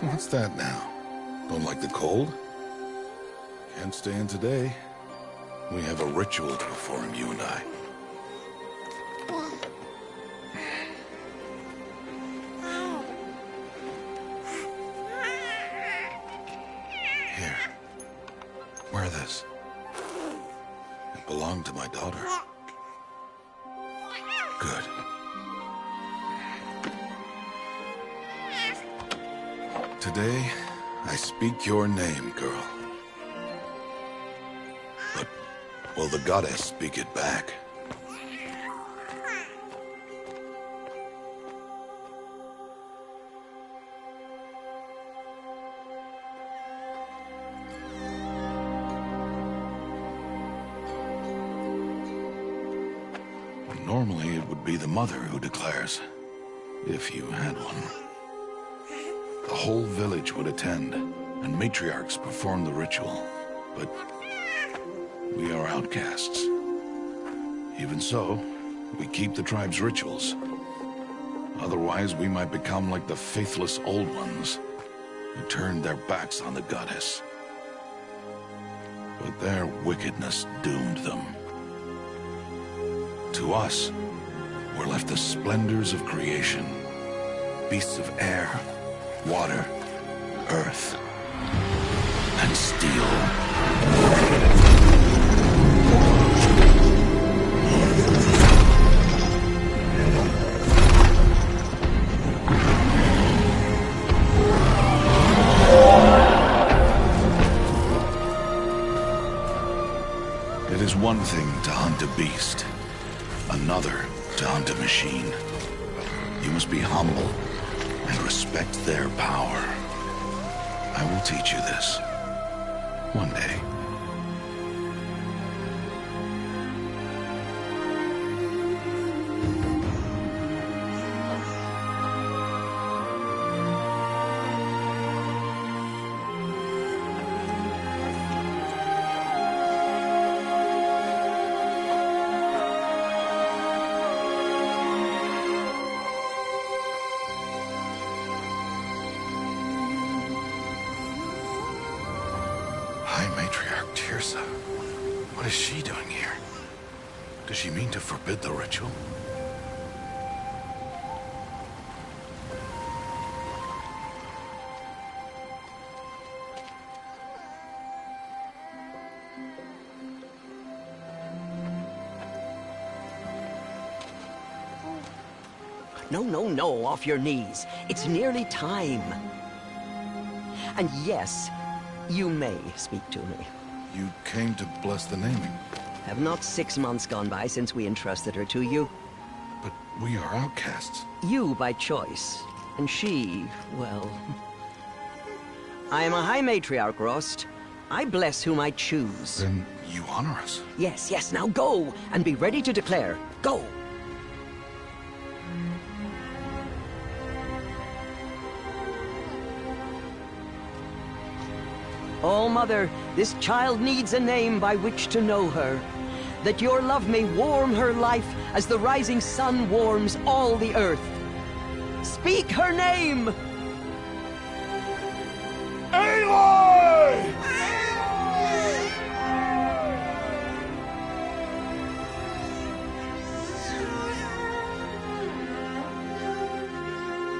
What's that now? Don't like the cold? Can't stay in today. We have a ritual to perform, you and I. Here. Wear this. It belonged to my daughter. Good. Today, I speak your name, girl. But will the goddess speak it back? Normally, it would be the mother who declares, if you had one. The whole village would attend, and matriarchs perform the ritual. But we are outcasts. Even so, we keep the tribe's rituals. Otherwise, we might become like the faithless old ones, who turned their backs on the goddess. But their wickedness doomed them. To us, were left the splendors of creation, beasts of air, water, earth, and steel. It is one thing to hunt a beast, another to hunt a machine. You must be humble and respect their power. I will teach you this. One day. High Matriarch Teersa. What is she doing here? Does she mean to forbid the ritual? No, off your knees. It's nearly time. And yes, you may speak to me. You came to bless the naming. Have not 6 months gone by since we entrusted her to you? But we are outcasts. You by choice, and she, well... I am a High Matriarch, Rost. I bless whom I choose. Then you honor us. Yes, now go, and be ready to declare. Go! Oh, Mother, this child needs a name by which to know her. That your love may warm her life as the rising sun warms all the earth. Speak her name! Aloy!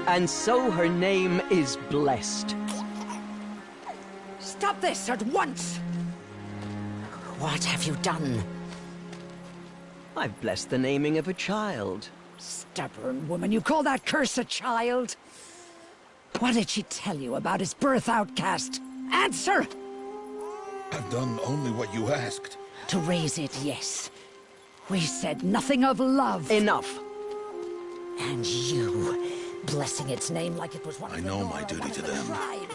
And so her name is blessed. Stop this at once! What have you done? I've blessed the naming of a child. Stubborn woman, you call that curse a child? What did she tell you about his birth, outcast? Answer! I've done only what you asked. To raise it, yes. We said nothing of love. Enough. And you, blessing its name like it was one of I the know Nora, my duty one of to the them. tribe.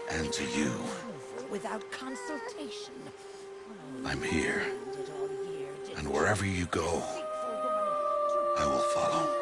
And to you. Without consultation. I'm here. Did all year, did And wherever you go, I will follow.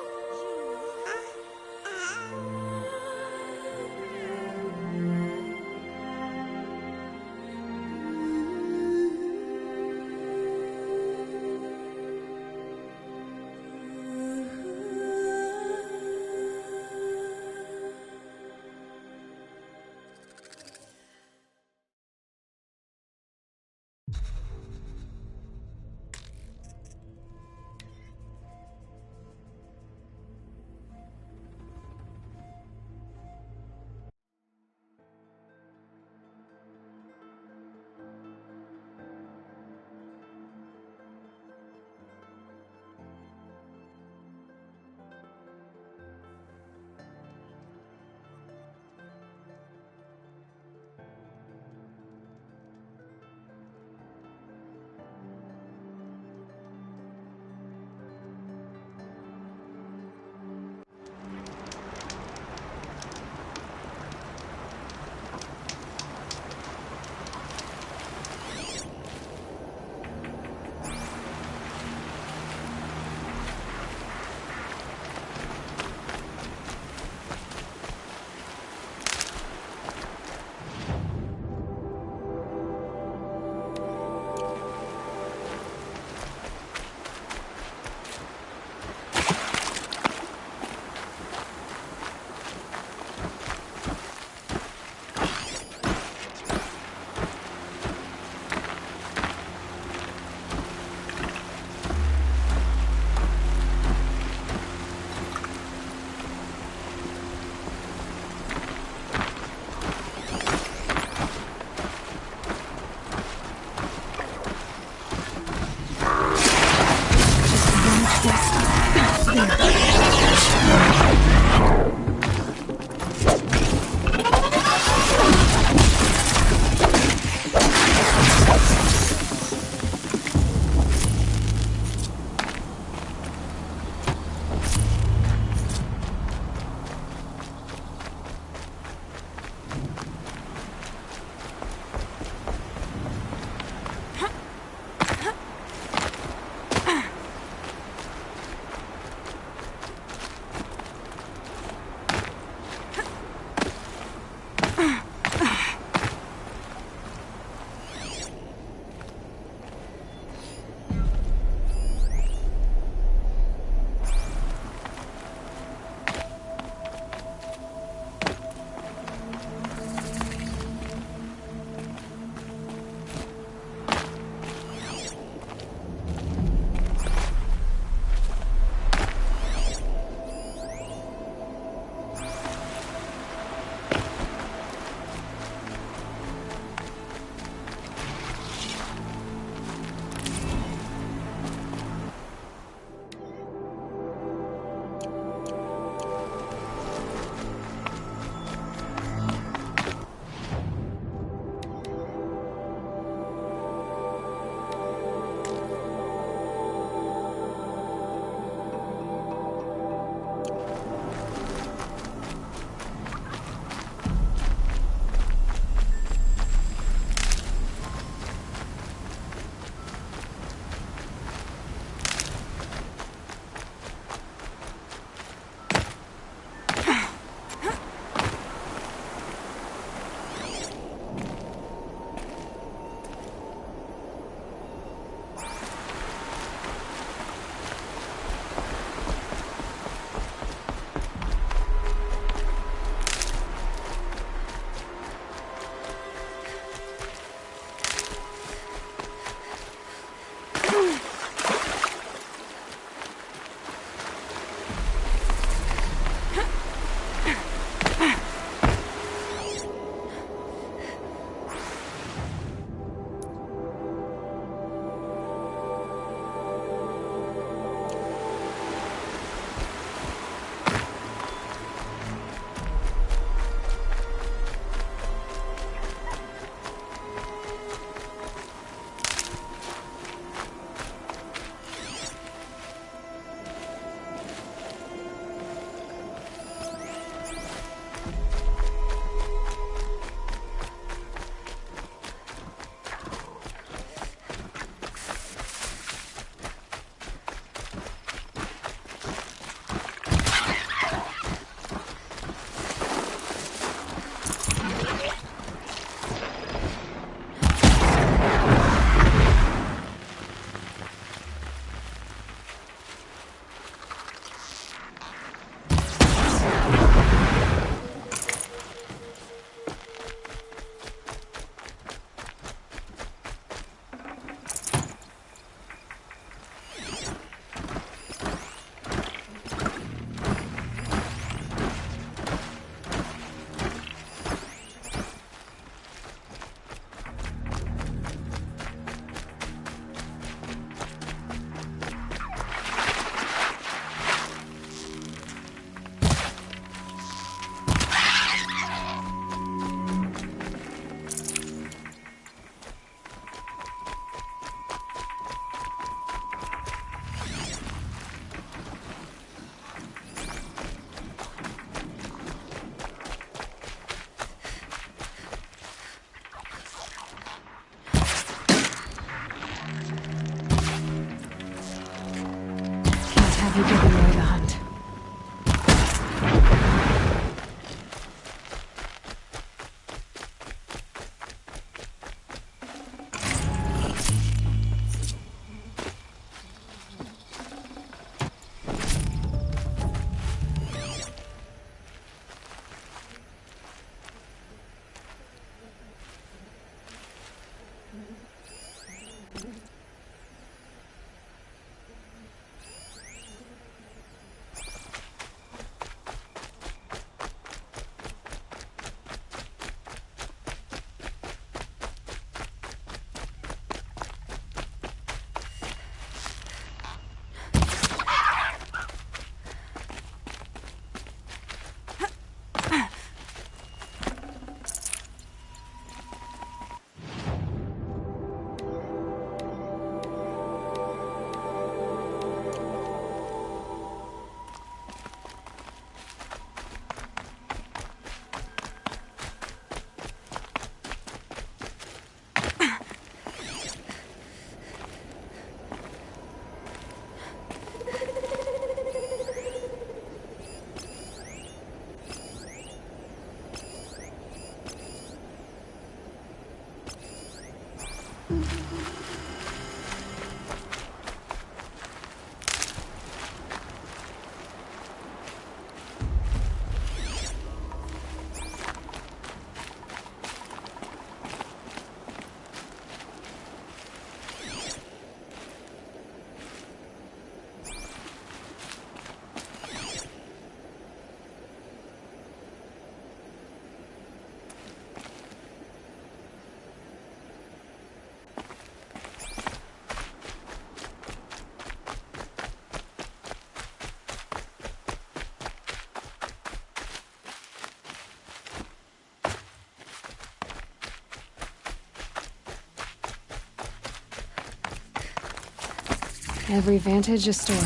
Every vantage a story.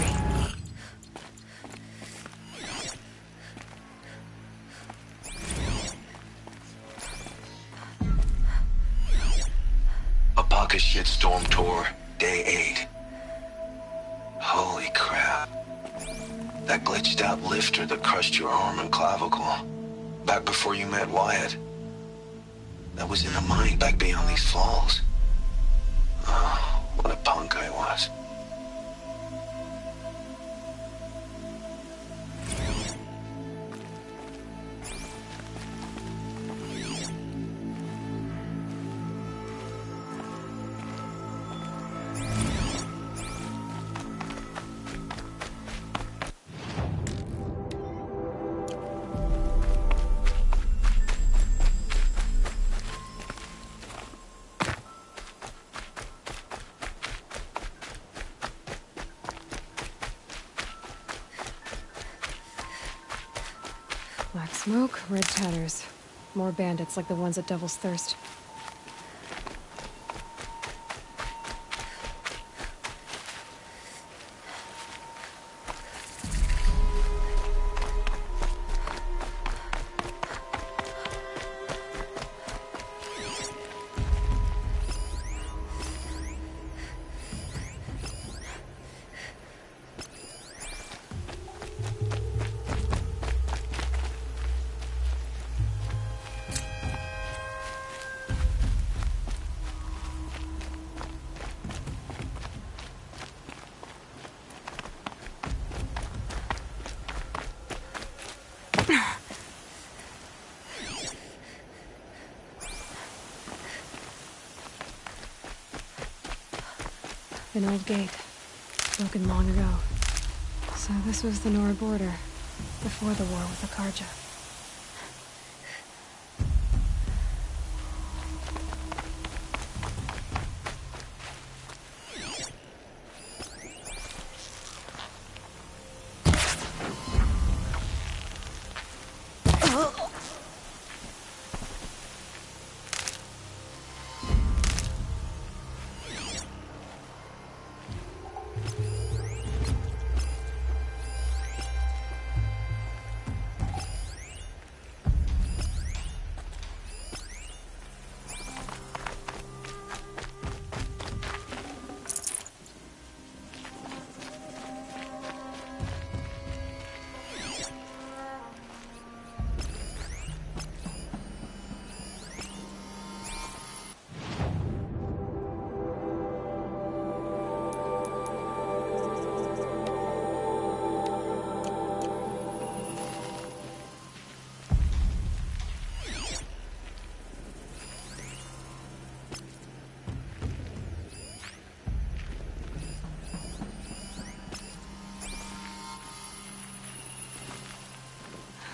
Apaka shitstorm tour, day 8. Holy crap. That glitched out lifter that crushed your arm and clavicle. Back before you met Wyatt. That was in a mine back beyond these falls. Oh, what a punk I was. Black smoke, red tatters. More bandits like the ones at Devil's Thirst. An old gate, broken long ago. So this was the Nora border, before the war with the Karja.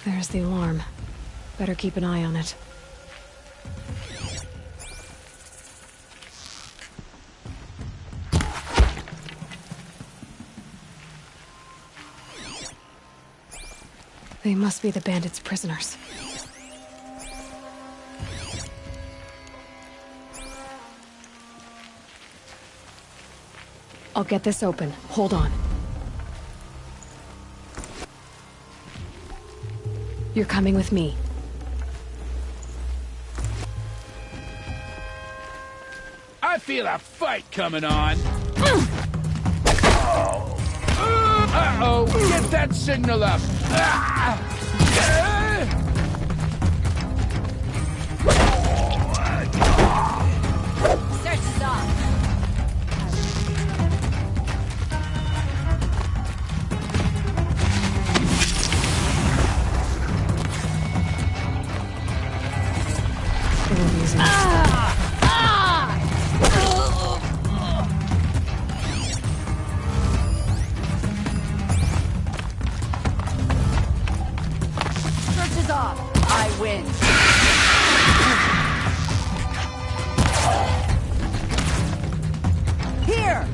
There's the alarm. Better keep an eye on it. They must be the bandits' prisoners. I'll get this open. Hold on. You're coming with me. I feel a fight coming on. Uh-oh! Get that signal up! Search is off. Search is off. I win. Here!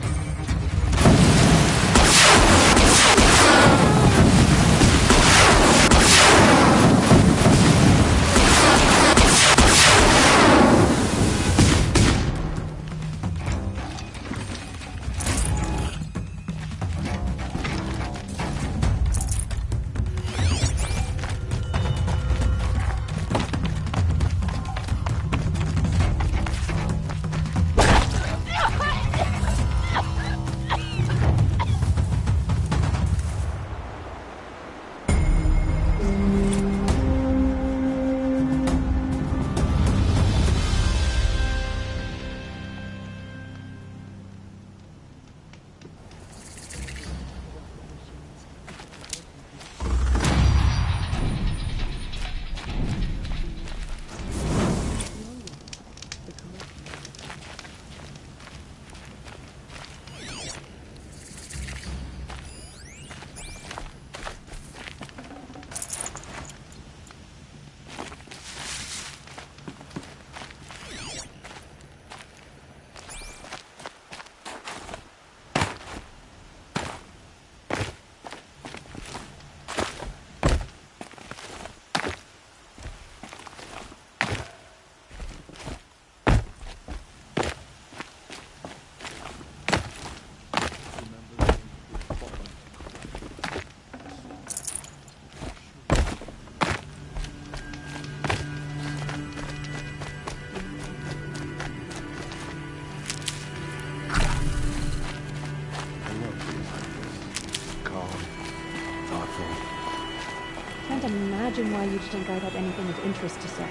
wonderful. Can't imagine why you didn't think I had anything of interest to say.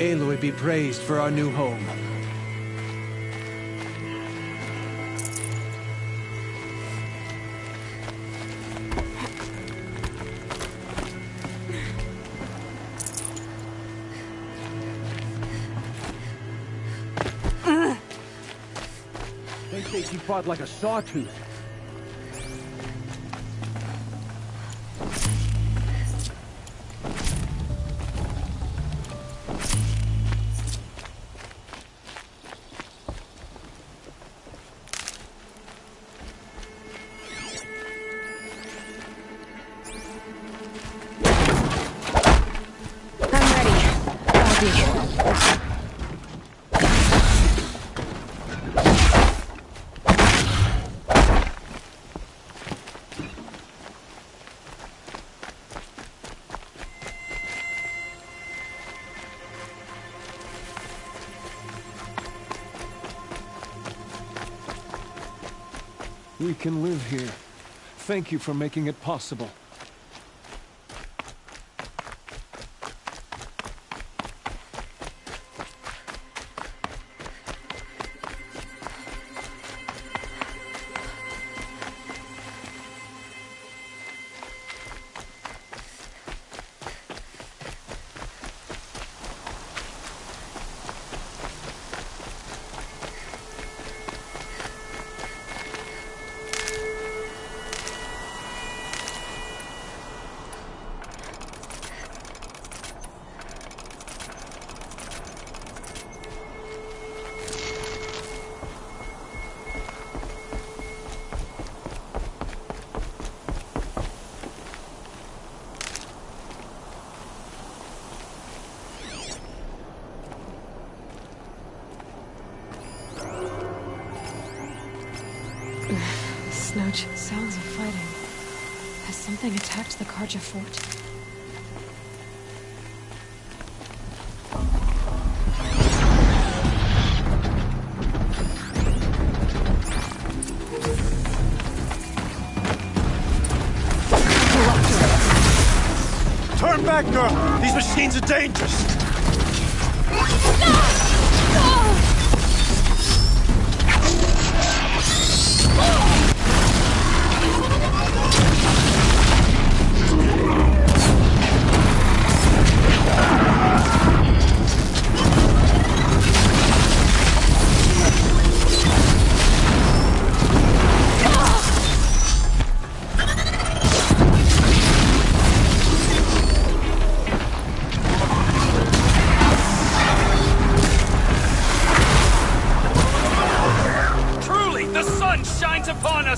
Aloy be praised for our new home. They say she fought like a sawtooth. We can live here. Thank you for making it possible. Snouch, sounds of fighting. Has something attacked the Carja fort? Turn back, girl! These machines are dangerous!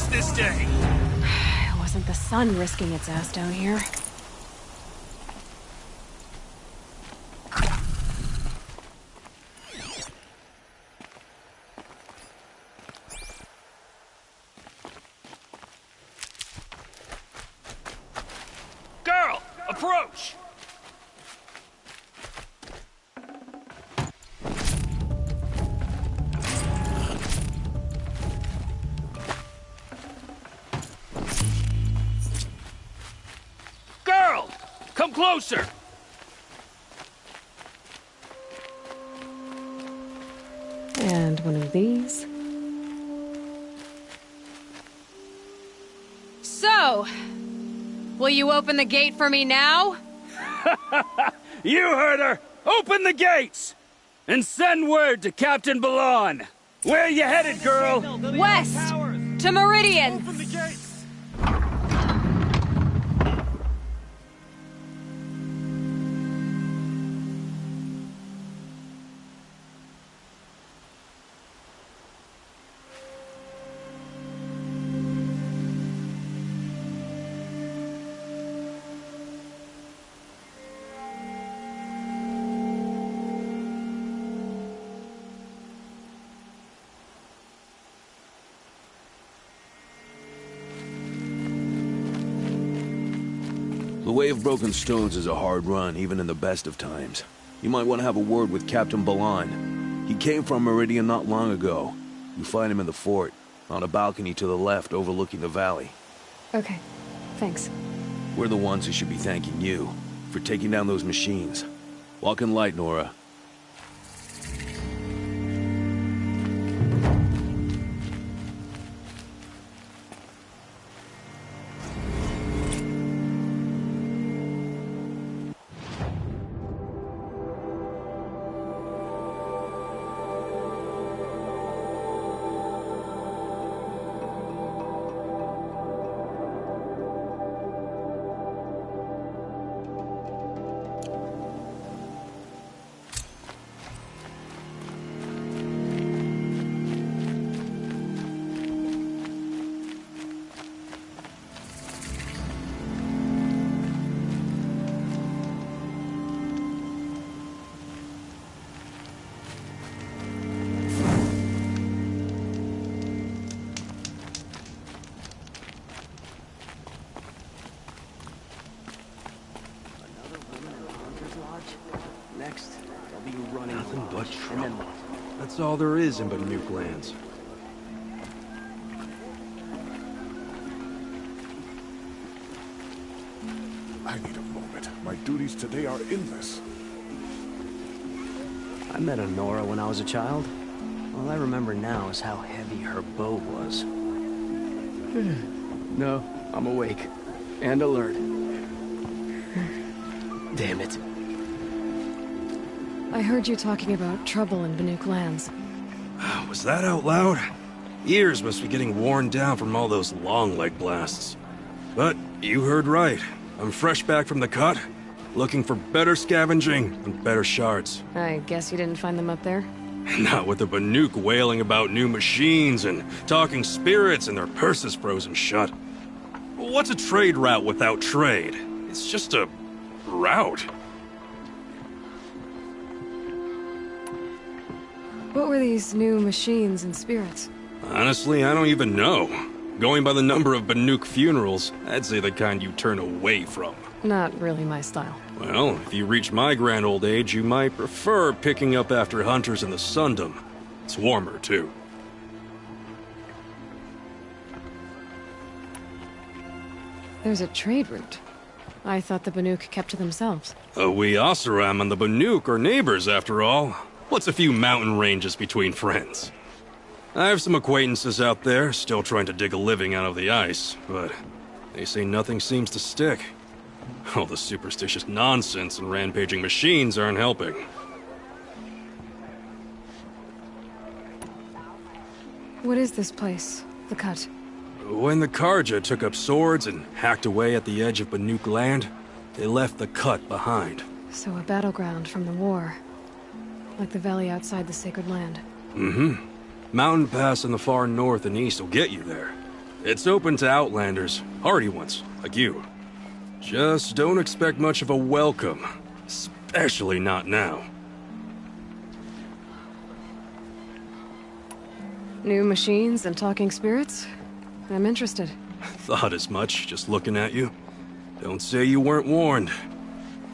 This day. It wasn't the sun risking its ass down here. Girl, approach! Come closer! And one of these. So, will you open the gate for me now? You heard her! Open the gates! And send word to Captain Balan. Where you headed, girl? West! To Meridian! The Way of Broken Stones is a hard run, even in the best of times. You might want to have a word with Captain Balan. He came from Meridian not long ago. You find him in the fort, on a balcony to the left overlooking the valley. Okay, thanks. We're the ones who should be thanking you for taking down those machines. Walk in light, Nora. Next, I'll be running. Nothing but trouble. That's all there is in Banuk lands. I need a moment. My duties today are endless. I met a Nora when I was a child. All I remember now is how heavy her bow was. No, I'm awake. And alert. Damn it. I heard you talking about trouble in Banuk lands. Was that out loud? Ears must be getting worn down from all those long leg blasts. But you heard right. I'm fresh back from the cut, looking for better scavenging and better shards. I guess you didn't find them up there? Not with the Banuk wailing about new machines and talking spirits and their purses frozen shut. What's a trade route without trade? It's just a route. What were these new machines and spirits? Honestly, I don't even know. Going by the number of Banuk funerals, I'd say the kind you turn away from. Not really my style. Well, if you reach my grand old age, you might prefer picking up after hunters in the Sundom. It's warmer, too. There's a trade route. I thought the Banuk kept to themselves. We Oseram and the Banuk are neighbors, after all. What's a few mountain ranges between friends? I have some acquaintances out there, still trying to dig a living out of the ice, but they say nothing seems to stick. All the superstitious nonsense and rampaging machines aren't helping. What is this place? The Cut? When the Karja took up swords and hacked away at the edge of Banuk land, they left the Cut behind. So a battleground from the war. Like the valley outside the Sacred Land. Mm-hmm. Mountain Pass in the far north and east will get you there. It's open to outlanders, hardy ones, like you. Just don't expect much of a welcome. Especially not now. New machines and talking spirits? I'm interested. Thought as much, just looking at you. Don't say you weren't warned.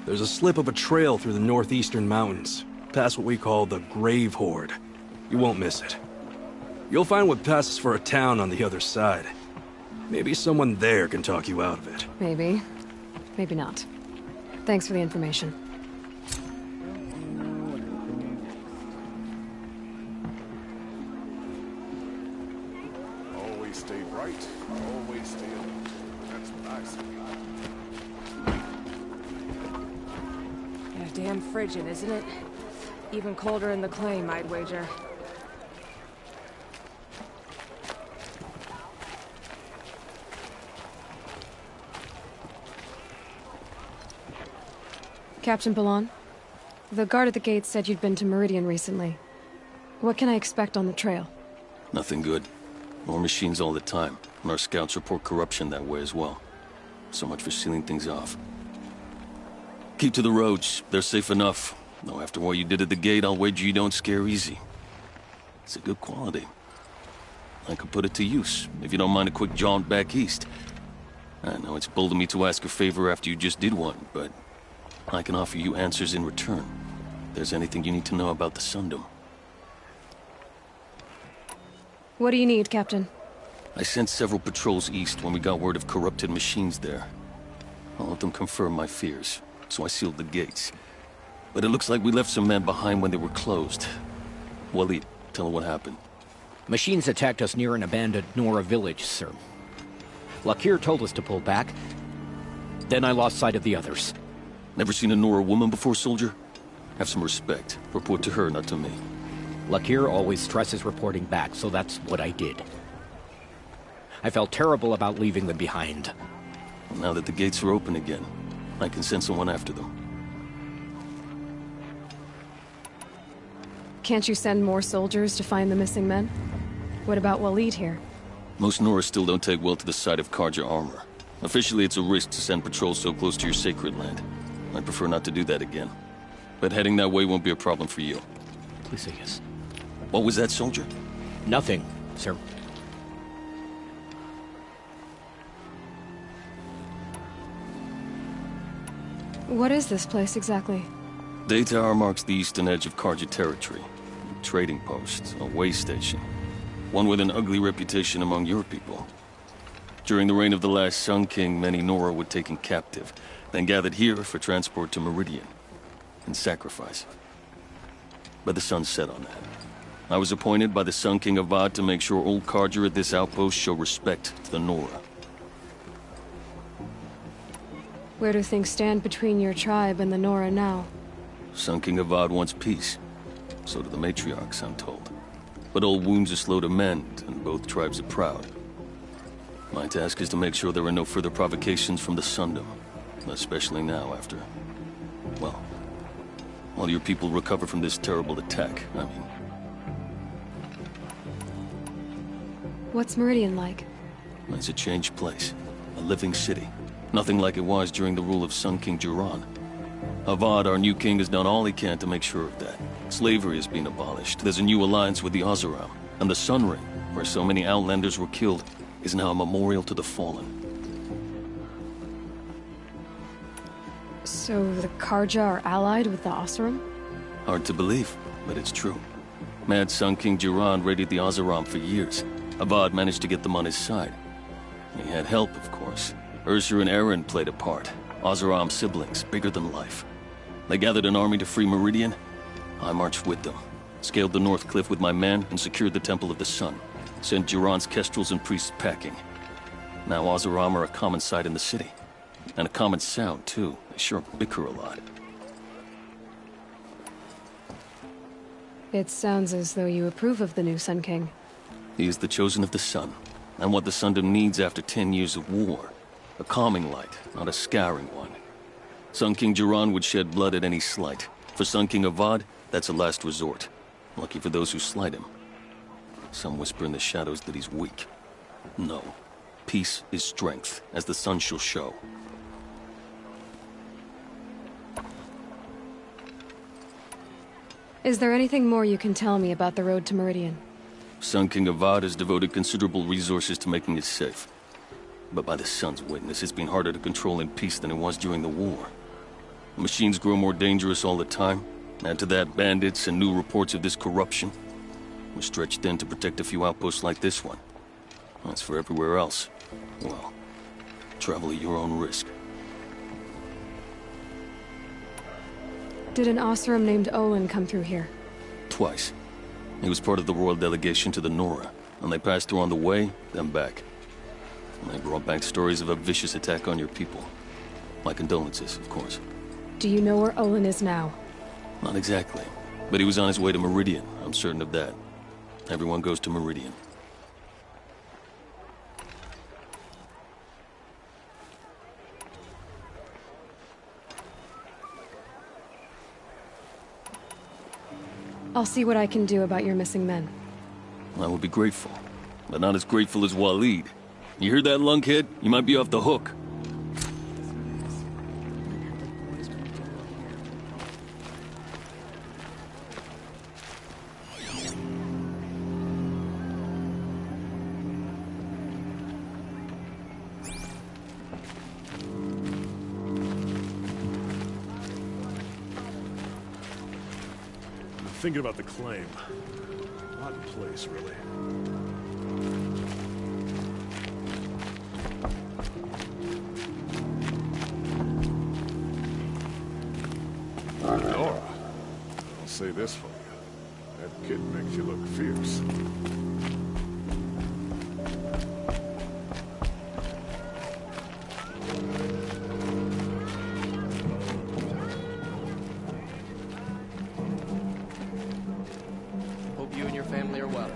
There's a slip of a trail through the northeastern mountains, past what we call the Grave Horde. You won't miss it. You'll find what passes for a town on the other side. Maybe someone there can talk you out of it. Maybe. Maybe not. Thanks for the information. Always stay bright, always stay alert. That's what I say. Yeah, damn frigid, isn't it? Even colder in the claim, I'd wager. Captain Balan, the guard at the gate said you'd been to Meridian recently. What can I expect on the trail? Nothing good. More machines all the time, and our scouts report corruption that way as well. So much for sealing things off. Keep to the roads. They're safe enough. Though after what you did at the gate, I'll wager you don't scare easy. It's a good quality. I could put it to use, if you don't mind a quick jaunt back east. I know it's bold of me to ask a favor after you just did one, but I can offer you answers in return. If there's anything you need to know about the Sundom. What do you need, Captain? I sent several patrols east when we got word of corrupted machines there. All of them confirmed my fears, so I sealed the gates. But it looks like we left some men behind when they were closed. Waleed, tell her what happened. Machines attacked us near an abandoned Nora village, sir. Lakir told us to pull back. Then I lost sight of the others. Never seen a Nora woman before, soldier? Have some respect. Report to her, not to me. Lakir always stresses reporting back, so that's what I did. I felt terrible about leaving them behind. Now that the gates are open again, I can send someone after them. Can't you send more soldiers to find the missing men? What about Waleed here? Most Nora still don't take well to the sight of Carja armor. Officially, it's a risk to send patrols so close to your sacred land. I'd prefer not to do that again. But heading that way won't be a problem for you. Please say yes. What was that, soldier? Nothing, sir. What is this place exactly? Daytower marks the eastern edge of Carja territory. A trading post, a way station. One with an ugly reputation among your people. During the reign of the last Sun King, many Nora were taken captive, then gathered here for transport to Meridian, and sacrifice. But the sun set on that. I was appointed by the Sun King Avad to make sure old Carja at this outpost show respect to the Nora. Where do things stand between your tribe and the Nora now? Sun King Avad wants peace. So do the matriarchs, I'm told. But old wounds are slow to mend, and both tribes are proud. My task is to make sure there are no further provocations from the Sundom. Especially now after... well... while your people recover from this terrible attack, I mean. What's Meridian like? It's a changed place. A living city. Nothing like it was during the rule of Sun King Jiran. Avad, our new king, has done all he can to make sure of that. Slavery has been abolished. There's a new alliance with the Oseram. And the Sun Ring, where so many Outlanders were killed, is now a memorial to the fallen. So the Carja are allied with the Oseram? Hard to believe, but it's true. Mad Sun King Jiran raided the Oseram for years. Avad managed to get them on his side. He had help, of course. Ursur and Eren played a part. Oseram siblings, bigger than life. They gathered an army to free Meridian. I marched with them. Scaled the North Cliff with my men and secured the Temple of the Sun. Sent Jiran's kestrels and priests packing. Now Oseram are a common sight in the city. And a common sound, too. They sure bicker a lot. It sounds as though you approve of the new Sun King. He is the chosen of the Sun. And what the Sundom needs after 10 years of war. A calming light, not a scouring one. Sun King Jiran would shed blood at any slight. For Sun King Avad, that's a last resort. Lucky for those who slight him. Some whisper in the shadows that he's weak. No. Peace is strength, as the sun shall show. Is there anything more you can tell me about the road to Meridian? Sun King Avad has devoted considerable resources to making it safe. But by the sun's witness, it's been harder to control in peace than it was during the war. The machines grow more dangerous all the time. Add to that bandits and new reports of this corruption. We're stretched thin to protect a few outposts like this one. As for everywhere else, well, travel at your own risk. Did an Oseram named Olin come through here? Twice. He was part of the royal delegation to the Nora, and they passed through on the way, then back. And they brought back stories of a vicious attack on your people. My condolences, of course. Do you know where Olin is now? Not exactly, but he was on his way to Meridian, I'm certain of that. Everyone goes to Meridian. I'll see what I can do about your missing men. I will be grateful, but not as grateful as Waleed. You hear that, lunkhead? You might be off the hook. thinking about the claim. Odd place, really. Nora, I'll say this for you. That kid makes you look fierce. Hope you and your family are well.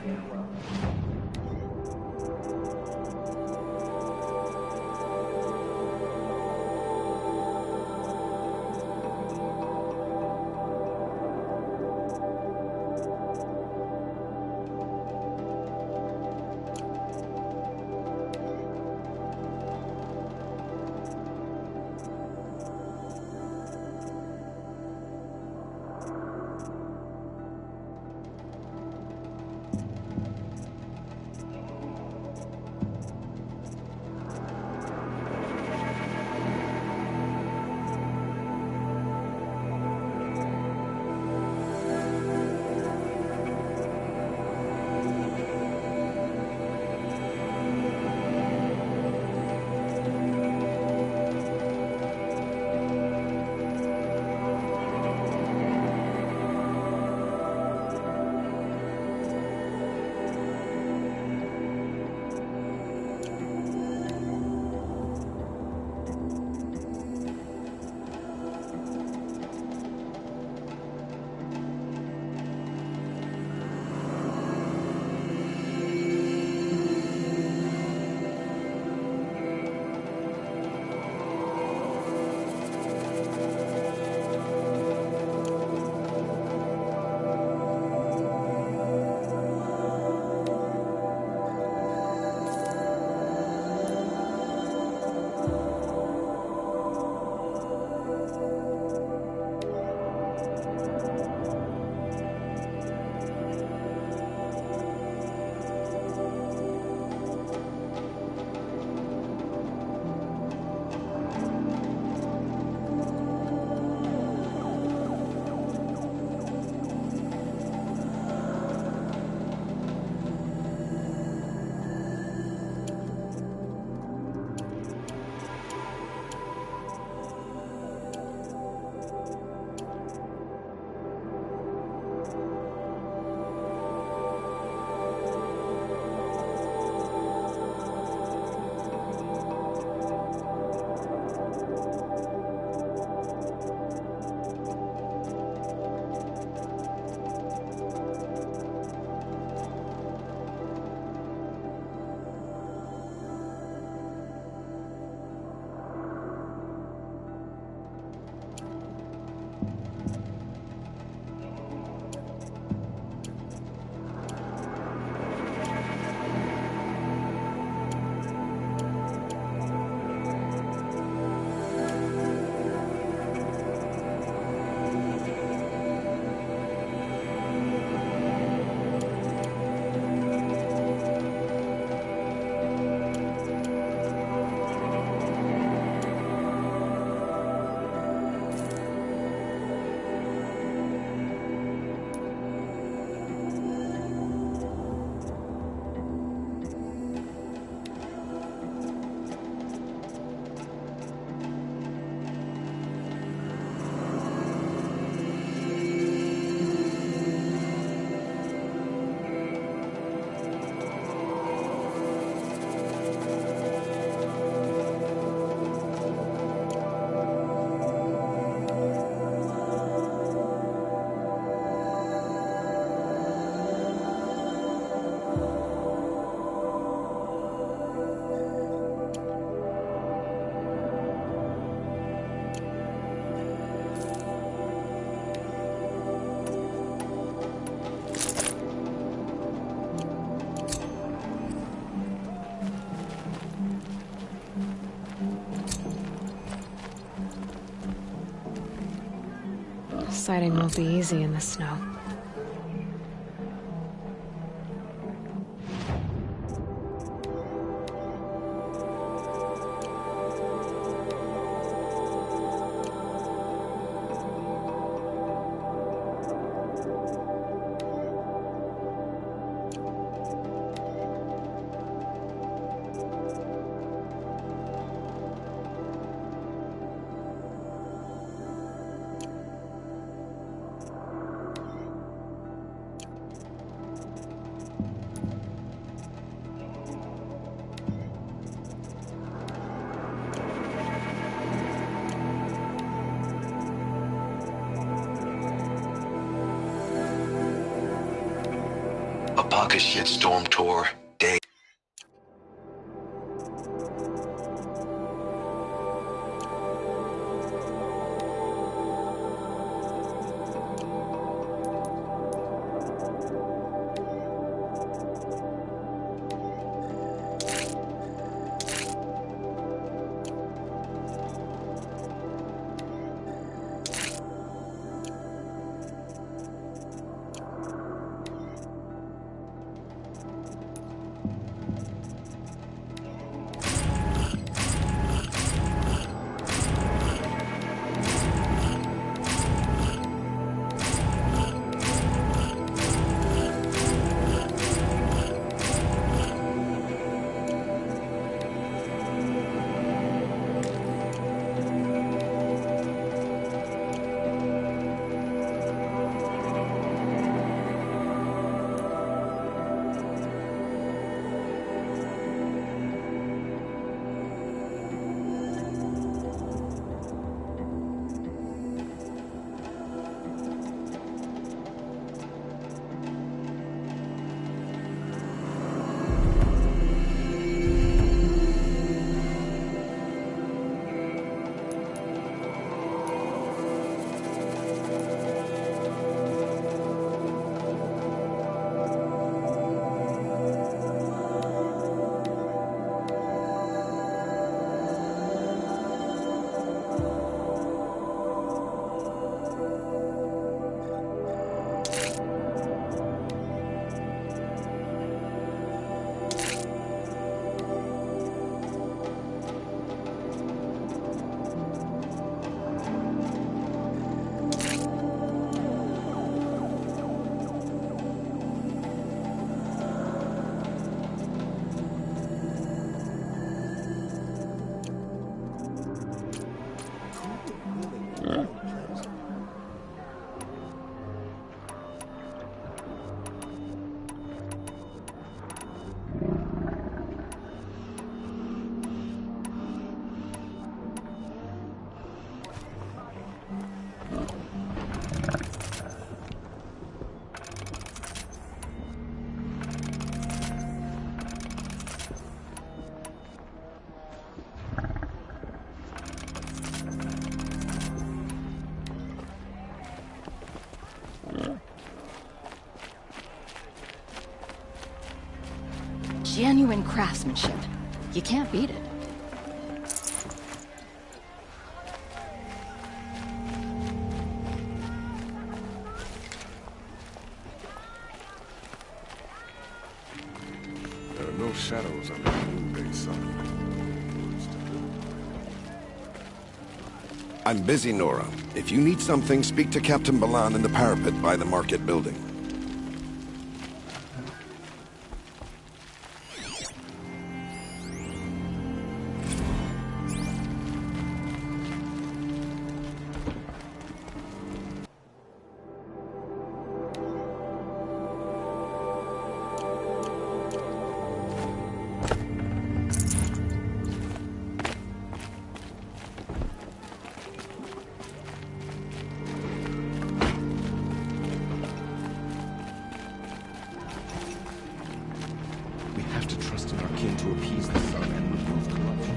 Sighting won't be easy in the snow. Fuck a shitstorm tour. Day. Genuine craftsmanship. You can't beat it. There are no shadows under the noonday sun. I'm busy, Nora. If you need something, speak to Captain Balan in the parapet by the market building. To appease the sun and remove corruption.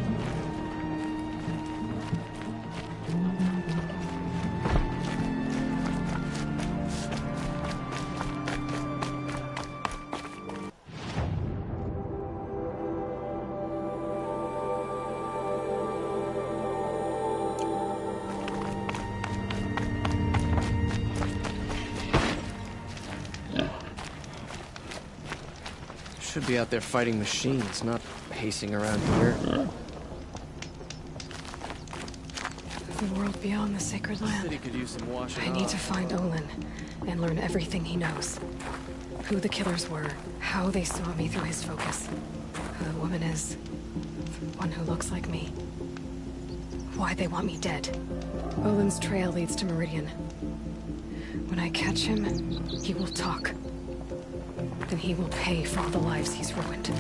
Should be out there fighting machines, not pacing around here. The world beyond the sacred land. City could use some washing I need off. to find Olin and learn everything he knows. Who the killers were, how they saw me through his focus, who the woman is, one who looks like me. Why they want me dead. Olin's trail leads to Meridian. When I catch him, he will talk. Then he will pay for all the lives he's ruined.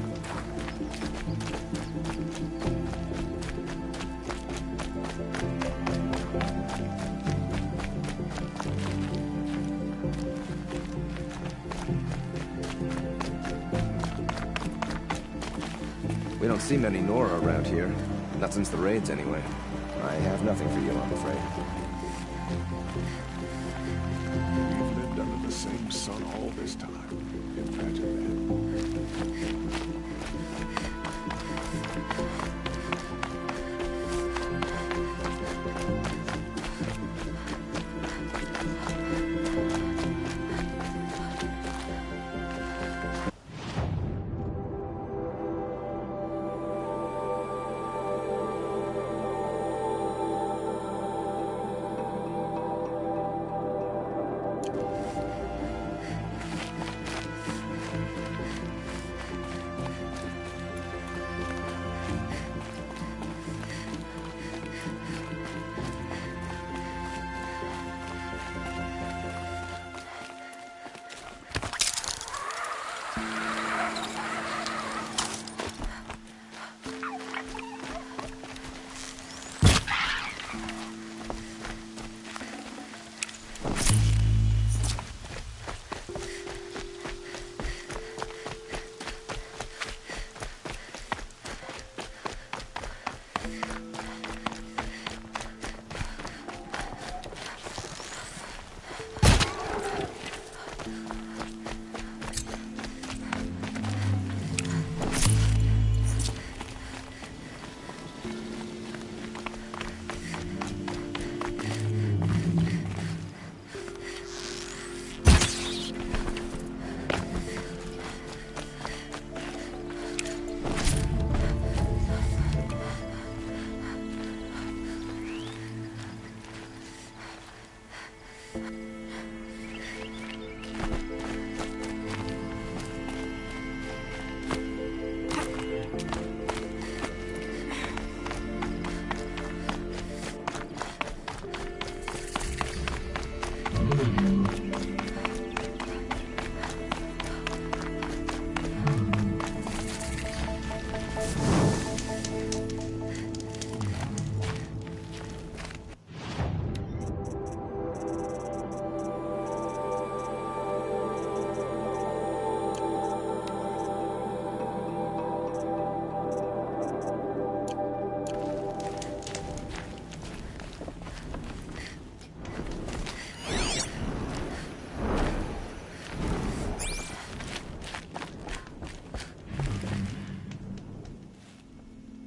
We don't see many Nora around here. Not since the raids, anyway. I have nothing for you, I'm afraid. You've lived under the same sun all this time. Imagine that.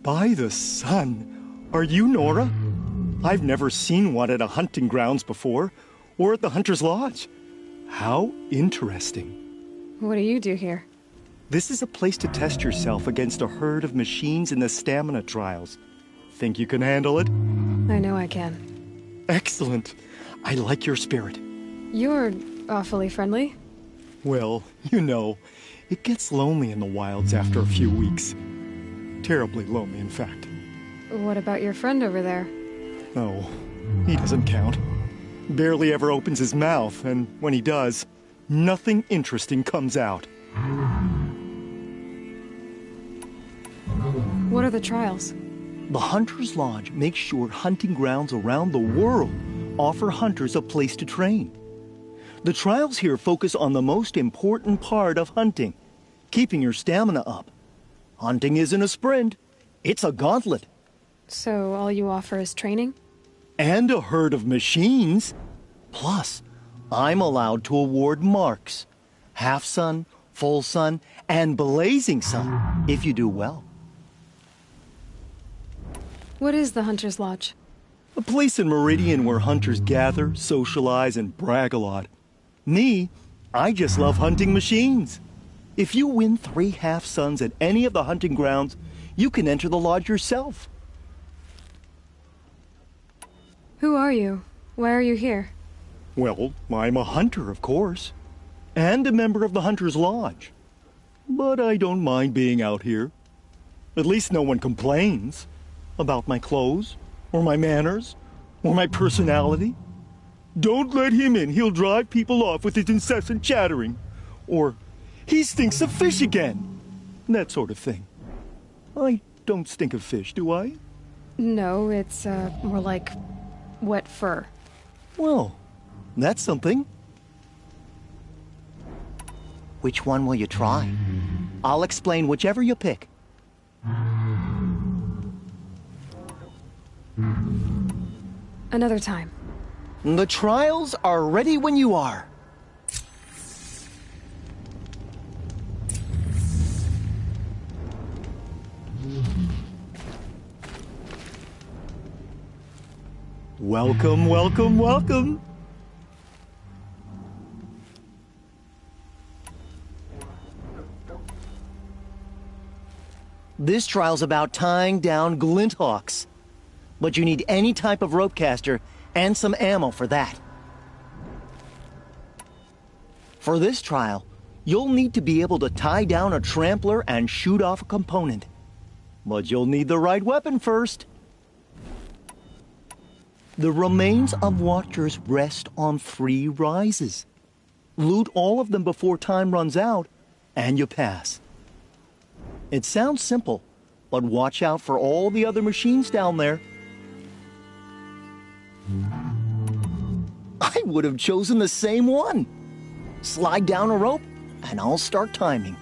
By the sun! Are you Nora? I've never seen one at a hunting grounds before, or at the Hunter's Lodge. How interesting. What do you do here? This is a place to test yourself against a herd of machines in the stamina trials. Think you can handle it? I know I can. Excellent. I like your spirit. You're awfully friendly. Well, you know, it gets lonely in the wilds after a few weeks. Terribly lonely, in fact. What about your friend over there? Oh, he doesn't count. Barely ever opens his mouth, and when he does, nothing interesting comes out. What are the trials? The Hunter's Lodge makes sure hunting grounds around the world offer hunters a place to train. The trials here focus on the most important part of hunting, keeping your stamina up. Hunting isn't a sprint, it's a gauntlet. So all you offer is training? And a herd of machines. Plus, I'm allowed to award marks. Half sun, full sun, and blazing sun, if you do well. What is the Hunter's Lodge? A place in Meridian where hunters gather, socialize, and brag a lot. Me, I just love hunting machines. If you win 3 half-suns at any of the hunting grounds, you can enter the lodge yourself. Who are you? Why are you here? Well, I'm a hunter, of course. And a member of the Hunter's Lodge. But I don't mind being out here. At least no one complains about my clothes, or my manners, or my personality. Don't let him in, he'll drive people off with his incessant chattering. Or, he stinks of fish again. That sort of thing. I don't stink of fish, do I? No, it's, more like wet fur. Well, that's something. Which one will you try? I'll explain whichever you pick. Another time. The trials are ready when you are. Welcome, welcome, welcome. This trial's about tying down Glinthawks. But you need any type of rope caster and some ammo for that. For this trial, you'll need to be able to tie down a trampler and shoot off a component. But you'll need the right weapon first. The remains of Watchers rest on 3 rises. Loot all of them before time runs out, and you pass. It sounds simple, but watch out for all the other machines down there. I would have chosen the same one. Slide down a rope, and I'll start timing.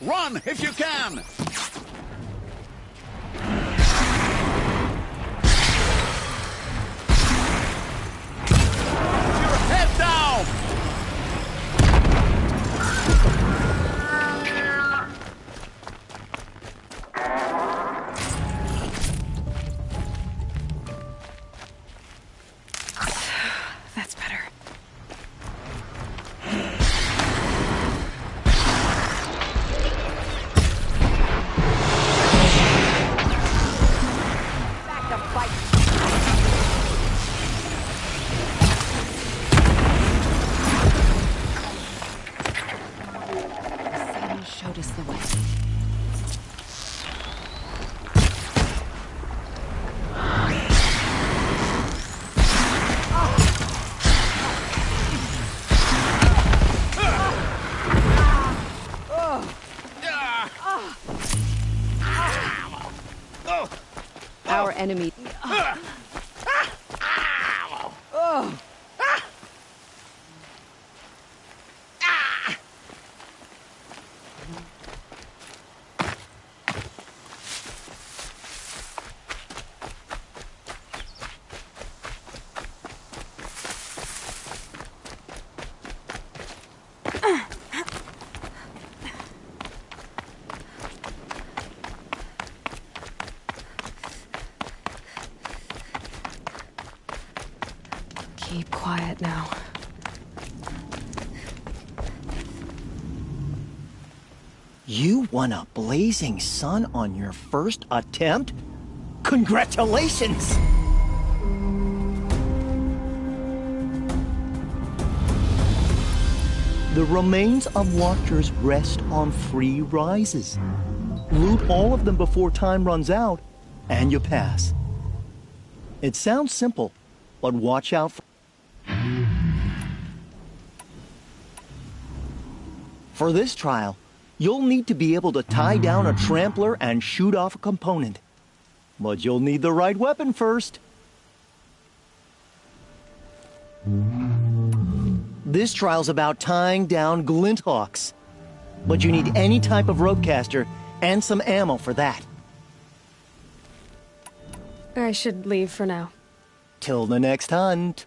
Run if you can! Your head down! That's better. Showed us the way. Our enemy. Keep quiet now. You won a blazing sun on your first attempt? Congratulations! The remains of Watchers rest on 3 rises. Loot all of them before time runs out, and you pass. It sounds simple, but watch out for... For this trial, you'll need to be able to tie down a trampler and shoot off a component. But you'll need the right weapon first. This trial's about tying down Glinthawks. But you need any type of rope caster and some ammo for that. I should leave for now. Till the next hunt.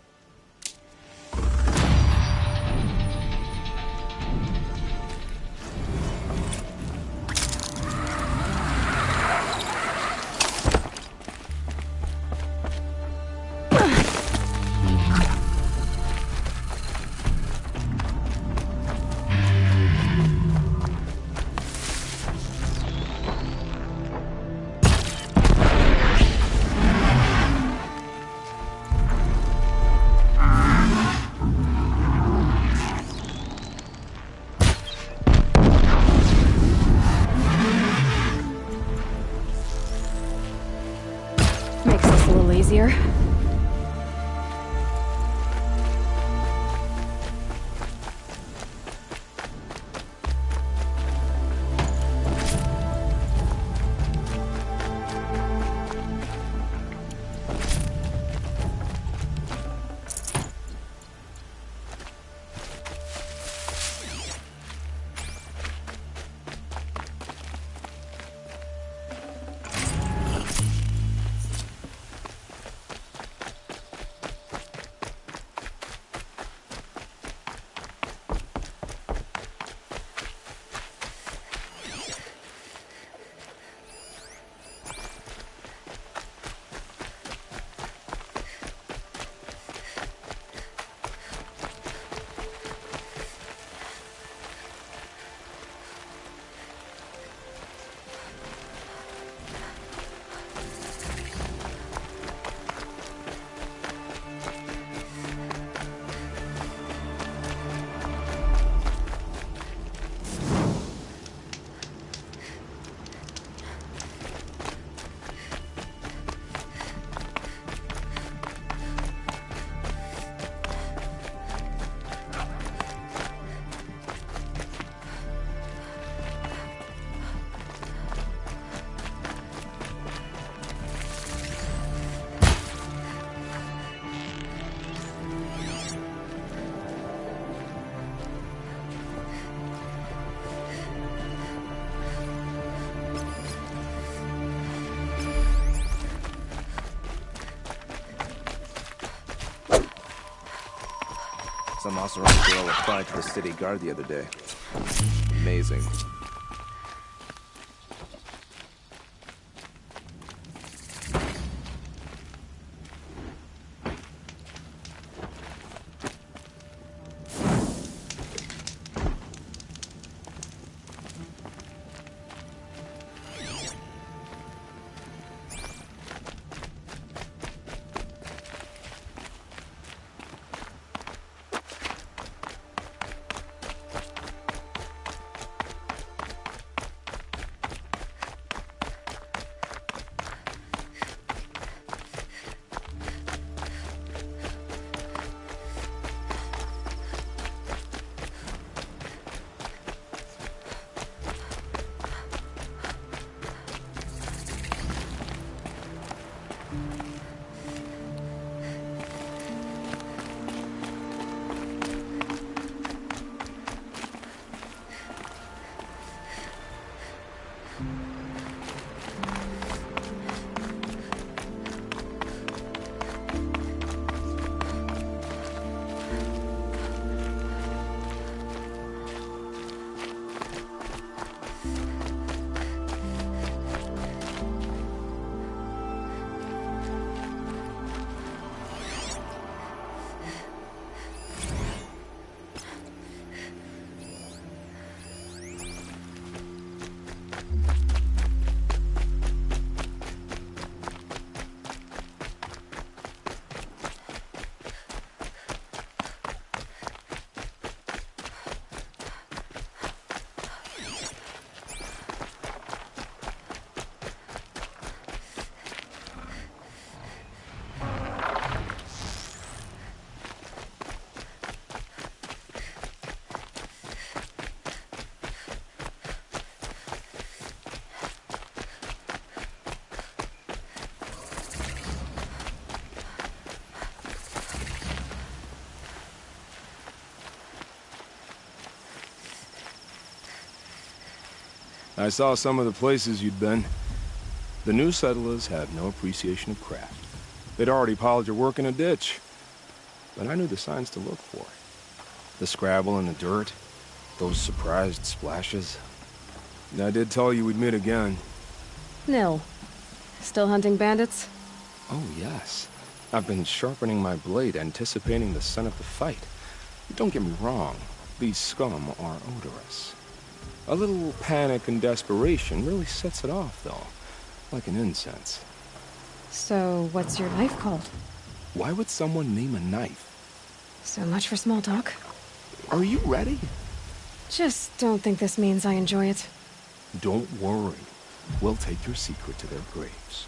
Makes this a little easier. Some Oseram girl applied to the city guard the other day. Amazing. I saw some of the places you'd been. The new settlers had no appreciation of craft. They'd already piled your work in a ditch. But I knew the signs to look for. The scrabble in the dirt, those surprised splashes. I did tell you we'd meet again. Nil. Still hunting bandits? Oh, yes. I've been sharpening my blade, anticipating the scent of the fight. Don't get me wrong, these scum are odorous. A little panic and desperation really sets it off, though, like an incense. So, what's your knife called? Why would someone name a knife? So much for small talk. Are you ready? Just don't think this means I enjoy it. Don't worry. We'll take your secret to their graves.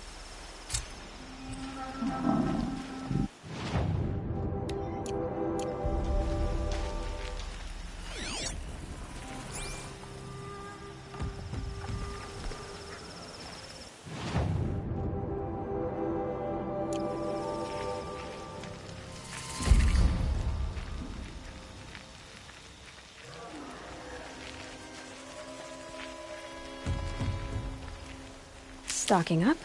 Stocking up.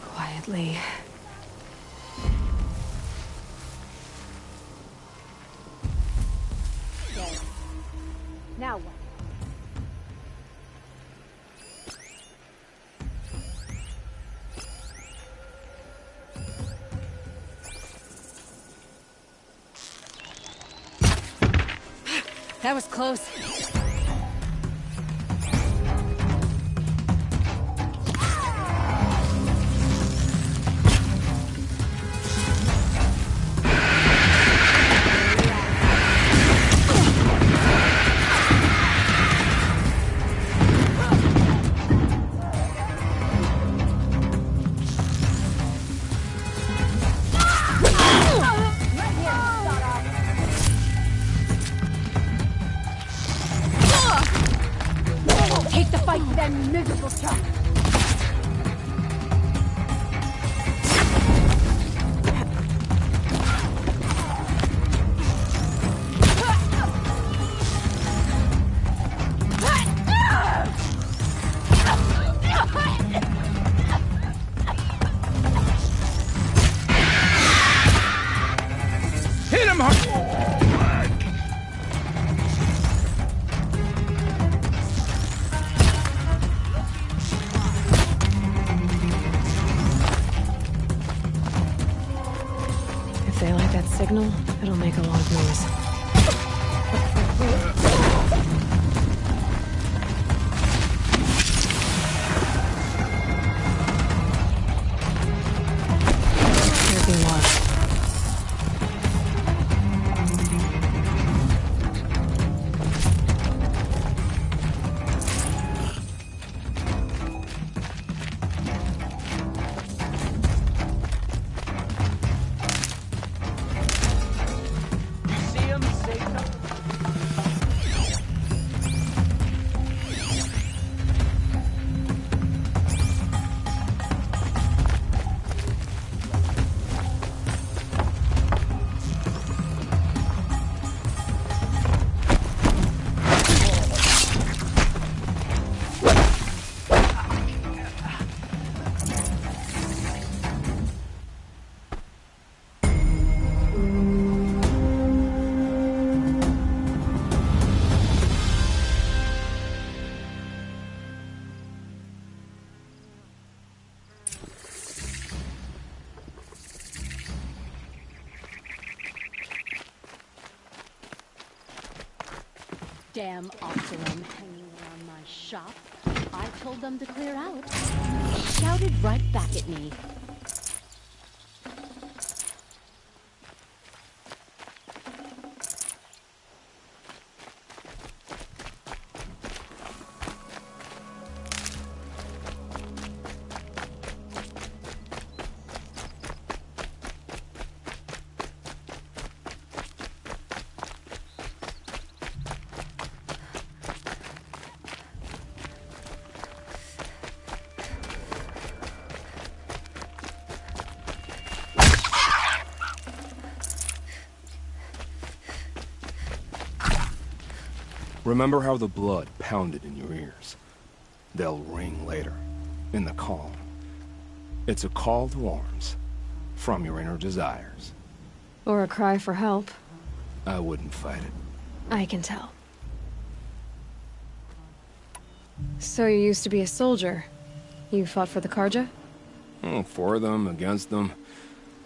Quietly. Now what? That was close. Take the fight to that miserable truck! Hit him hard! tunnel, it'll make a lot of noise. There'd be more. Damn Oseram hanging around my shop. I told them to clear out. Shouted right back at me. Remember how the blood pounded in your ears. They'll ring later, in the calm. It's a call to arms, from your inner desires. Or a cry for help. I wouldn't fight it. I can tell. So you used to be a soldier. You fought for the Carja? For them, against them.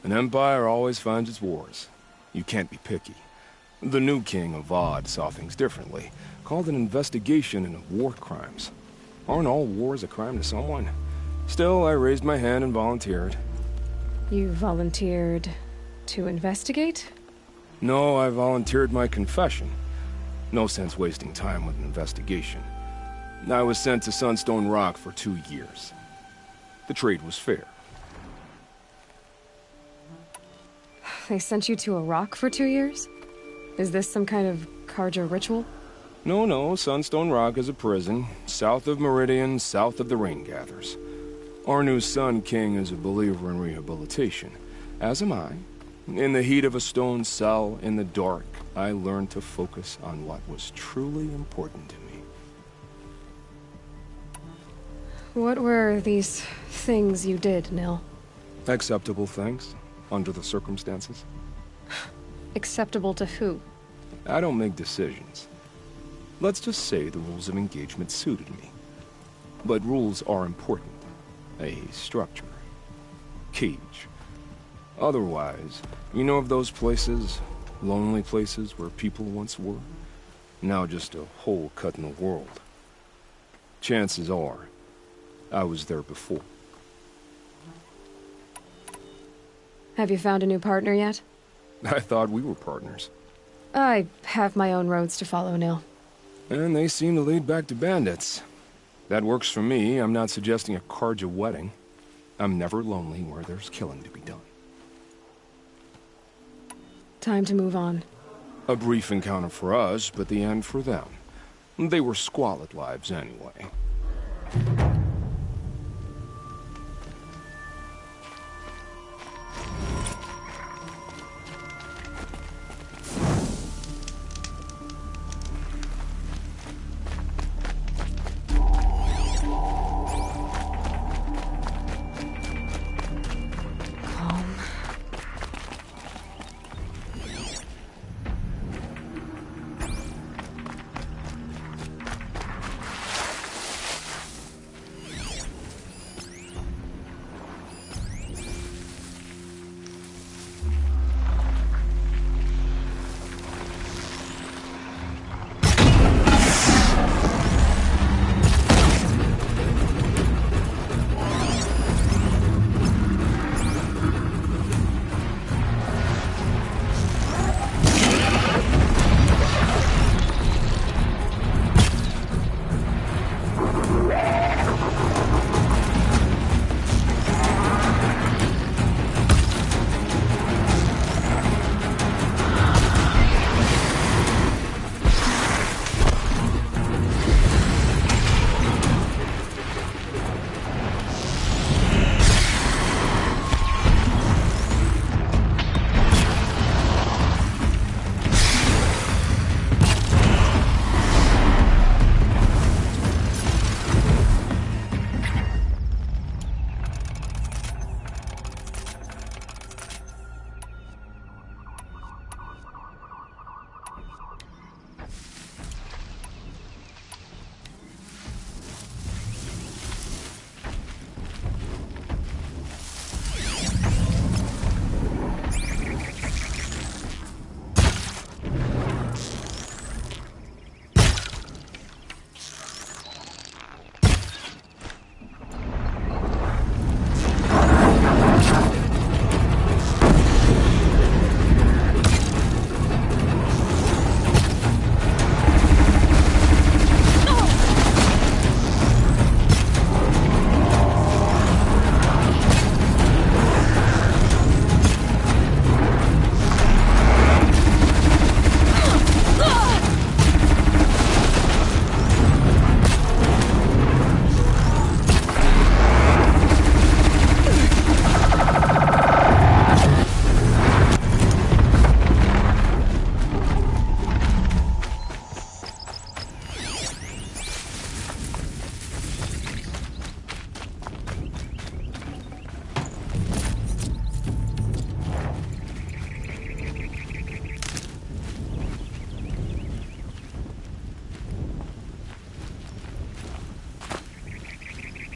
An empire always finds its wars. You can't be picky. The new king of Vod saw things differently. Called an investigation into war crimes. Aren't all wars a crime to someone? Still, I raised my hand and volunteered. You volunteered to investigate? No, I volunteered my confession. No sense wasting time with an investigation. I was sent to Sunstone Rock for 2 years. The trade was fair. They sent you to a rock for 2 years? Is this some kind of Carja ritual? No, Sunstone Rock is a prison, south of Meridian, south of the Raingathers. Our new Sun King is a believer in rehabilitation, as am I. In the heat of a stone cell, in the dark, I learned to focus on what was truly important to me. What were these things you did, Nil? Acceptable things, under the circumstances. Acceptable to who? I don't make decisions. Let's just say the rules of engagement suited me. But rules are important. A structure. Cage. Otherwise, you know of those places, lonely places where people once were? Now just a hole cut in the world. Chances are, I was there before. Have you found a new partner yet? I thought we were partners. I have my own roads to follow, Nil. And they seem to lead back to bandits. That works for me. I'm not suggesting a Carja wedding. I'm never lonely where there's killing to be done. Time to move on. A brief encounter for us, but the end for them. They were squalid lives anyway.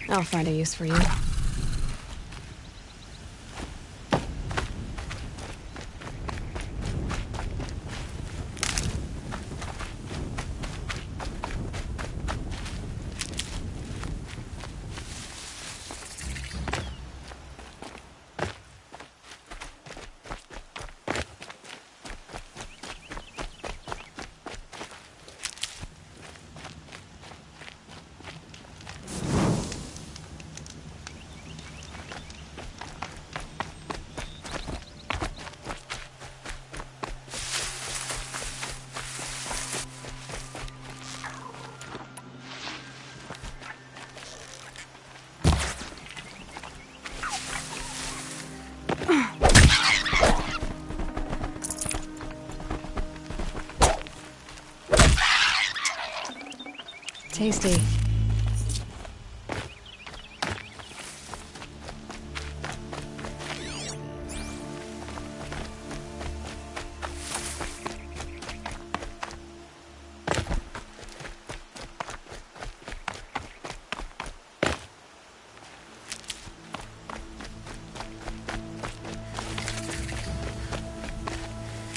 I'll find a use for you. Tasty.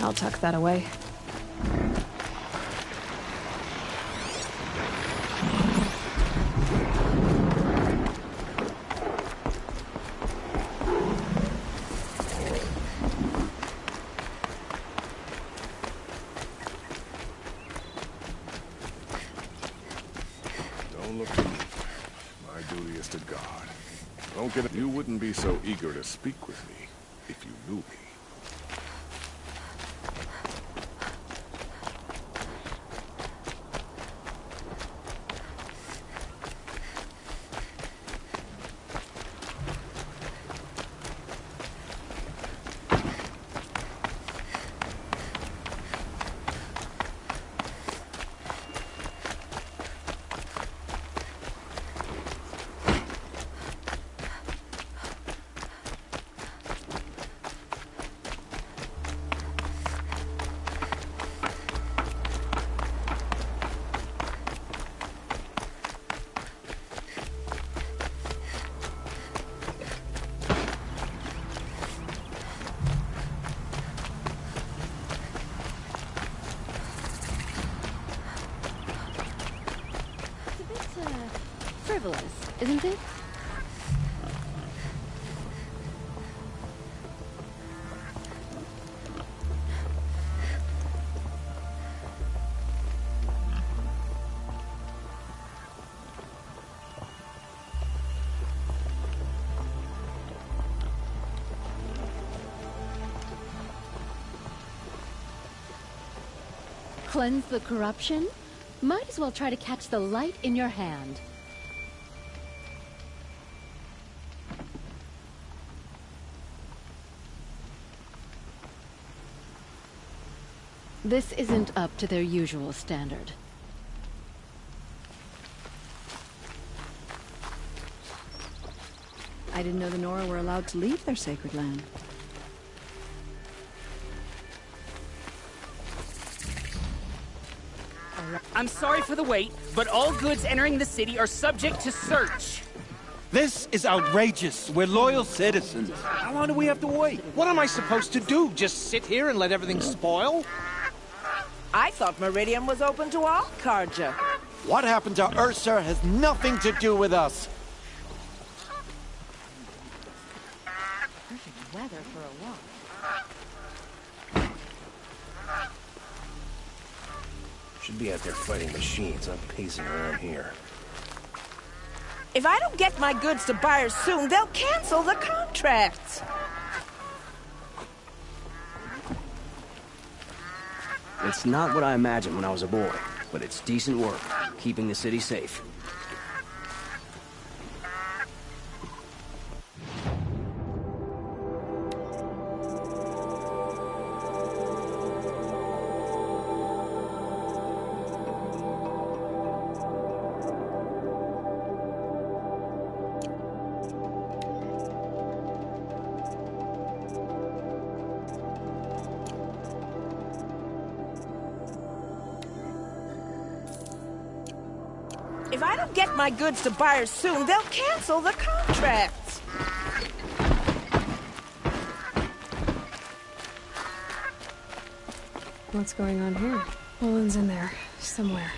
I'll tuck that away. Don't look to me. My duty is to God. Don't get it. You wouldn't be so eager to speak with me if you knew me. Frivolous, isn't it? Cleanse the corruption? Might as well try to catch the light in your hand. This isn't up to their usual standard. I didn't know the Nora were allowed to leave their sacred land. I'm sorry for the wait, but all goods entering the city are subject to search. This is outrageous. We're loyal citizens. How long do we have to wait? What am I supposed to do? Just sit here and let everything spoil? I thought Meridian was open to all Carja. What happened to Ursa has nothing to do with us. Perfect weather for a walk. Should be out there fighting machines. I'm pacing around here. If I don't get my goods to buyers soon, they'll cancel the contracts. It's not what I imagined when I was a boy, but it's decent work, keeping the city safe. If I don't get my goods to buyers soon, they'll cancel the contracts. What's going on here? Olin's in there, somewhere.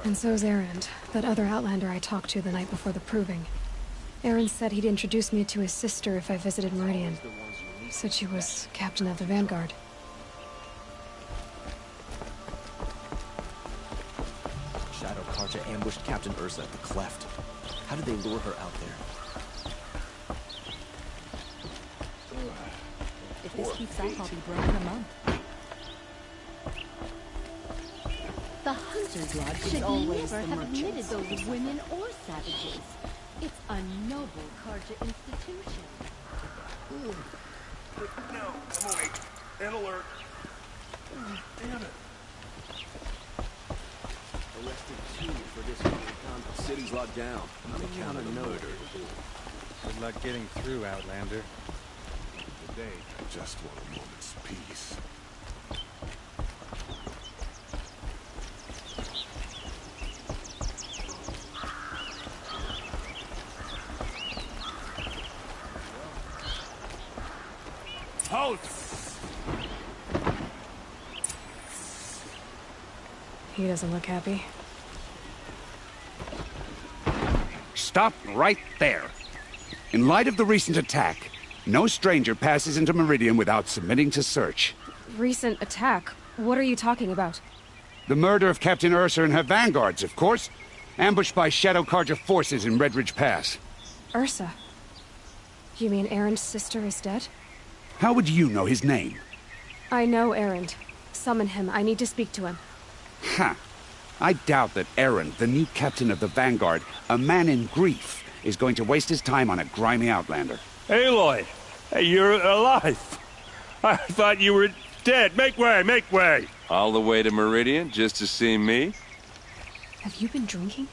And so's Erend, that other Outlander I talked to the night before the proving. Erend said he'd introduce me to his sister if I visited Meridian. Said she was captain of the Vanguard. Shadow Carja ambushed Captain Ursa at the Cleft. How did they lure her out there? If this keeps up, I'll be broke in a month. The Hunter's Lodge should never have admitted those women or savages. It's a noble Carja institution. No, I'm awake. And alert. Damn it. Arrested 2 for this one. The city's locked down. On account of murder. Good luck getting through, Outlander. Today, I just want a moment's peace. Halt! He doesn't look happy. Stop right there. In light of the recent attack, no stranger passes into Meridian without submitting to search. Recent attack? What are you talking about? The murder of Captain Ursa and her vanguards, of course. Ambushed by Shadow Carja forces in Redridge Pass. Ursa? You mean Erend's sister is dead? How would you know his name? I know Erend. Summon him. I need to speak to him. Ha! I doubt that Erend, the new captain of the Vanguard, a man in grief, is going to waste his time on a grimy Outlander. Aloy! Hey, you're alive! I thought you were dead. Make way, make way! All the way to Meridian just to see me? Have you been drinking?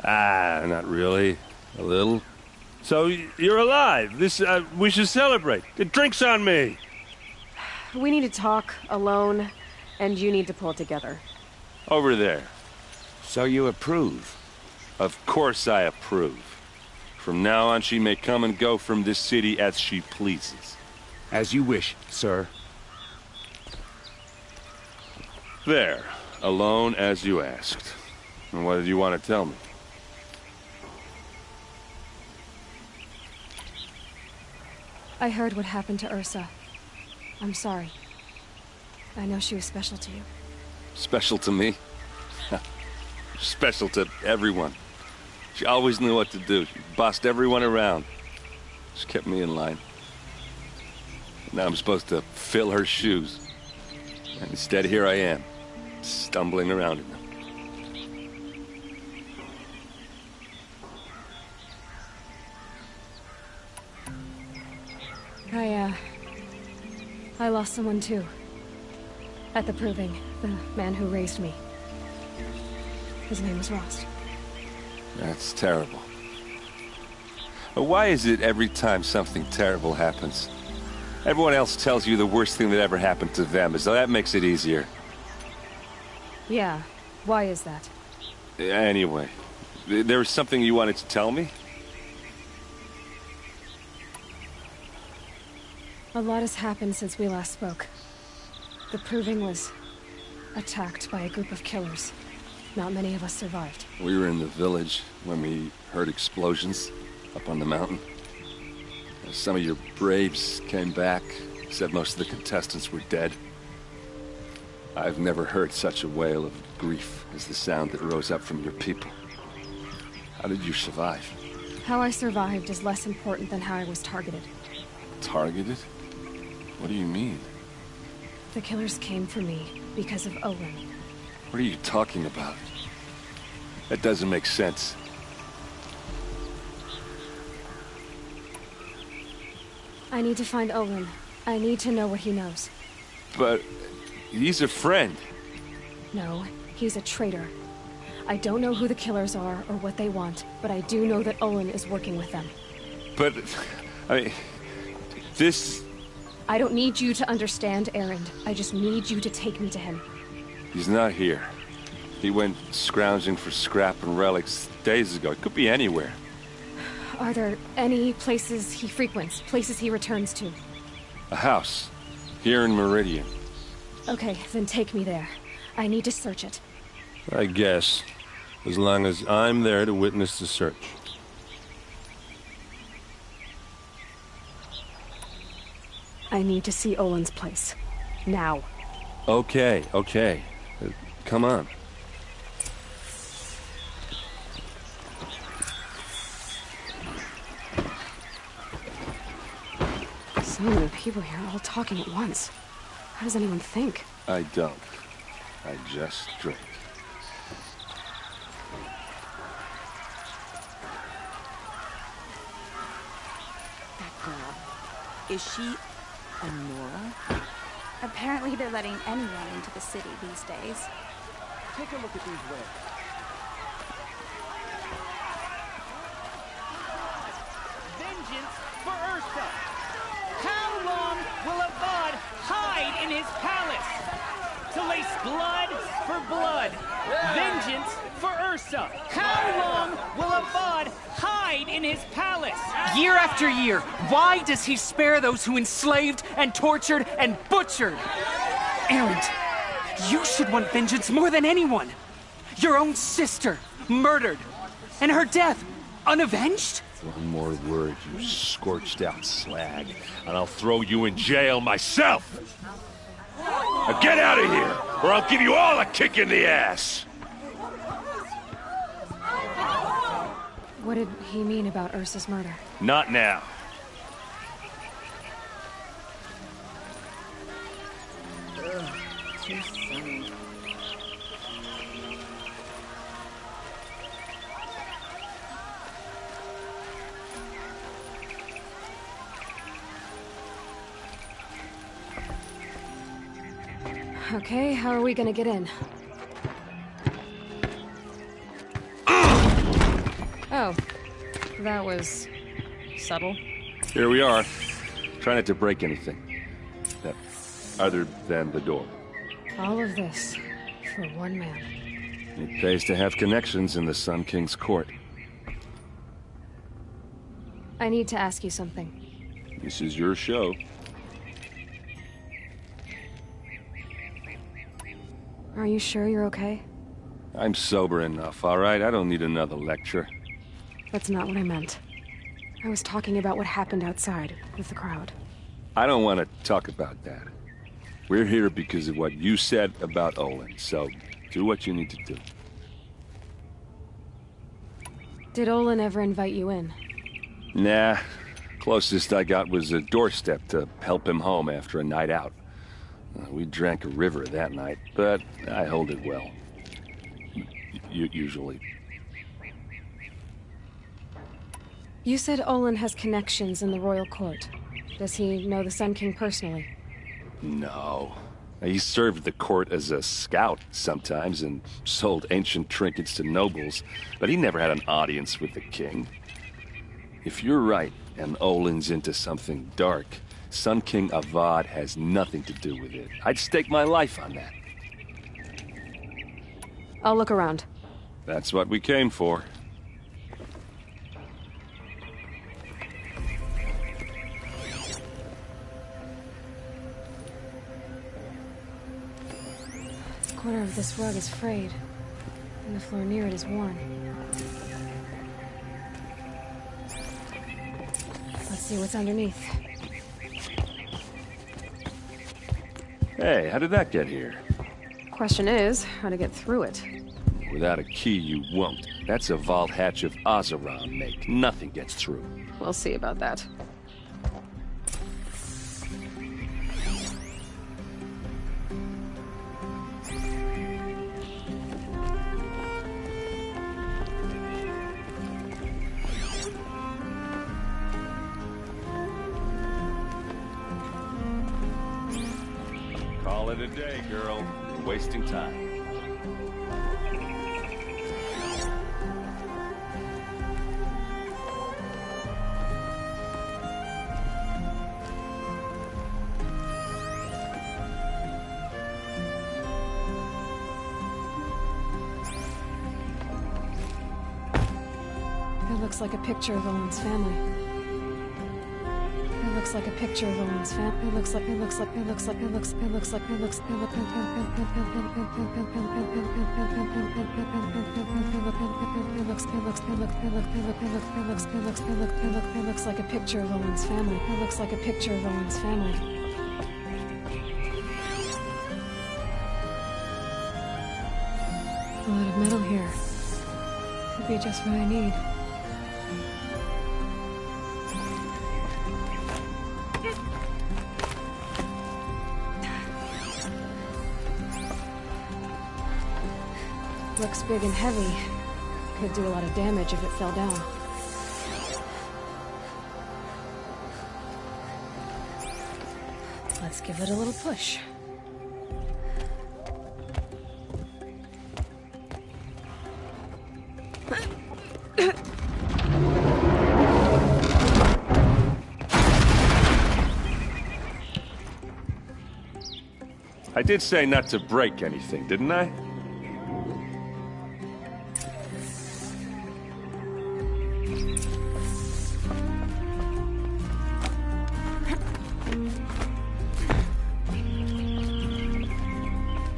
Ah, not really. A little. So, you're alive. We should celebrate. Drinks on me! We need to talk, alone, and you need to pull it together. Over there. So you approve? Of course I approve. From now on, she may come and go from this city as she pleases. As you wish, sir. There. Alone as you asked. And what did you want to tell me? I heard what happened to Ursa. I'm sorry. I know she was special to you. Special to me? Special to everyone. She always knew what to do. She bossed everyone around. She kept me in line. Now I'm supposed to fill her shoes. And instead, here I am, stumbling around in them. I lost someone too. At the proving, the man who raised me. His name was Rost. That's terrible. But why is it every time something terrible happens, everyone else tells you the worst thing that ever happened to them, as though that makes it easier? Yeah, why is that? Anyway, there was something you wanted to tell me? A lot has happened since we last spoke. The proving was attacked by a group of killers. Not many of us survived. We were in the village when we heard explosions up on the mountain. Some of your braves came back, said most of the contestants were dead. I've never heard such a wail of grief as the sound that rose up from your people. How did you survive? How I survived is less important than how I was targeted. Targeted? What do you mean? The killers came for me because of Olin. What are you talking about? That doesn't make sense. I need to find Olin. I need to know what he knows. But he's a friend. No, he's a traitor. I don't know who the killers are or what they want, but I do know that Olin is working with them. But, I mean, this... I don't need you to understand, Erend. I just need you to take me to him. He's not here. He went scrounging for scrap and relics days ago. It could be anywhere. Are there any places he frequents, places he returns to? A house. Here in Meridian. Okay, then take me there. I need to search it. I guess. As long as I'm there to witness the search. I need to see Olin's place. Now. Okay. Come on. So many people here, all talking at once. How does anyone think? I don't. I just drink. That girl. Is she a Nora? Apparently they're letting anyone into the city these days. Take a look at these webs. Vengeance for Ursa! How long will Avad hide in his palace? To lace blood for blood. Vengeance for Ursa! How long will Avad hide in his palace? Year after year, why does he spare those who enslaved and tortured and butchered? Erend, you should want vengeance more than anyone. Your own sister, murdered, and her death, unavenged? One more word, you scorched out slag, and I'll throw you in jail myself! Now get out of here, or I'll give you all a kick in the ass! What did he mean about Ursa's murder? Not now. Too sunny. Okay, how are we gonna get in? Oh, that was subtle. Here we are. Try not to break anything. Other than the door. All of this for one man. It pays to have connections in the Sun King's court. I need to ask you something. This is your show. Are you sure you're okay? I'm sober enough, all right? I don't need another lecture. That's not what I meant. I was talking about what happened outside with the crowd. I don't want to talk about that. We're here because of what you said about Olin, so do what you need to do. Did Olin ever invite you in? Nah. Closest I got was a doorstep to help him home after a night out. We drank a river that night, but I hold it well. Usually. You said Olin has connections in the royal court. Does he know the Sun King personally? No. He served the court as a scout sometimes and sold ancient trinkets to nobles, but he never had an audience with the king. If you're right, and Olin's into something dark, Sun King Avad has nothing to do with it. I'd stake my life on that. I'll look around. That's what we came for. The corner of this rug is frayed, and the floor near it is worn. Let's see what's underneath. Hey, how did that get here? Question is, how to get through it. Without a key, you won't. That's a vault hatch of Oseram make. Nothing gets through. We'll see about that. Call it a day, girl. You're wasting time. It looks like a picture of Owen's family. It looks like a picture of Owen's family. It looks like it looks like it looks like it looks it looks like it looks it looks it looks like a picture of Owen's family. It looks like a picture of Owen's family. A lot of metal here. Could be just what I need. Looks big and heavy. Could do a lot of damage if it fell down. Let's give it a little push. I did say not to break anything, didn't I?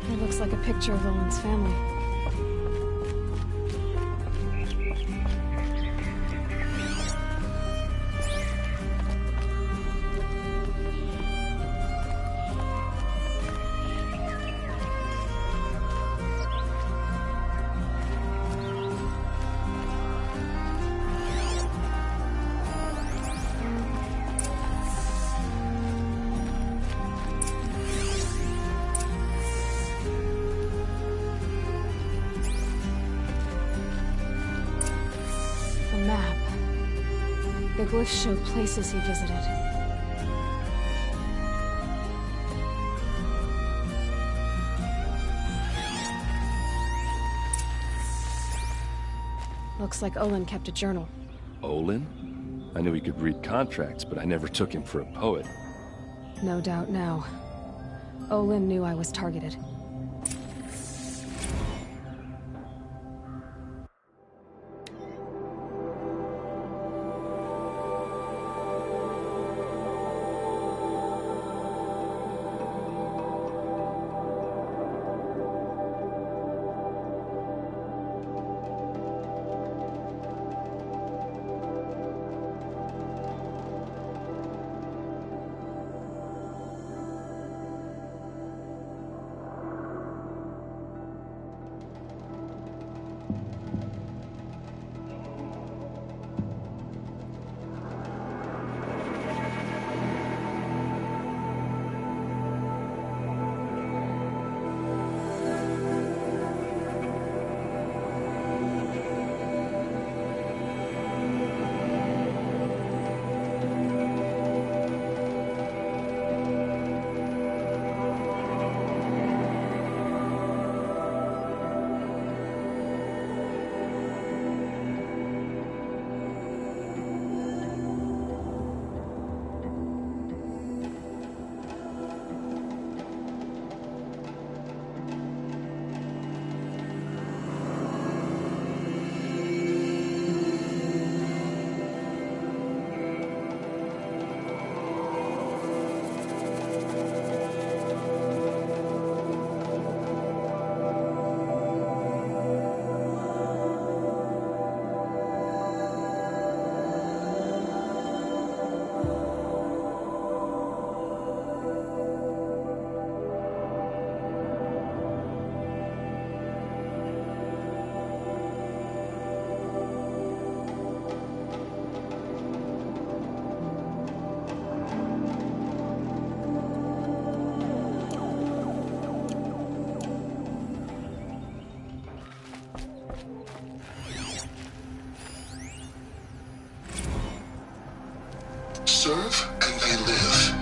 It looks like a picture of Owen's family. The glyphs show places he visited. Looks like Olin kept a journal. Olin? I knew he could read contracts, but I never took him for a poet. No doubt now. Olin knew I was targeted. Serve and they live.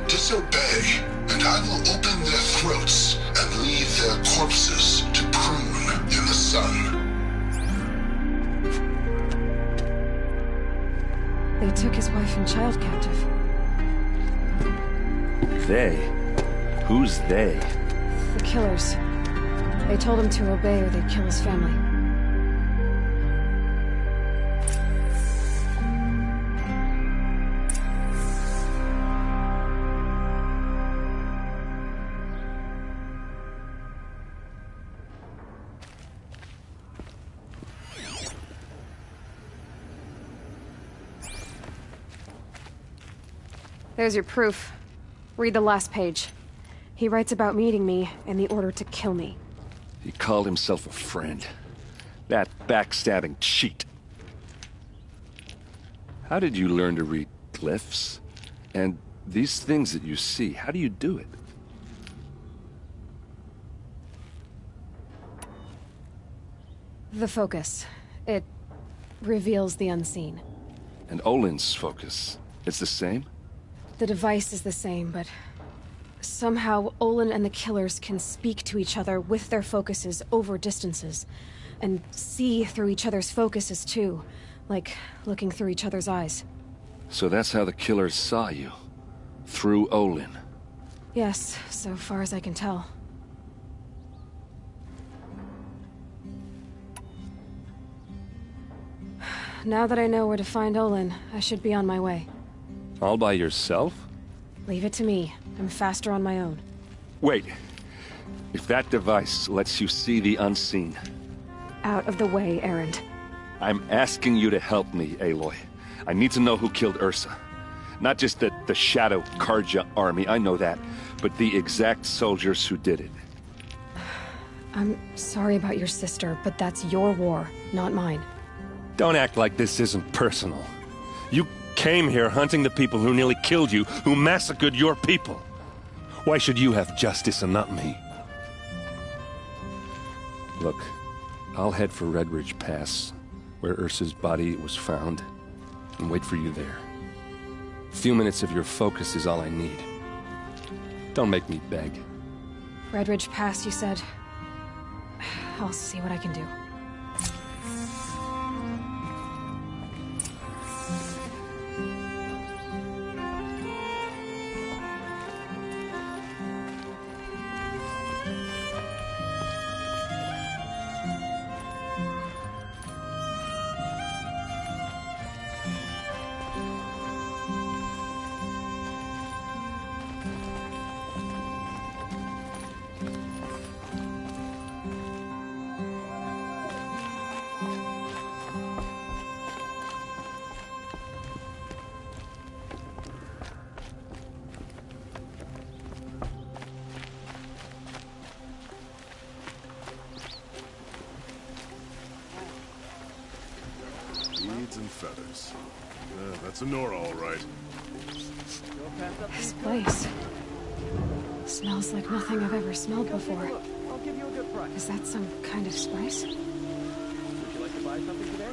Disobey, and I will open their throats and leave their corpses to prune in the sun. They took his wife and child captive. They? Who's they? The killers. They told him to obey or they'd kill his family. There's your proof. Read the last page. He writes about meeting me and the order to kill me. He called himself a friend. That backstabbing cheat. How did you learn to read glyphs? And these things that you see, how do you do it? The focus. It reveals the unseen. And Olin's focus, it's the same? The device is the same, but somehow Olin and the killers can speak to each other with their focuses over distances, and see through each other's focuses too, like looking through each other's eyes. So that's how the killers saw you? Through Olin? Yes, so far as I can tell. Now that I know where to find Olin, I should be on my way. All by yourself? Leave it to me. I'm faster on my own. Wait. If that device lets you see the unseen... Out of the way, Erend. I'm asking you to help me, Aloy. I need to know who killed Ursa. Not just the Shadow Carja army, I know that, but the exact soldiers who did it. I'm sorry about your sister, but that's your war, not mine. Don't act like this isn't personal. You came here hunting the people who nearly killed you, who massacred your people. Why should you have justice and not me? Look, I'll head for Red Ridge Pass, where Ursa's body was found, and wait for you there. A few minutes of your focus is all I need. Don't make me beg. Red Ridge Pass, you said? I'll see what I can do. Beads and feathers. That's a Nora, all right. This place smells like nothing I've ever smelled before. I'll give you a good price. Is that some kind of spice? Would you like to buy something today?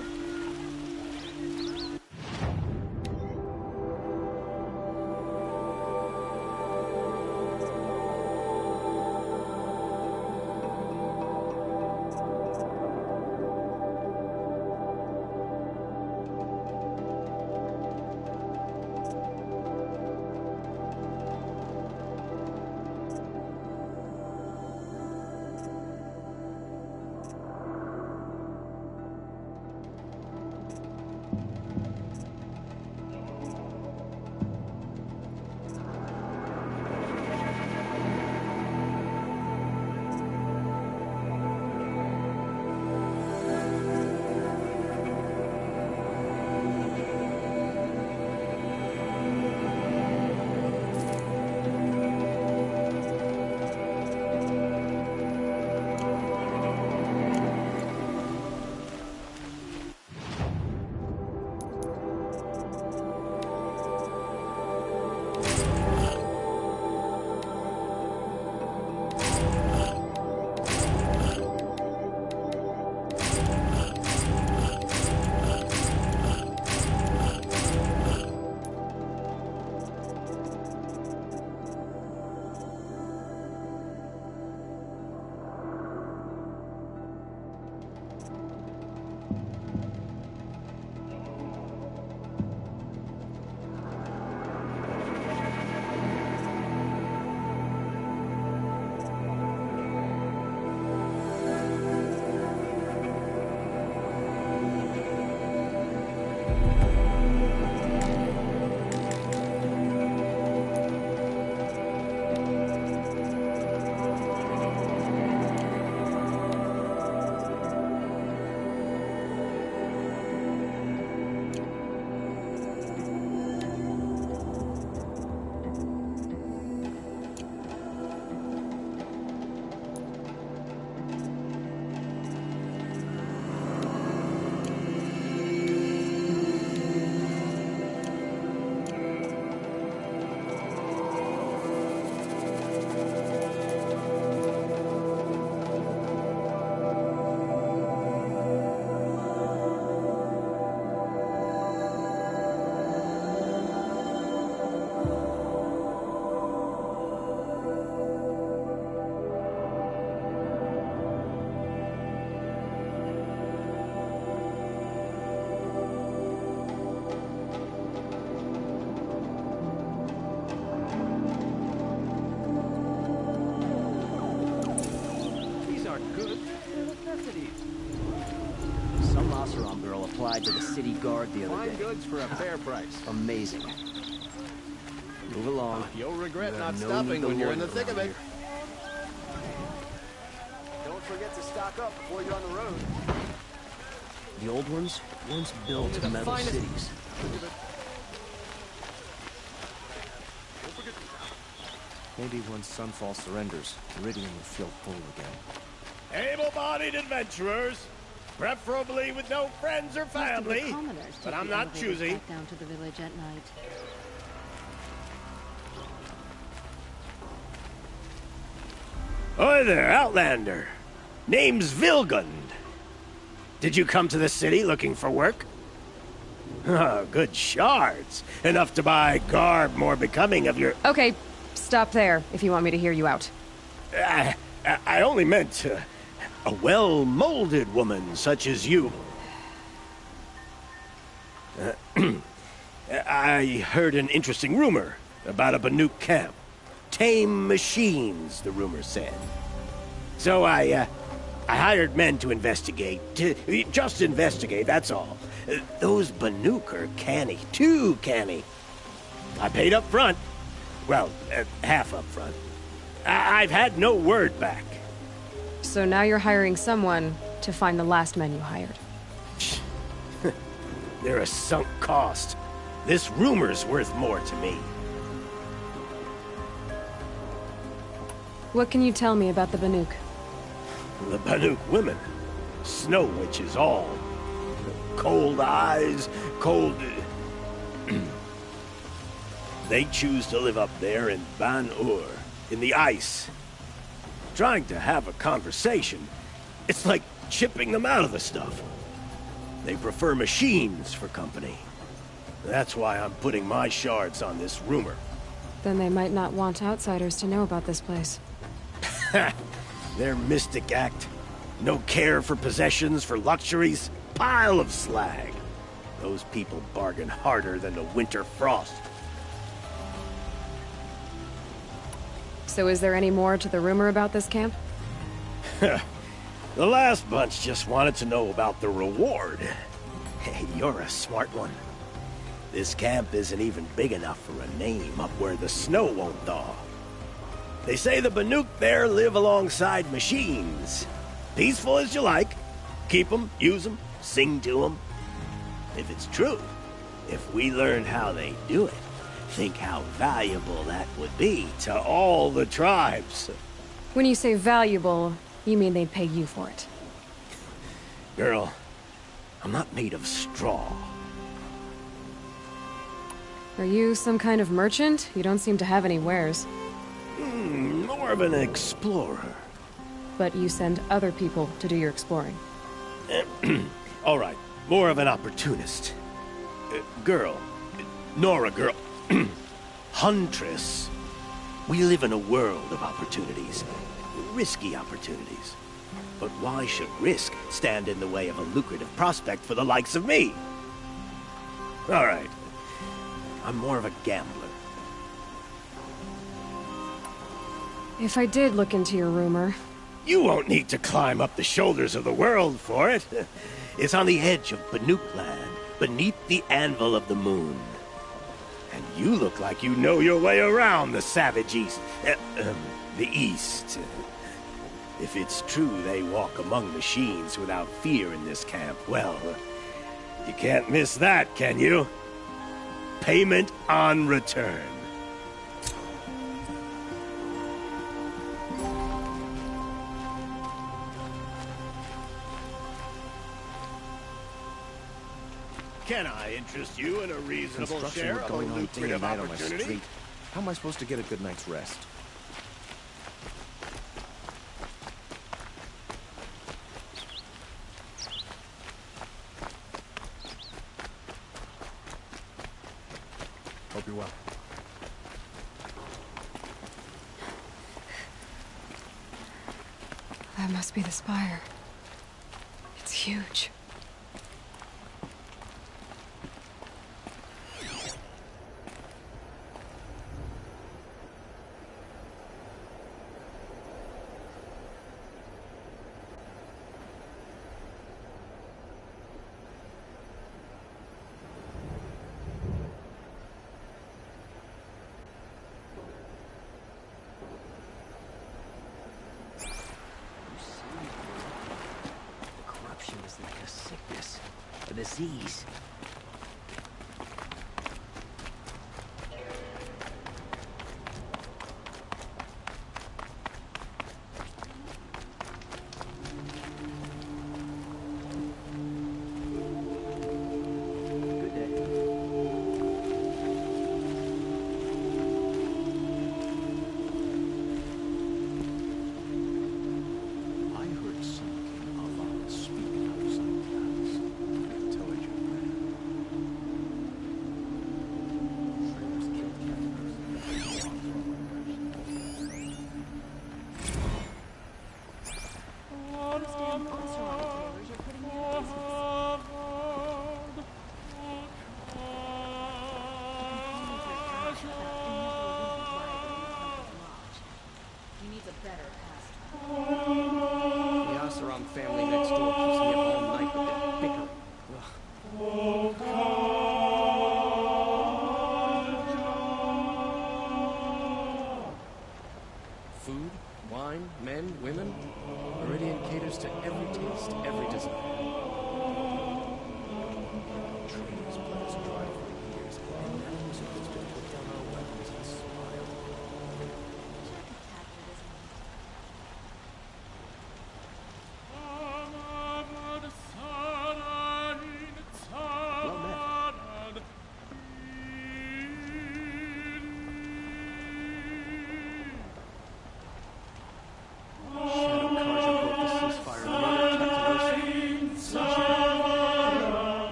Oseram girl applied to the city guard the other Fine day. goods for a fair price. Amazing. Move along. You'll regret You not have no stopping need to when you're in the loiter thick of around it. Don't forget to stock up before you're on the road. The old ones once built metal cities. Maybe once Sunfall surrenders, Meridian will feel full again. Able-bodied adventurers, preferably with no friends or Most of the family, commoners but take I'm the not elevators choosy. back down to the village at night. Oi there, Outlander. Name's Vilgund. Did you come to the city looking for work? Oh, good shards. Enough to buy garb more becoming of your... Okay, stop there if you want me to hear you out. I only meant a well-molded woman such as you. I heard an interesting rumor about a Banuk camp. Tame machines, the rumor said. So I hired men to investigate. Just investigate, that's all. Those Banuk are canny, too canny. I paid up front. Well, half up front. I've had no word back. So now you're hiring someone to find the last men you hired. They're a sunk cost. This rumor's worth more to me. What can you tell me about the Banuk? The Banuk women. Snow witches all. Cold eyes, cold... They choose to live up there in Ban-Ur, in the ice. Trying to have a conversation, it's like chipping them out of the stuff. They prefer machines for company. That's why I'm putting my shards on this rumor. Then they might not want outsiders to know about this place. Their mystic act. No care for possessions, for luxuries. Pile of slag. Those people bargain harder than the winter frost. So is there any more to the rumor about this camp? The last bunch just wanted to know about the reward. Hey, you're a smart one. This camp isn't even big enough for a name up where the snow won't thaw. They say the Banuk there live alongside machines. Peaceful as you like. Keep them, use them, sing to them. If it's true, if we learn how they do it, think how valuable that would be to all the tribes. When you say valuable, you mean they'd pay you for it. Girl, I'm not made of straw. Are you some kind of merchant? You don't seem to have any wares. More of an explorer. But you send other people to do your exploring. All right, more of an opportunist. Girl, Nora girl, Huntress. We live in a world of opportunities. Risky opportunities. But why should risk stand in the way of a lucrative prospect for the likes of me? All right. I'm more of a gambler. If I did look into your rumor... You won't need to climb up the shoulders of the world for it. It's on the edge of Banuk land, beneath the anvil of the moon. And you look like you know your way around the savage east. The east. If it's true they walk among machines without fear in this camp, well, you can't miss that, can you? Payment on return. Can I interest you in a reasonable Construction share work of a going on day and lucrative night on my opportunity? street. How am I supposed to get a good night's rest? Hope you're well. That must be the spire. It's huge. disease.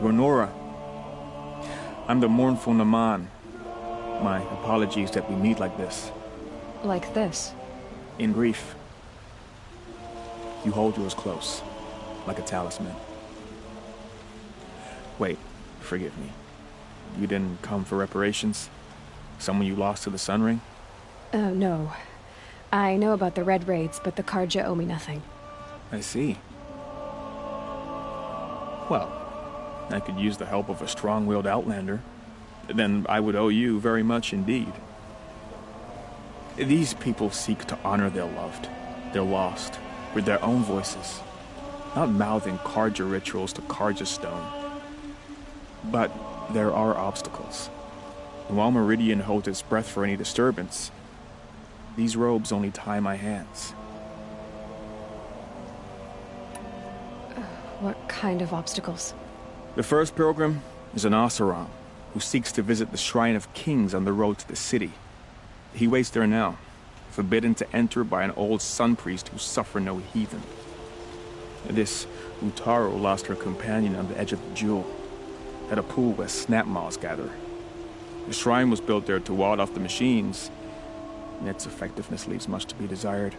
Renora, I'm the mournful Naman. My apologies that we meet like this. Like this? In grief. You hold yours close, like a talisman. Wait, forgive me. You didn't come for reparations? Someone you lost to the Sun Ring? No. I know about the Red Raids, but the Carja owe me nothing. I see. Well, I could use the help of a strong-willed outlander. Then I would owe you very much indeed. These people seek to honor their loved, their lost, with their own voices, not mouthing Carja rituals to Carja stone. But there are obstacles. And while Meridian holds its breath for any disturbance, these robes only tie my hands. What kind of obstacles? The first pilgrim is an Oseram, who seeks to visit the Shrine of Kings on the road to the city. He waits there now, forbidden to enter by an old sun priest who suffer no heathen. This Utaru lost her companion on the edge of the Jewel, at a pool where snap moths gather. The shrine was built there to ward off the machines, and its effectiveness leaves much to be desired.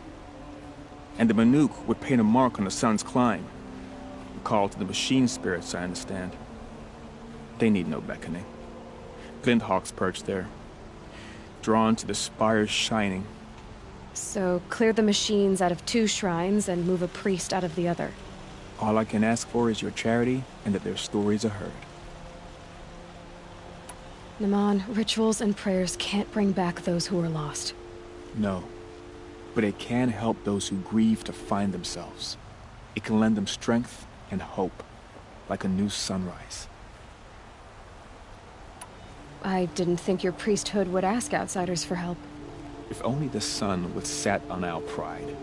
And the Manuk would paint a mark on the sun's climb, a call to the machine spirits, I understand. They need no beckoning. Glinthawks perch there, drawn to the spire's shining. So, clear the machines out of 2 shrines and move a priest out of the other. All I can ask for is your charity and that their stories are heard. Naman, rituals and prayers can't bring back those who are lost. No, but it can help those who grieve to find themselves. It can lend them strength and hope, like a new sunrise. I didn't think your priesthood would ask outsiders for help. If only the sun would set on our pride.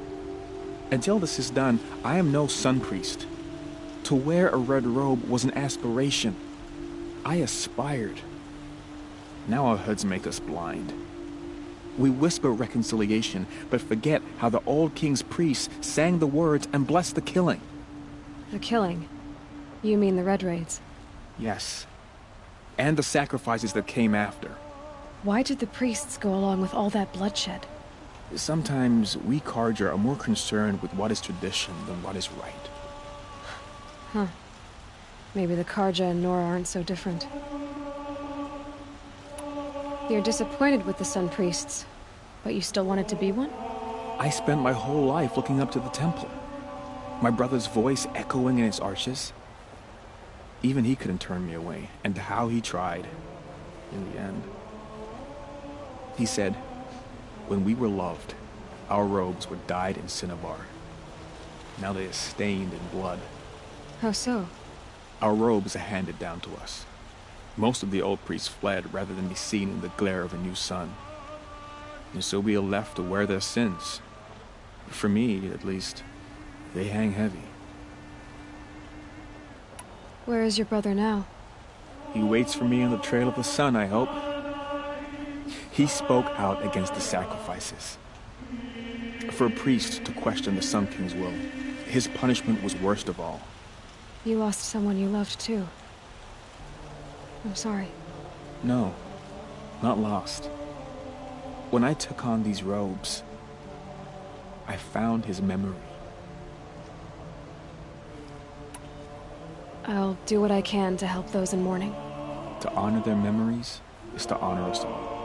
Until this is done, I am no sun priest. To wear a red robe was an aspiration. I aspired. Now our hoods make us blind. We whisper reconciliation, but forget how the old king's priests sang the words and blessed the killing. The killing? You mean the Red Raids? Yes. And the sacrifices that came after. Why did the priests go along with all that bloodshed? Sometimes we Carja are more concerned with what is tradition than what is right. Huh. Maybe the Carja and Nora aren't so different. You're disappointed with the Sun Priests. But you still wanted to be one? I spent my whole life looking up to the temple. My brother's voice echoing in its arches. Even he couldn't turn me away, and how he tried, in the end. He said, when we were loved, our robes were dyed in cinnabar. Now they are stained in blood. How so? Our robes are handed down to us. Most of the old priests fled rather than be seen in the glare of a new sun. And so we are left to wear their sins. For me, at least, they hang heavy. Where is your brother now? He waits for me on the trail of the sun, I hope. He spoke out against the sacrifices. For a priest to question the Sun King's will, his punishment was worst of all. You lost someone you loved too. I'm sorry. No, not lost. When I took on these robes, I found his memory. I'll do what I can to help those in mourning. To honor their memories is to honor us all.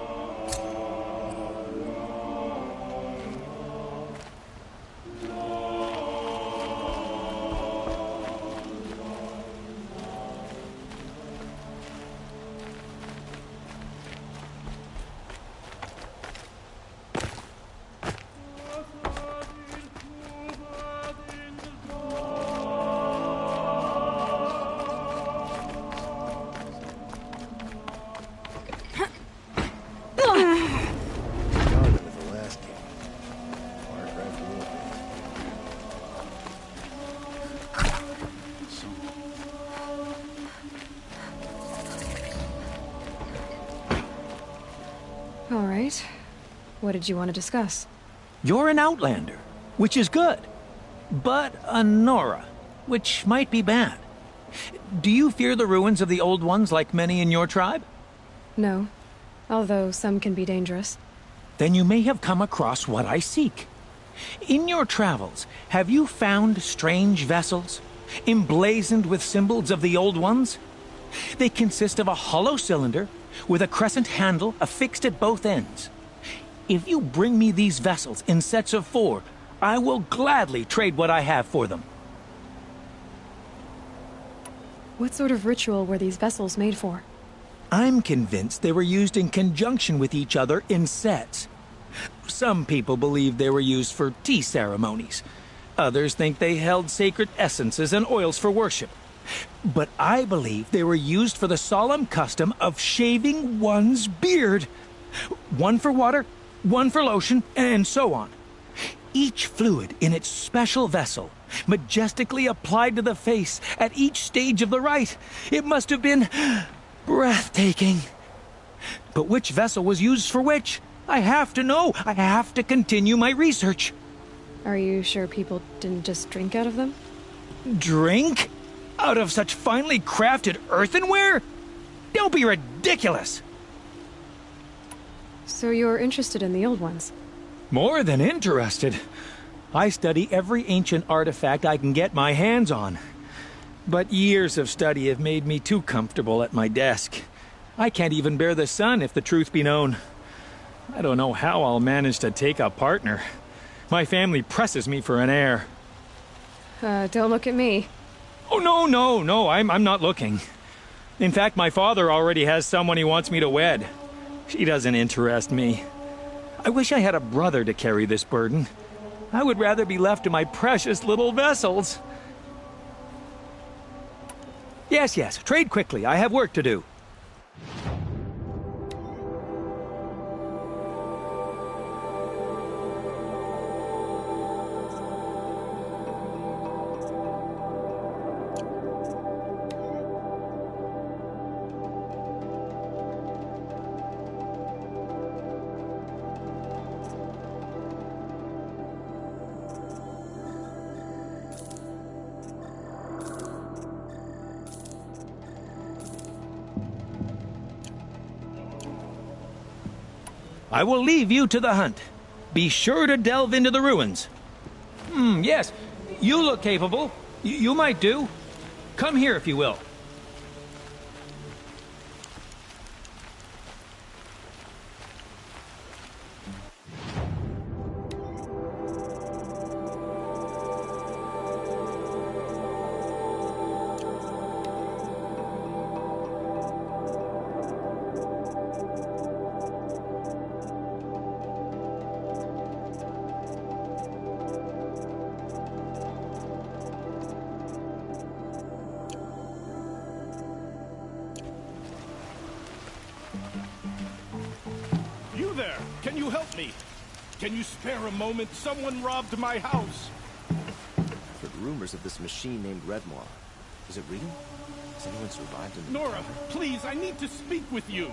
All right. What did you want to discuss? You're an outlander, which is good. But a Nora, which might be bad. Do you fear the ruins of the Old Ones like many in your tribe? No. Although some can be dangerous. Then you may have come across what I seek. In your travels, have you found strange vessels, emblazoned with symbols of the Old Ones? They consist of a hollow cylinder with a crescent handle affixed at both ends. If you bring me these vessels in sets of 4, I will gladly trade what I have for them. What sort of ritual were these vessels made for? I'm convinced they were used in conjunction with each other in sets. Some people believe they were used for tea ceremonies. Others think they held sacred essences and oils for worship. But I believe they were used for the solemn custom of shaving one's beard. One for water, one for lotion, and so on. Each fluid in its special vessel, majestically applied to the face at each stage of the rite. It must have been breathtaking. But which vessel was used for which? I have to know. I have to continue my research. Are you sure people didn't just drink out of them? Drink? Out of such finely crafted earthenware? Don't be ridiculous! So you're interested in the Old Ones? More than interested. I study every ancient artifact I can get my hands on. But years of study have made me too comfortable at my desk. I can't even bear the sun, if the truth be known. I don't know how I'll manage to take a partner. My family presses me for an heir. Don't look at me. Oh, no, I'm not looking. In fact, my father already has someone he wants me to wed. She doesn't interest me. I wish I had a brother to carry this burden. I would rather be left to my precious little vessels. Yes, trade quickly. I have work to do. I will leave you to the hunt. Be sure to delve into the ruins. Yes, you look capable. You might do. Come here if you will. there! Can you help me? Can you spare a moment? Someone robbed my house! I've heard rumors of this machine named Redmaw. Is it real? Has anyone survived in the Nora, please, I need to speak with you!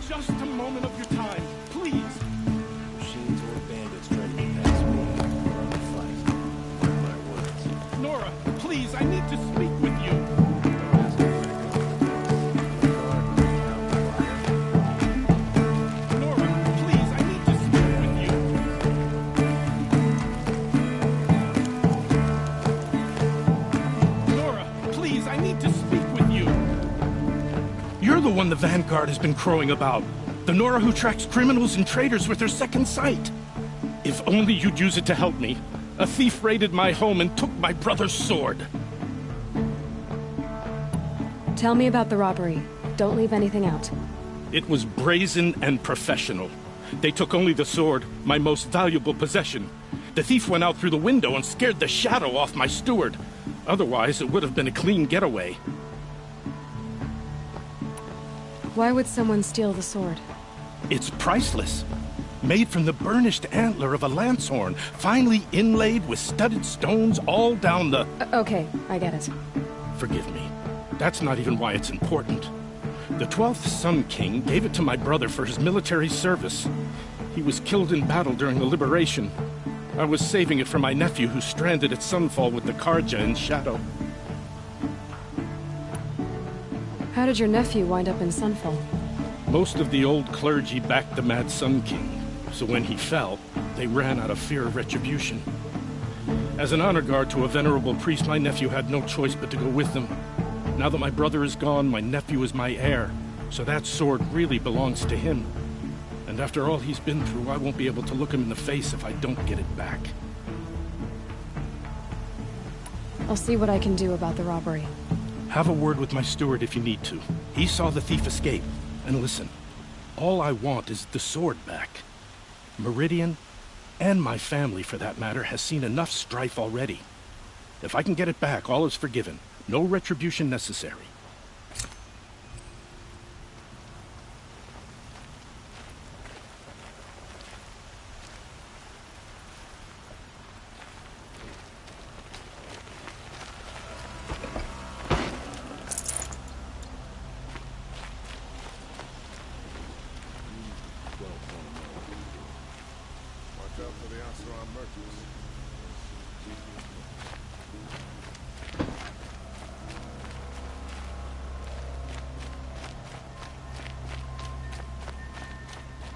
Just a moment of your time, please! Machines or bandits trying to get past me. We're on the fight. Mark my words. Nora, please, I need to speak with you! Nora, please, I need to speak with you! Nora, please, I need to speak with you! You're the one the Vanguard has been crowing about. The Nora who tracks criminals and traitors with her second sight. If only you'd use it to help me. A thief raided my home and took my brother's sword. Tell me about the robbery. Don't leave anything out. It was brazen and professional. They took only the sword, my most valuable possession. The thief went out through the window and scared the shadow off my steward. Otherwise, it would have been a clean getaway. Why would someone steal the sword? It's priceless. Made from the burnished antler of a lancehorn, finely inlaid with studded stones all down the... Okay, I get it. Forgive me. That's not even why it's important. The 12th Sun King gave it to my brother for his military service. He was killed in battle during the liberation. I was saving it for my nephew who's stranded at Sunfall with the Karja in Shadow. How did your nephew wind up in Sunfall? Most of the old clergy backed the Mad Sun King, so when he fell, they ran out of fear of retribution. As an honor guard to a venerable priest, my nephew had no choice but to go with them. Now that my brother is gone, my nephew is my heir, so that sword really belongs to him. And after all he's been through, I won't be able to look him in the face if I don't get it back. I'll see what I can do about the robbery. Have a word with my steward if you need to. He saw the thief escape. And listen, all I want is the sword back. Meridian, and my family for that matter, has seen enough strife already. If I can get it back, all is forgiven. No retribution necessary.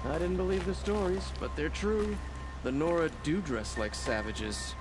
I didn't believe the stories, but they're true. The Nora do dress like savages.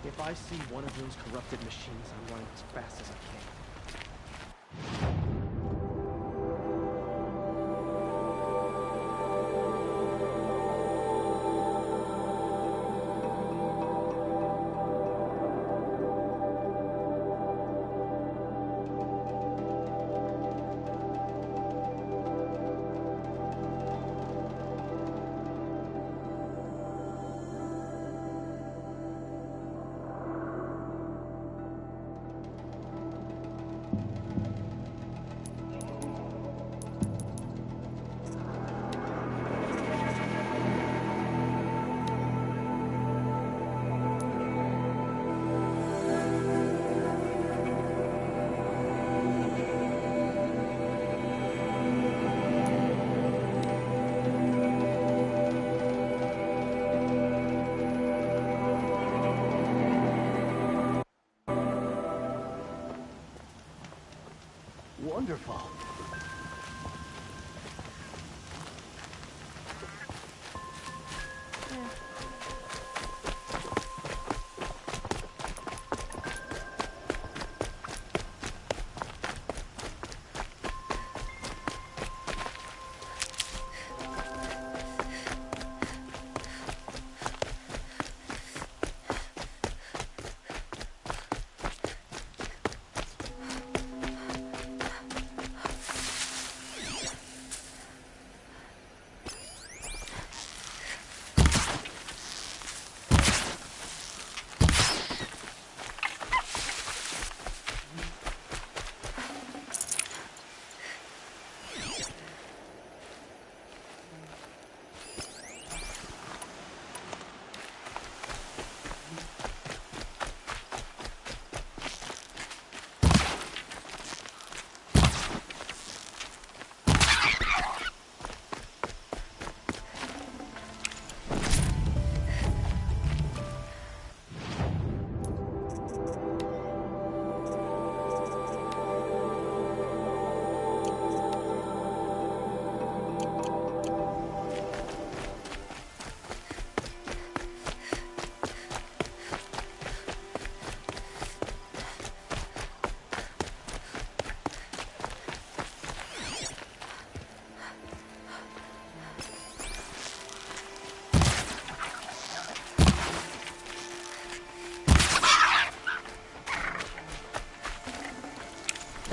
If I see one of those corrupted machines, I'm running as fast as I can. wonderful.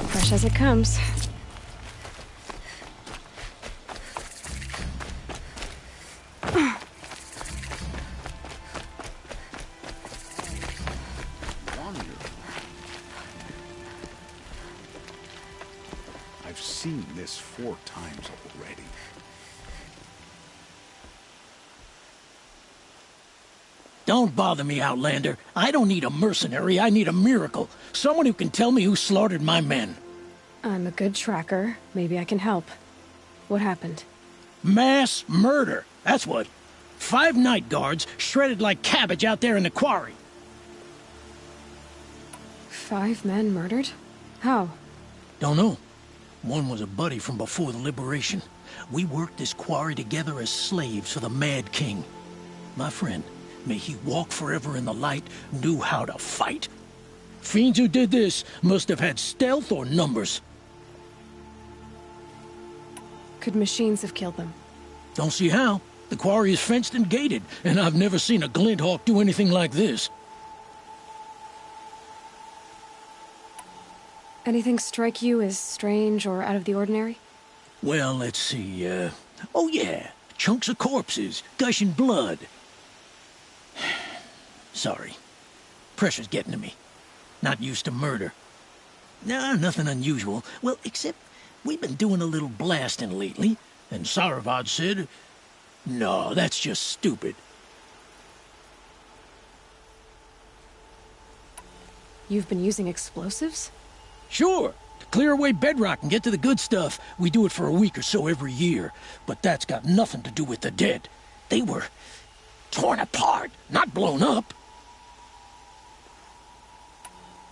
Fresh as it comes. I've seen this 4 times already. Don't bother me, Outlander. I don't need a mercenary, I need a miracle. Someone who can tell me who slaughtered my men. I'm a good tracker. Maybe I can help. What happened? Mass murder, that's what. 5 night guards shredded like cabbage out there in the quarry. 5 men murdered? How? Don't know. One was a buddy from before the liberation. We worked this quarry together as slaves for the Mad King. My friend, may he walk forever in the light, knew how to fight. Fiends who did this must have had stealth or numbers. Could machines have killed them? Don't see how. The quarry is fenced and gated, and I've never seen a Glinthawk do anything like this. Anything strike you as strange or out of the ordinary? Well, let's see, oh yeah, chunks of corpses, gushing blood. Sorry. Pressure's getting to me. Not used to murder. Nah, nothing unusual. Well, except we've been doing a little blasting lately, and Saravad said, no, that's just stupid. You've been using explosives? Sure. To clear away bedrock and get to the good stuff, we do it for a week or so every year. But that's got nothing to do with the dead. They were torn apart, not blown up.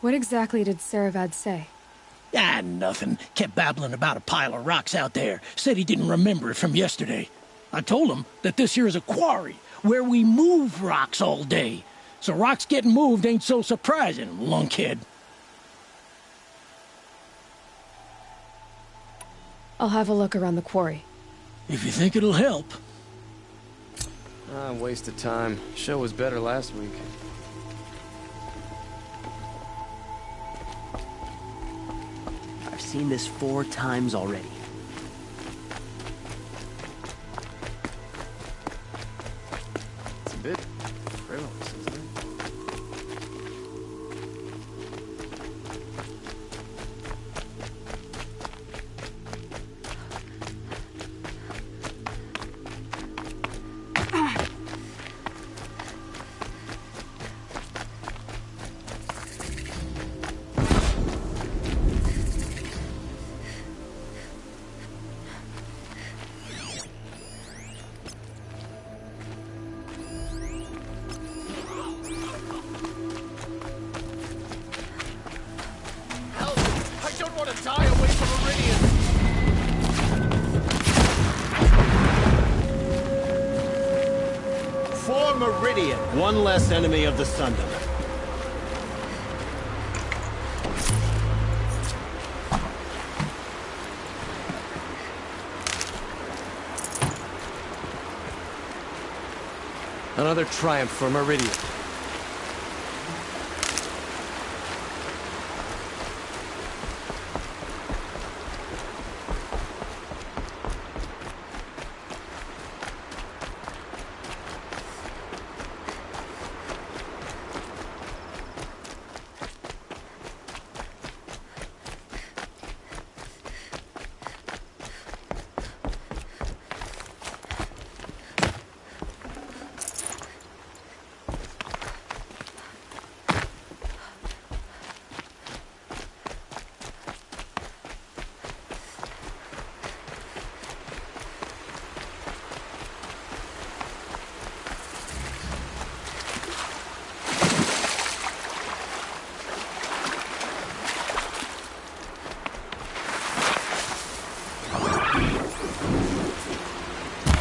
What exactly did Saravad say? Ah, nothing. Kept babbling about a pile of rocks out there. Said he didn't remember it from yesterday. I told him that this here is a quarry, where we move rocks all day. So rocks getting moved ain't so surprising, lunkhead. I'll have a look around the quarry. If you think it'll help. Waste of time. Show was better last week. I've seen this 4 times already. It's a bit frivolous, isn't it? Meridian, one less enemy of the Sundom. Another triumph for Meridian.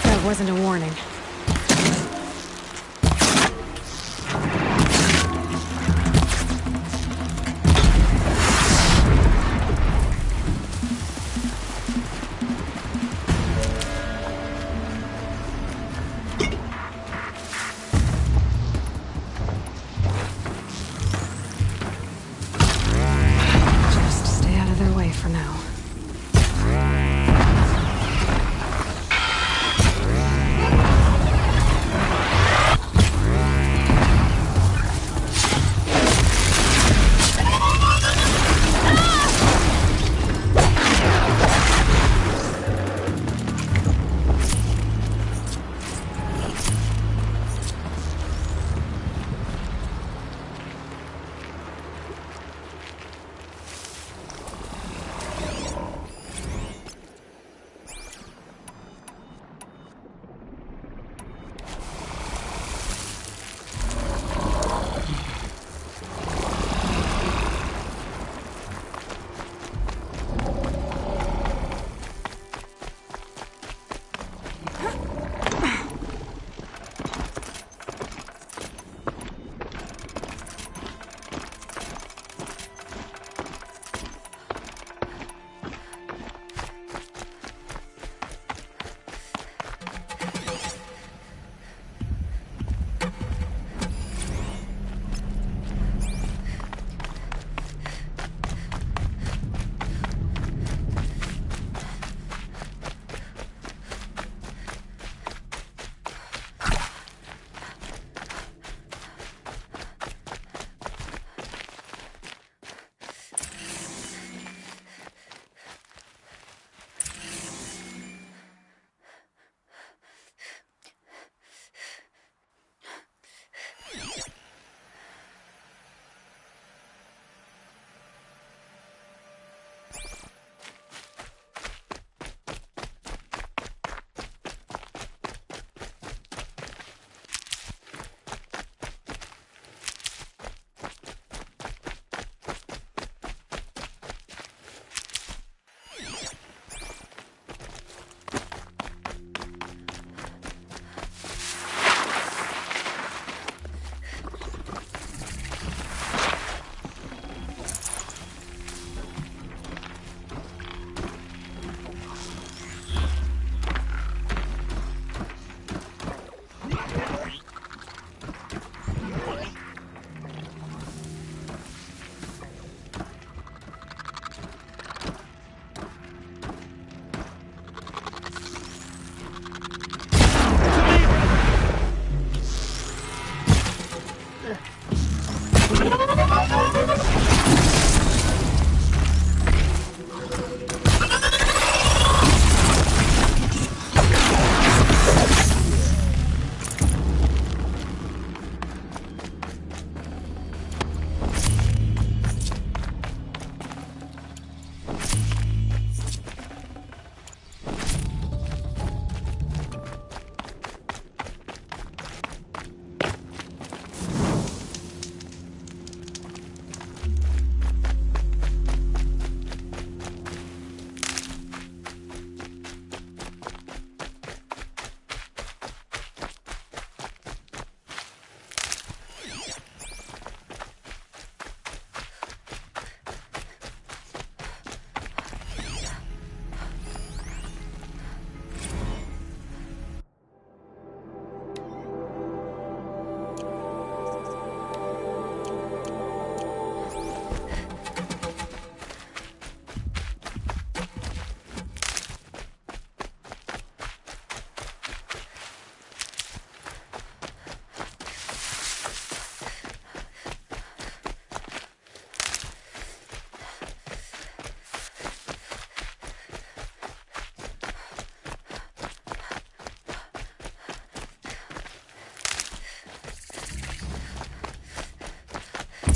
That wasn't a warning. Just stay out of their way for now.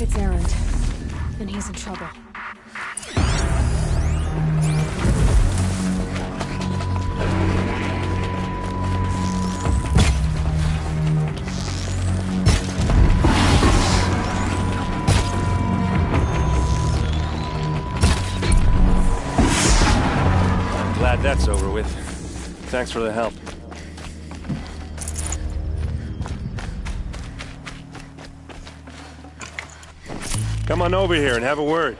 It's Erend, and he's in trouble. Glad that's over with. Thanks for the help. Come on over here and have a word.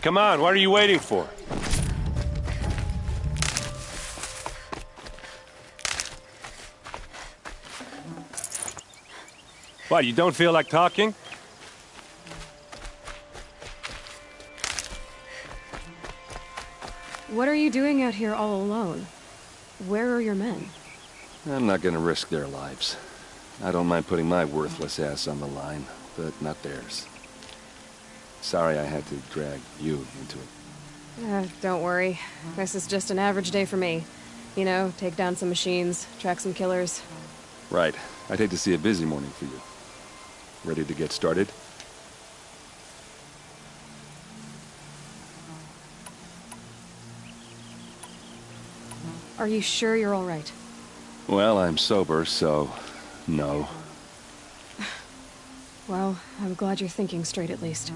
Come on, what are you waiting for? What, you don't feel like talking? What are you doing out here all alone? Where are your men? I'm not gonna risk their lives. I don't mind putting my worthless ass on the line, but not theirs. Sorry I had to drag you into it. Don't worry. This is just an average day for me. You know, take down some machines, track some killers. Right. I'd hate to see a busy morning for you. Ready to get started? Are you sure you're all right? Well, I'm sober, so no. Well, I'm glad you're thinking straight at least.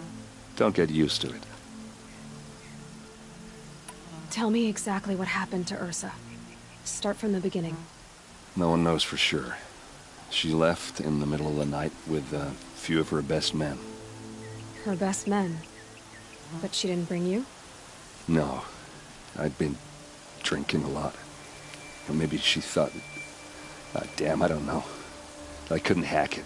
Don't get used to it. Tell me exactly what happened to Ursa. Start from the beginning. No one knows for sure. She left in the middle of the night with a few of her best men. Her best men? But she didn't bring you? No. I'd been drinking a lot. Or maybe she thought... damn, I don't know. I couldn't hack it.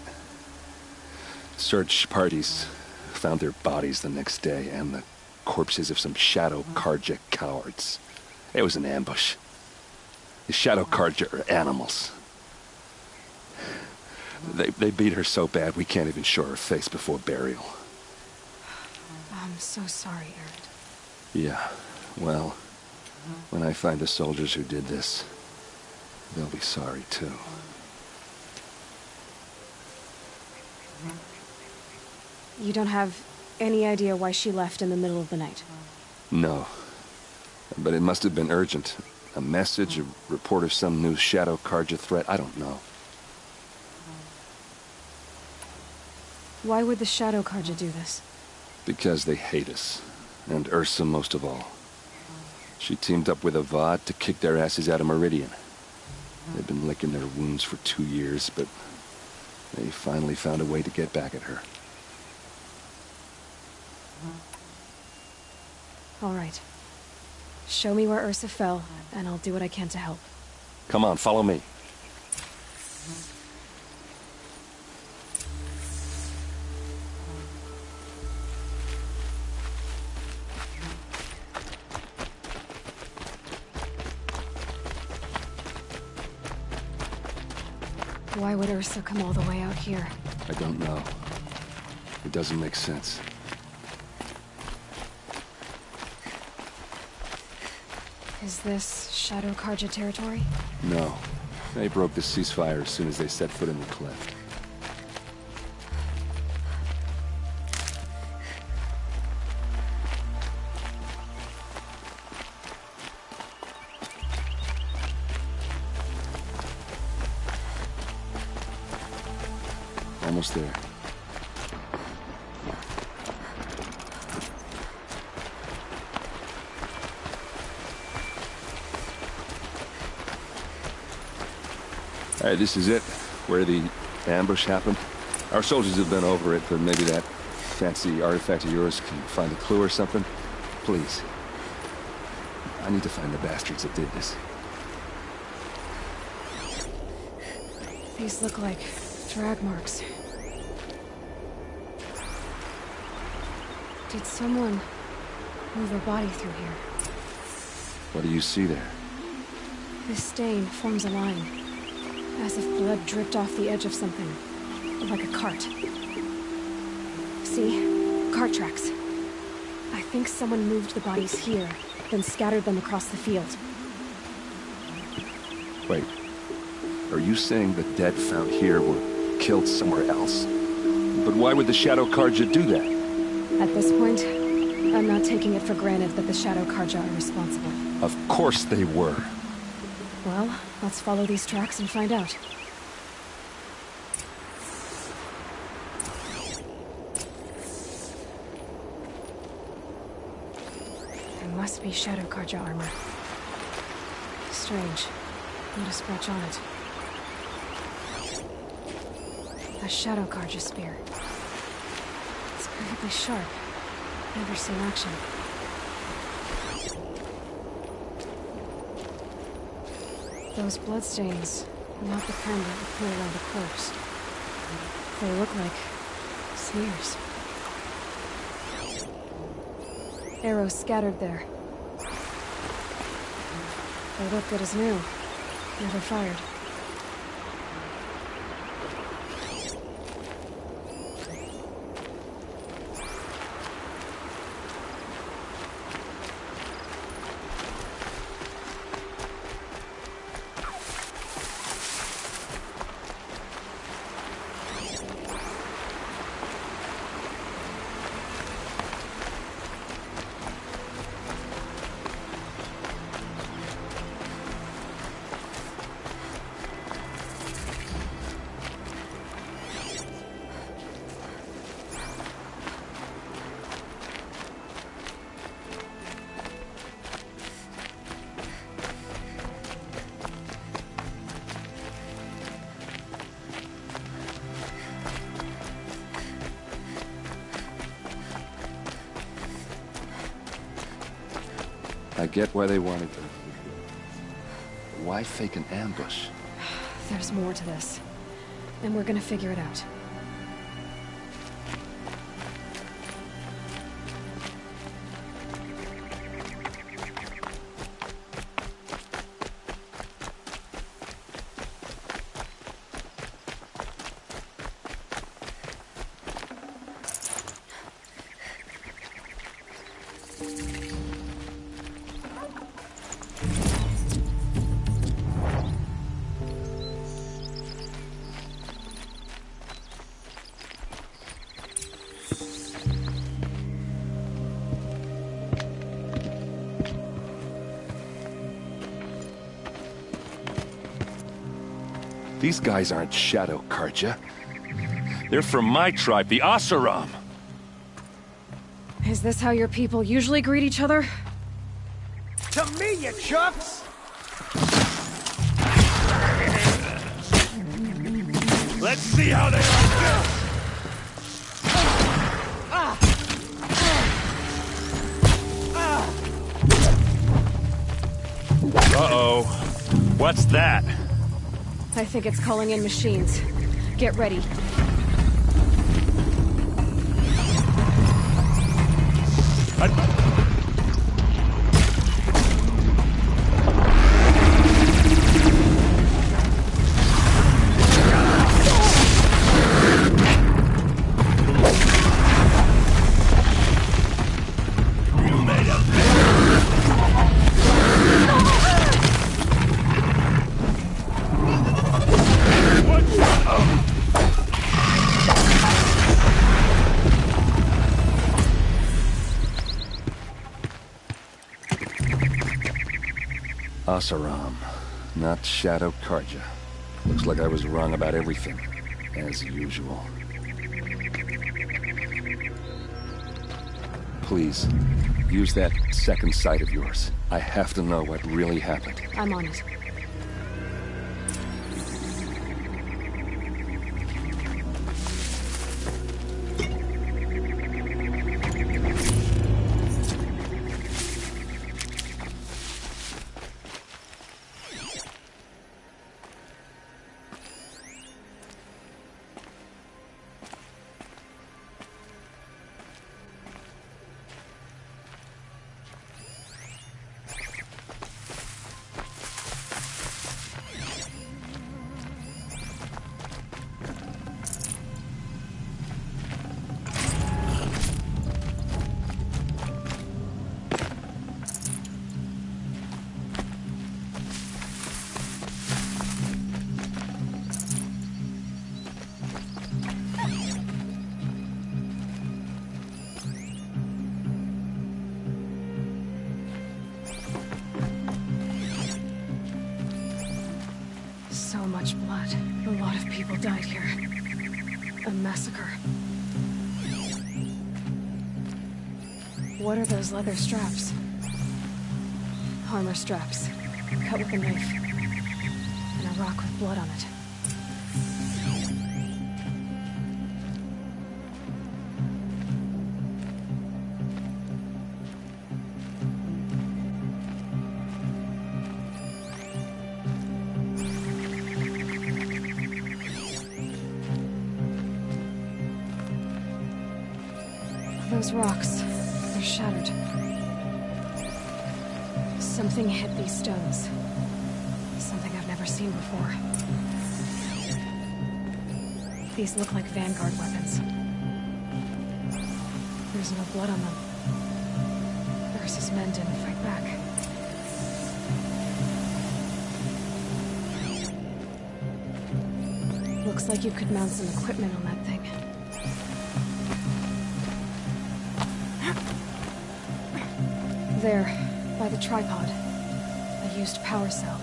Search parties found their bodies the next day, and the corpses of some Shadow Carja cowards. It was an ambush. The Shadow Carja are animals. They beat her so bad we can't even show her face before burial. I'm so sorry, Erend. Yeah, well, when I find the soldiers who did this, they'll be sorry too. You don't have any idea why she left in the middle of the night? No. But it must have been urgent. A message, a report of some new Shadow Carja threat, I don't know. Why would the Shadow Carja do this? Because they hate us. And Ursa most of all. She teamed up with Avad to kick their asses out of Meridian. They've been licking their wounds for 2 years, but they finally found a way to get back at her. All right. Show me where Ursa fell, and I'll do what I can to help. Come on, follow me. Why would Ursa come all the way out here? I don't know. It doesn't make sense. Is this Shadow Carja territory? No. They broke the ceasefire as soon as they set foot in the cleft. Almost there. All right, this is it, where the ambush happened. Our soldiers have been over it, but maybe that fancy artifact of yours can find a clue or something. Please. I need to find the bastards that did this. These look like drag marks. Did someone move a body through here? What do you see there? This stain forms a line, as if blood dripped off the edge of something, like a cart. See? Cart tracks. I think someone moved the bodies here, then scattered them across the field. Wait, are you saying the dead found here were killed somewhere else? But why would the Shadow Carja do that? At this point, I'm not taking it for granted that the Shadow Carja are responsible. Of course they were. Well, let's follow these tracks and find out. There must be Shadow Carja armor. Strange. Not a scratch on it. A Shadow Carja spear. It's perfectly sharp. Never seen action. Those bloodstains are not the kind that would put around a corpse. They look like smears. Arrows scattered there. They look good as new. Never fired. I get why they wanted to. Why fake an ambush? There's more to this. And we're gonna figure it out. These guys aren't Shadow Carja. They're from my tribe, the Oseram. Is this how your people usually greet each other? To me, you chucks! Let's see how they all do! Uh-oh. What's that? I think it's calling in machines. Get ready. Oseram, not Shadow Carja. Looks like I was wrong about everything, as usual. Please, use that second sight of yours. I have to know what really happened. I'm on it. much blood. A lot of people died here. A massacre. What are those leather straps? Armor straps, cut with a knife, and a rock with blood on it. Those rocks, they're shattered. Something hit these stones. Something I've never seen before. These look like Vanguard weapons. There's no blood on them. Ursa's men didn't fight back. Looks like you could mount some equipment on that thing. There, by the tripod. A used power cell.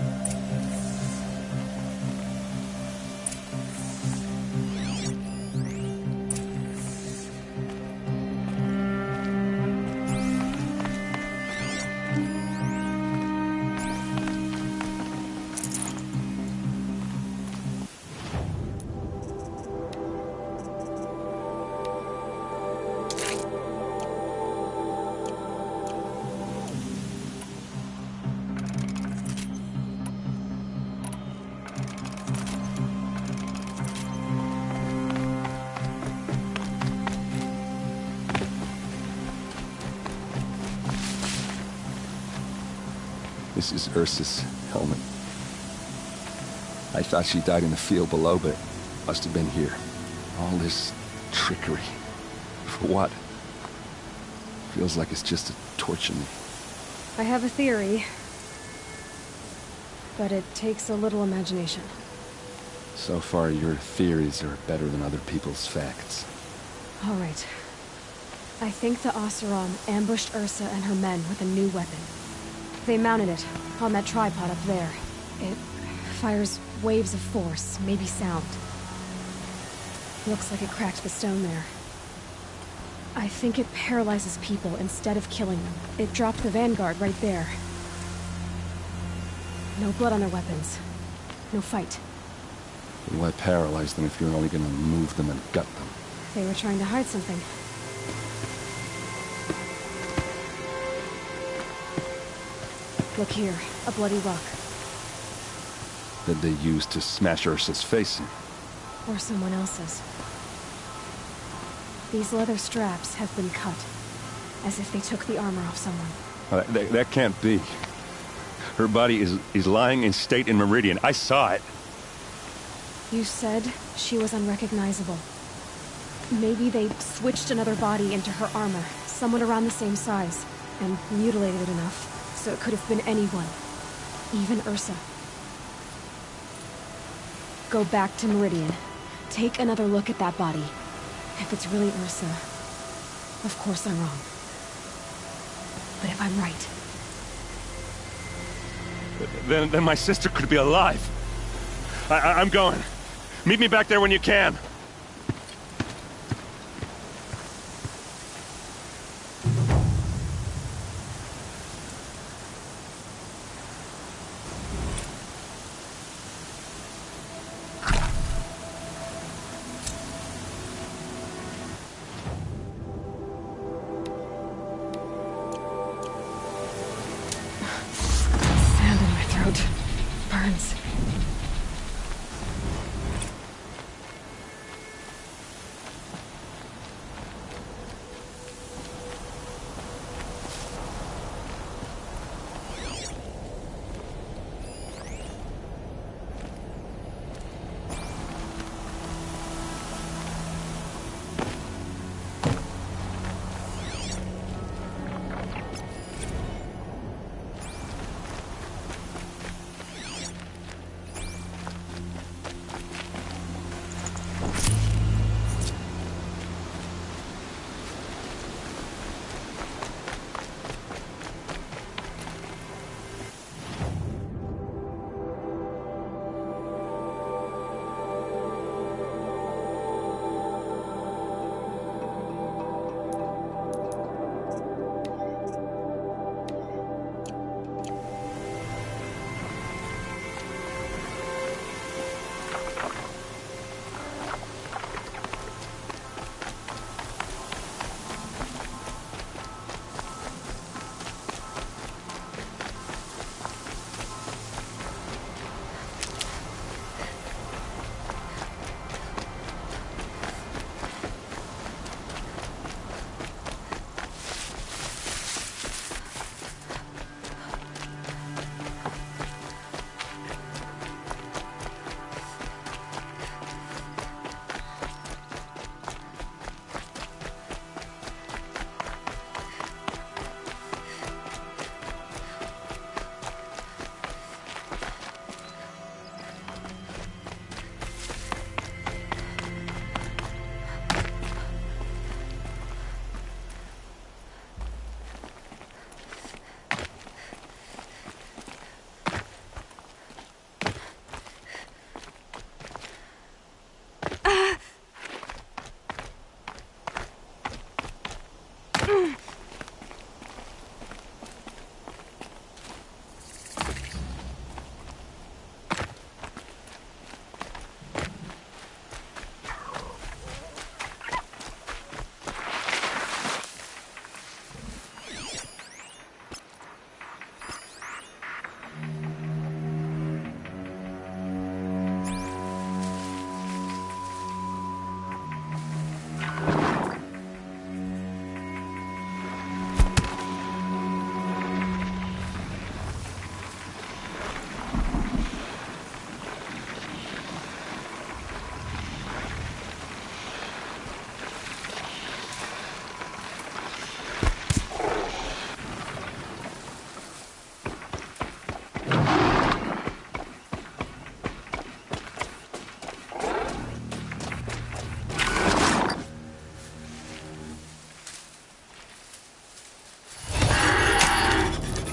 This is Ursa's helmet. I thought she died in the field below, but must have been here. All this trickery. For what? Feels like it's just to torture me. I have a theory, but it takes a little imagination. So far, your theories are better than other people's facts. All right. I think the Oseram ambushed Ursa and her men with a new weapon. They mounted it on that tripod up there. It fires waves of force, maybe sound. Looks like it cracked the stone there. I think it paralyzes people instead of killing them. It dropped the Vanguard right there. No blood on their weapons. No fight. Then why paralyze them if you're only gonna move them and gut them? They were trying to hide something. Look here, a bloody rock. That they used to smash Ursa's face in. Or someone else's. These leather straps have been cut, as if they took the armor off someone. That can't be. Her body is lying in state in Meridian. I saw it. You said she was unrecognizable. Maybe they switched another body into her armor, someone around the same size, and mutilated it enough. So it could have been anyone. Even Ursa. Go back to Meridian. Take another look at that body. If it's really Ursa, of course I'm wrong. But if I'm right... Then my sister could be alive. I'm going. Meet me back there when you can. Burns.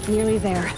Nearly there.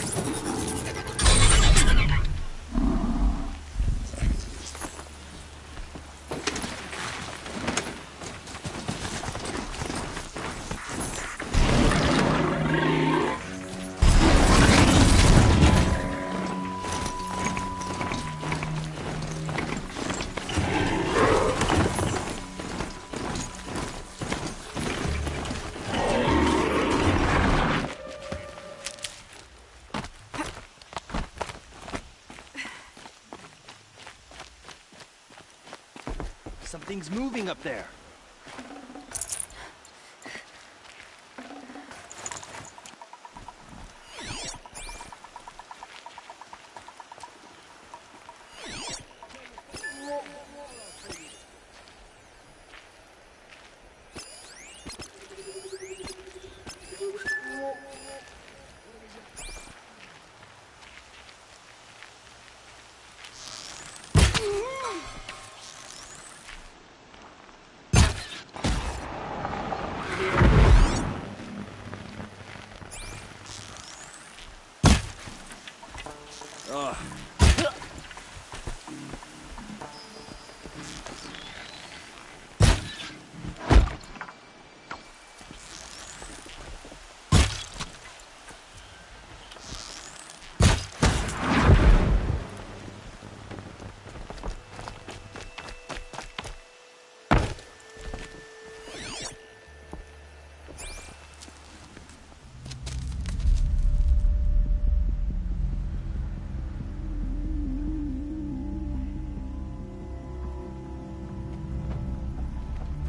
Something's moving up there.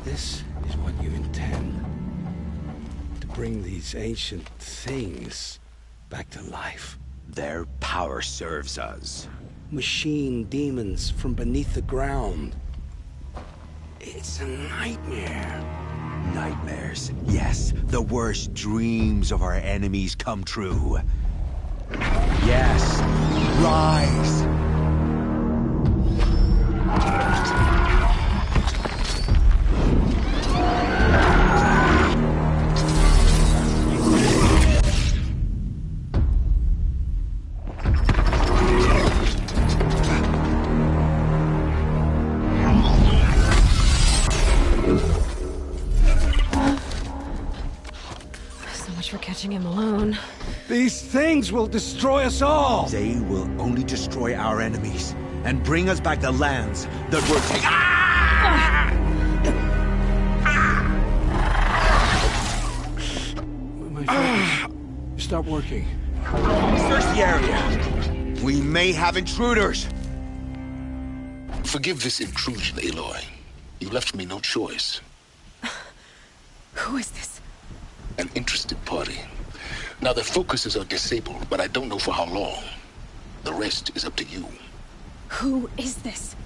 This is what you intend. To bring these ancient things back to life. Their power serves us. Machine demons from beneath the ground. It's a nightmare. Nightmares. Yes, the worst dreams of our enemies come true. Yes, rise! For catching him alone. These things will destroy us all! They will only destroy our enemies and bring us back the lands that were taken. My focus. Stop working. Search the area. We may have intruders. Forgive this intrusion, Aloy. You left me no choice. Who is this? An interested party. Now their focuses are disabled, but I don't know for how long. The rest is up to you. Who is this?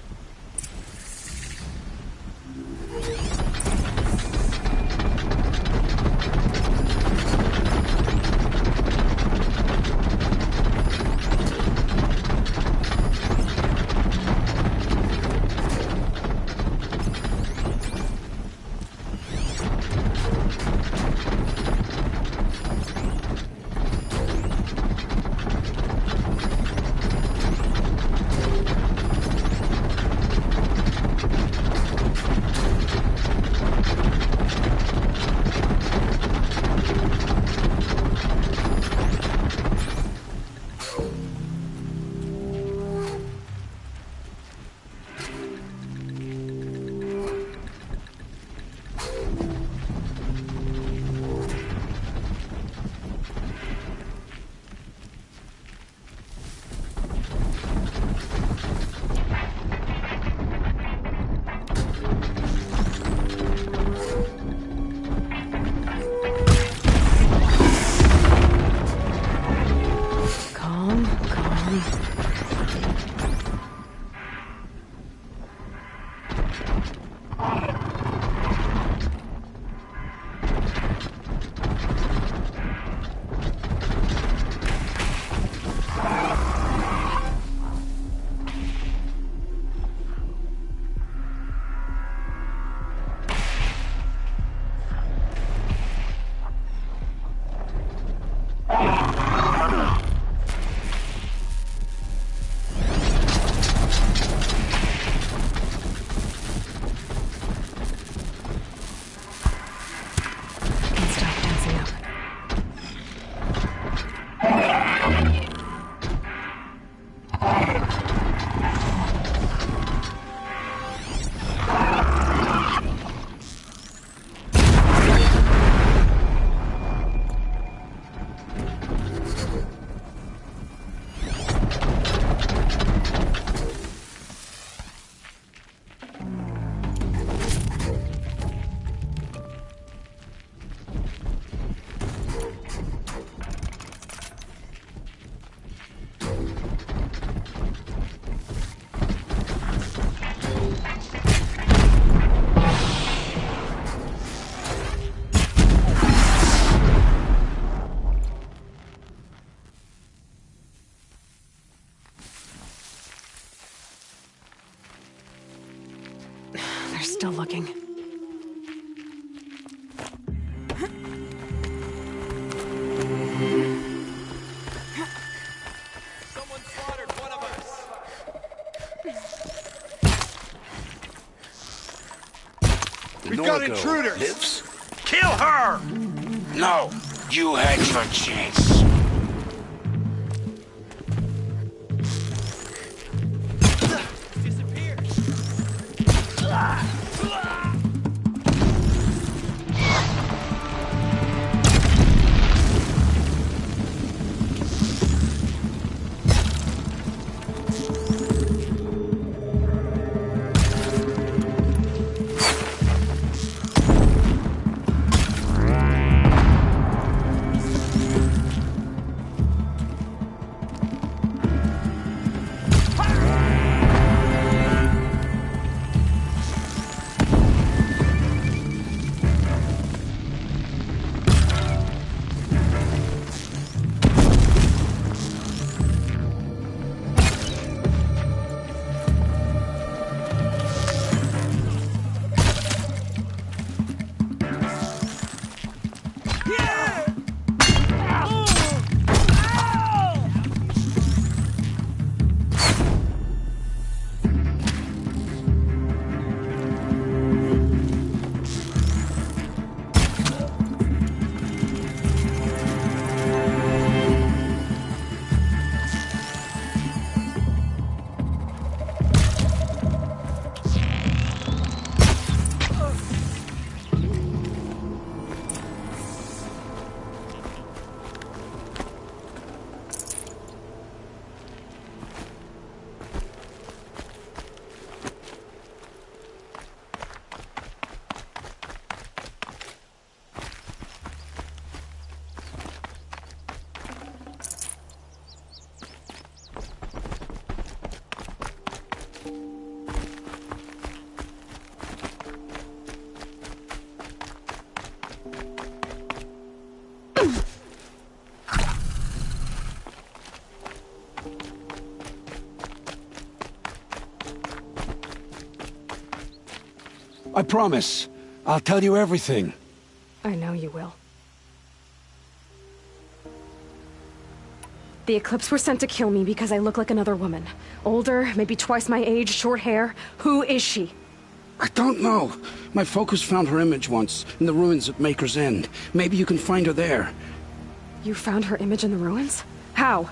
still looking. Someone slaughtered one of us! We've got intruders! Lives? Kill her! No, you had your chance. I promise. I'll tell you everything. I know you will. The Eclipse were sent to kill me because I look like another woman. Older, maybe twice my age, short hair. Who is she? I don't know. My focus found her image once, in the ruins at Maker's End. Maybe you can find her there. You found her image in the ruins? How?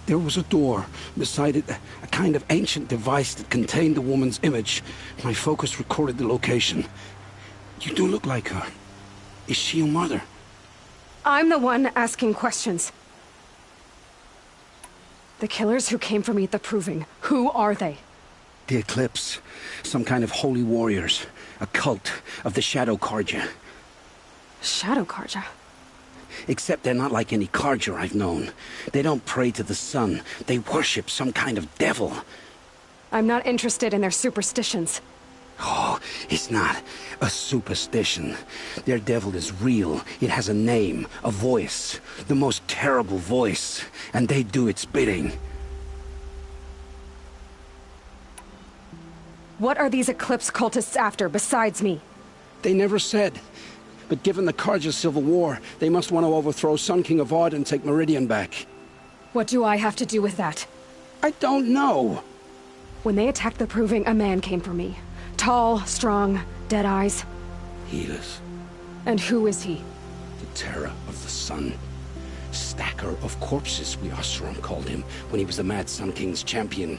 There was a door. Beside it, a kind of ancient device that contained the woman's image. My focus recorded the location. You do look like her. Is she your mother? I'm the one asking questions. The killers who came for me at the Proving, who are they? The Eclipse. Some kind of holy warriors. A cult of the Shadow Carja. Shadow Carja? Except they're not like any Carja I've known. They don't pray to the sun. They worship some kind of devil. I'm not interested in their superstitions. Oh, it's not a superstition. Their devil is real. It has a name, a voice. The most terrible voice. And they do its bidding. What are these Eclipse cultists after, besides me? They never said. But given the Carja civil war, they must want to overthrow Sun King Avad and take Meridian back. What do I have to do with that? I don't know. When they attacked the Proving, a man came for me. Tall, strong, dead eyes. Helis. And who is he? The terror of the sun. Stacker of corpses, we Oseram called him, when he was the Mad Sun King's champion.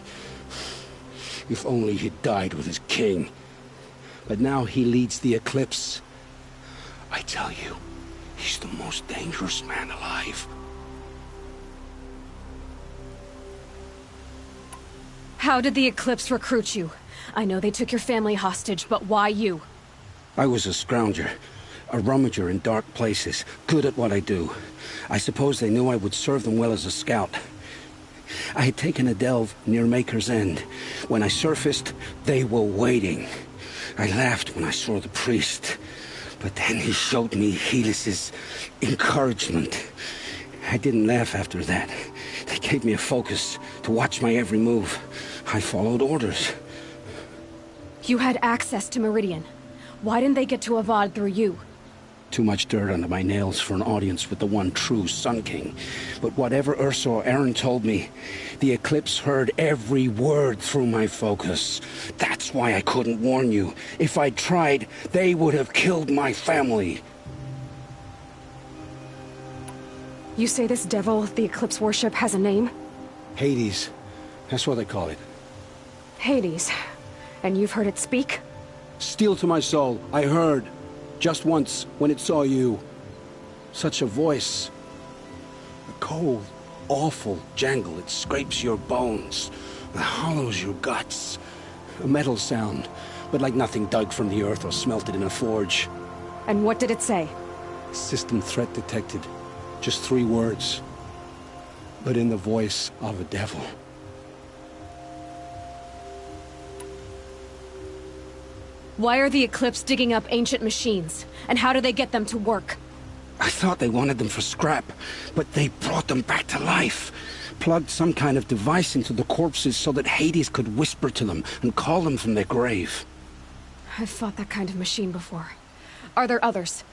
If only he'd died with his king. But now he leads the Eclipse. I tell you, he's the most dangerous man alive. How did the Eclipse recruit you? I know they took your family hostage, but why you? I was a scrounger, a rummager in dark places, good at what I do. I suppose they knew I would serve them well as a scout. I had taken a delve near Maker's End. When I surfaced, they were waiting. I laughed when I saw the priest. But then he showed me Helis's encouragement. I didn't laugh after that. They gave me a focus to watch my every move. I followed orders. You had access to Meridian. Why didn't they get to Avad through you? Too much dirt under my nails for an audience with the one true Sun King. But whatever Ursa or Aaron told me, the Eclipse heard every word through my focus. That's why I couldn't warn you. If I'd tried, they would have killed my family. You say this devil the Eclipse worship has a name? Hades. That's what they call it. Hades. And you've heard it speak? Steel to my soul, I heard. Just once, when it saw you. Such a voice. A cold, awful jangle. It scrapes your bones. It hollows your guts. A metal sound, but like nothing dug from the earth or smelted in a forge. And what did it say? System threat detected. Just 3 words. But in the voice of a devil. Why are the Eclipse digging up ancient machines? And how do they get them to work? I thought they wanted them for scrap, but they brought them back to life. Plugged some kind of device into the corpses so that Hades could whisper to them and call them from their grave. I've fought that kind of machine before. Are there others?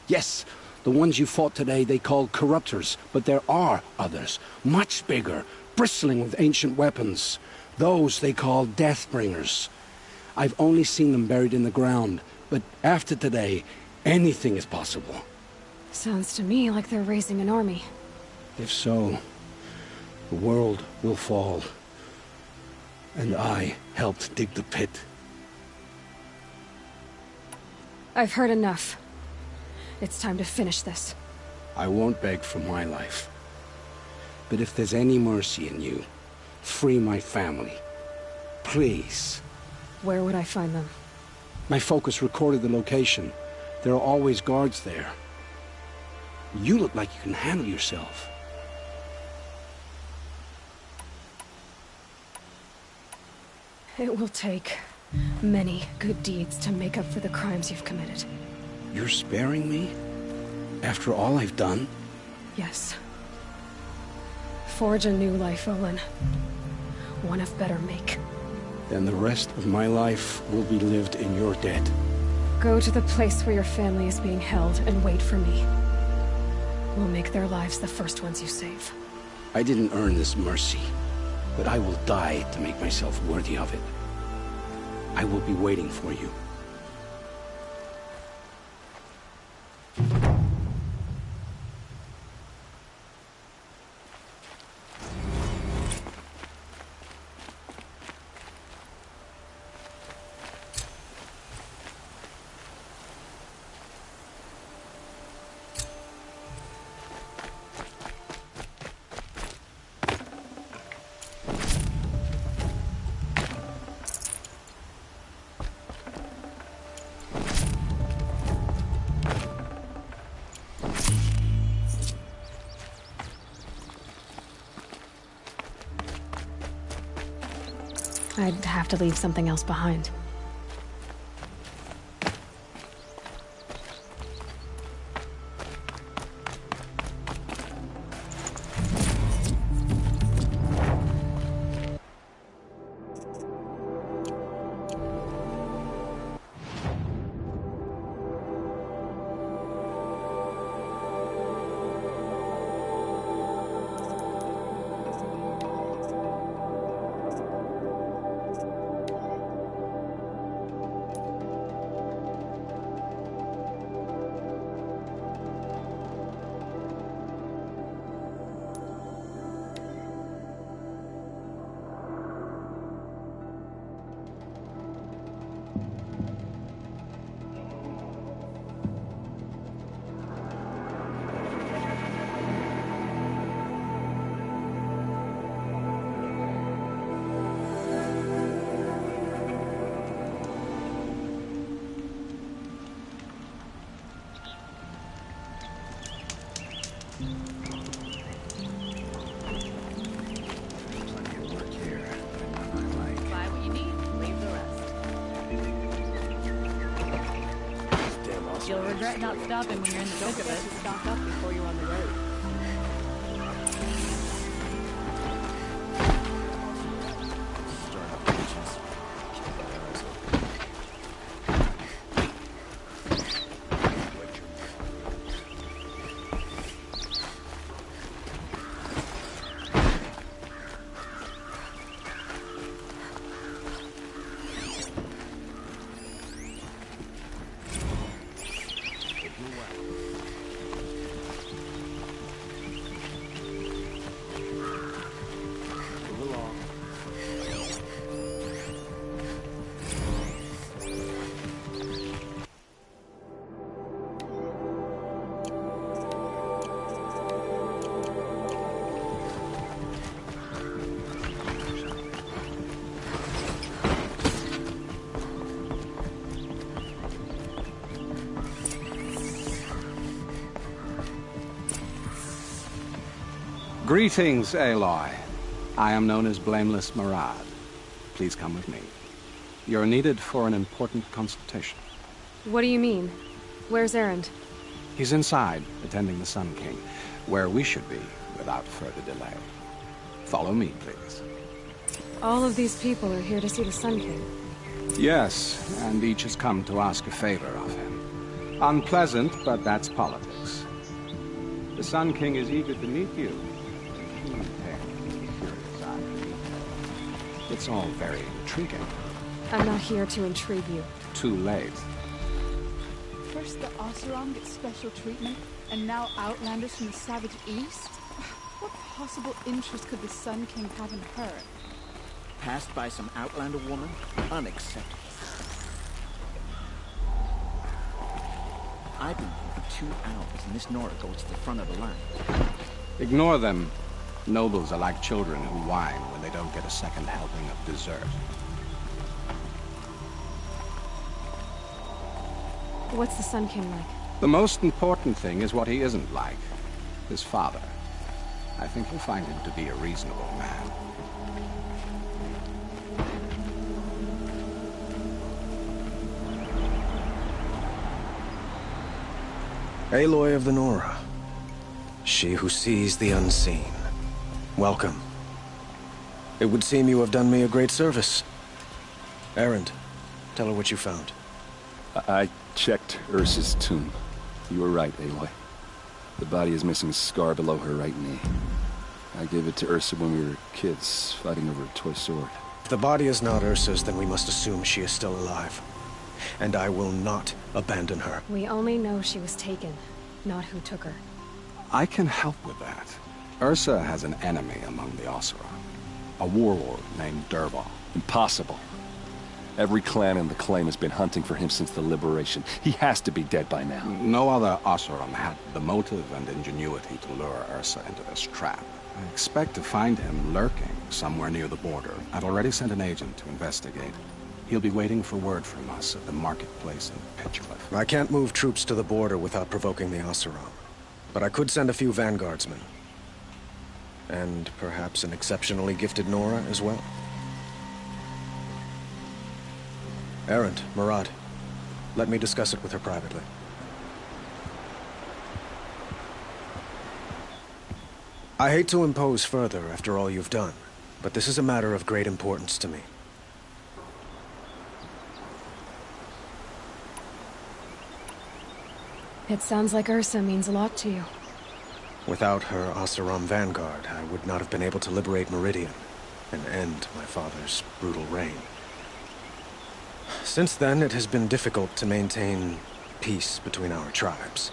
Yes, the ones you fought today they called corruptors, but there are others, much bigger, bristling with ancient weapons. Those they call Deathbringers. I've only seen them buried in the ground, but after today, anything is possible. Sounds to me like they're raising an army. If so, the world will fall. And I helped dig the pit. I've heard enough. It's time to finish this. I won't beg for my life. But if there's any mercy in you, free my family. Please. Where would I find them? My focus recorded the location. There are always guards there. You look like you can handle yourself. It will take many good deeds to make up for the crimes you've committed. You're sparing me? After all I've done? Yes. Forge a new life, Olin. One of better make. Then the rest of my life will be lived in your debt. Go to the place where your family is being held and wait for me. We'll make their lives the first ones you save. I didn't earn this mercy, but I will die to make myself worthy of it. I will be waiting for you. I'd have to leave something else behind. You'll regret not stopping when you're in the thick of it. Stock up before you're on the road. Greetings, Aloy. I am known as Blameless Murad. Please come with me. You're needed for an important consultation. What do you mean? Where's Erend? He's inside, attending the Sun King, where we should be without further delay. Follow me, please. All of these people are here to see the Sun King. Yes, and each has come to ask a favor of him. Unpleasant, but that's politics. The Sun King is eager to meet you. It's all very intriguing. I'm not here to intrigue you. Too late. First the Oseram gets special treatment, and now Outlanders from the Savage East? What possible interest could the Sun King have in her? Passed by some Outlander woman? Unacceptable. I've been here for 2 hours, and this Nora goes to the front of the line. Ignore them. Nobles are like children who whine when they don't get a second helping of dessert. What's the Sun King like? The most important thing is what he isn't like. His father. I think you'll find him to be a reasonable man. Aloy of the Nora. She who sees the unseen. Welcome. It would seem you have done me a great service. Erend, tell her what you found. I checked Ursa's tomb. You were right, Aloy. The body is missing a scar below her right knee. I gave it to Ursa when we were kids, fighting over a toy sword. If the body is not Ursa's, then we must assume she is still alive. And I will not abandon her. We only know she was taken, not who took her. I can help with that. Ursa has an enemy among the Oseram. A warlord named Dervahl. Impossible. Every clan in the claim has been hunting for him since the liberation. He has to be dead by now. No other Oseram had the motive and ingenuity to lure Ursa into this trap. I expect to find him lurking somewhere near the border. I've already sent an agent to investigate. He'll be waiting for word from us at the marketplace in Pitchcliff. I can't move troops to the border without provoking the Oseram. But I could send a few vanguardsmen. And perhaps an exceptionally gifted Nora as well. Erend, Murad, let me discuss it with her privately. I hate to impose further after all you've done, but this is a matter of great importance to me. It sounds like Ursa means a lot to you. Without her Oseram vanguard, I would not have been able to liberate Meridian and end my father's brutal reign. Since then, it has been difficult to maintain peace between our tribes.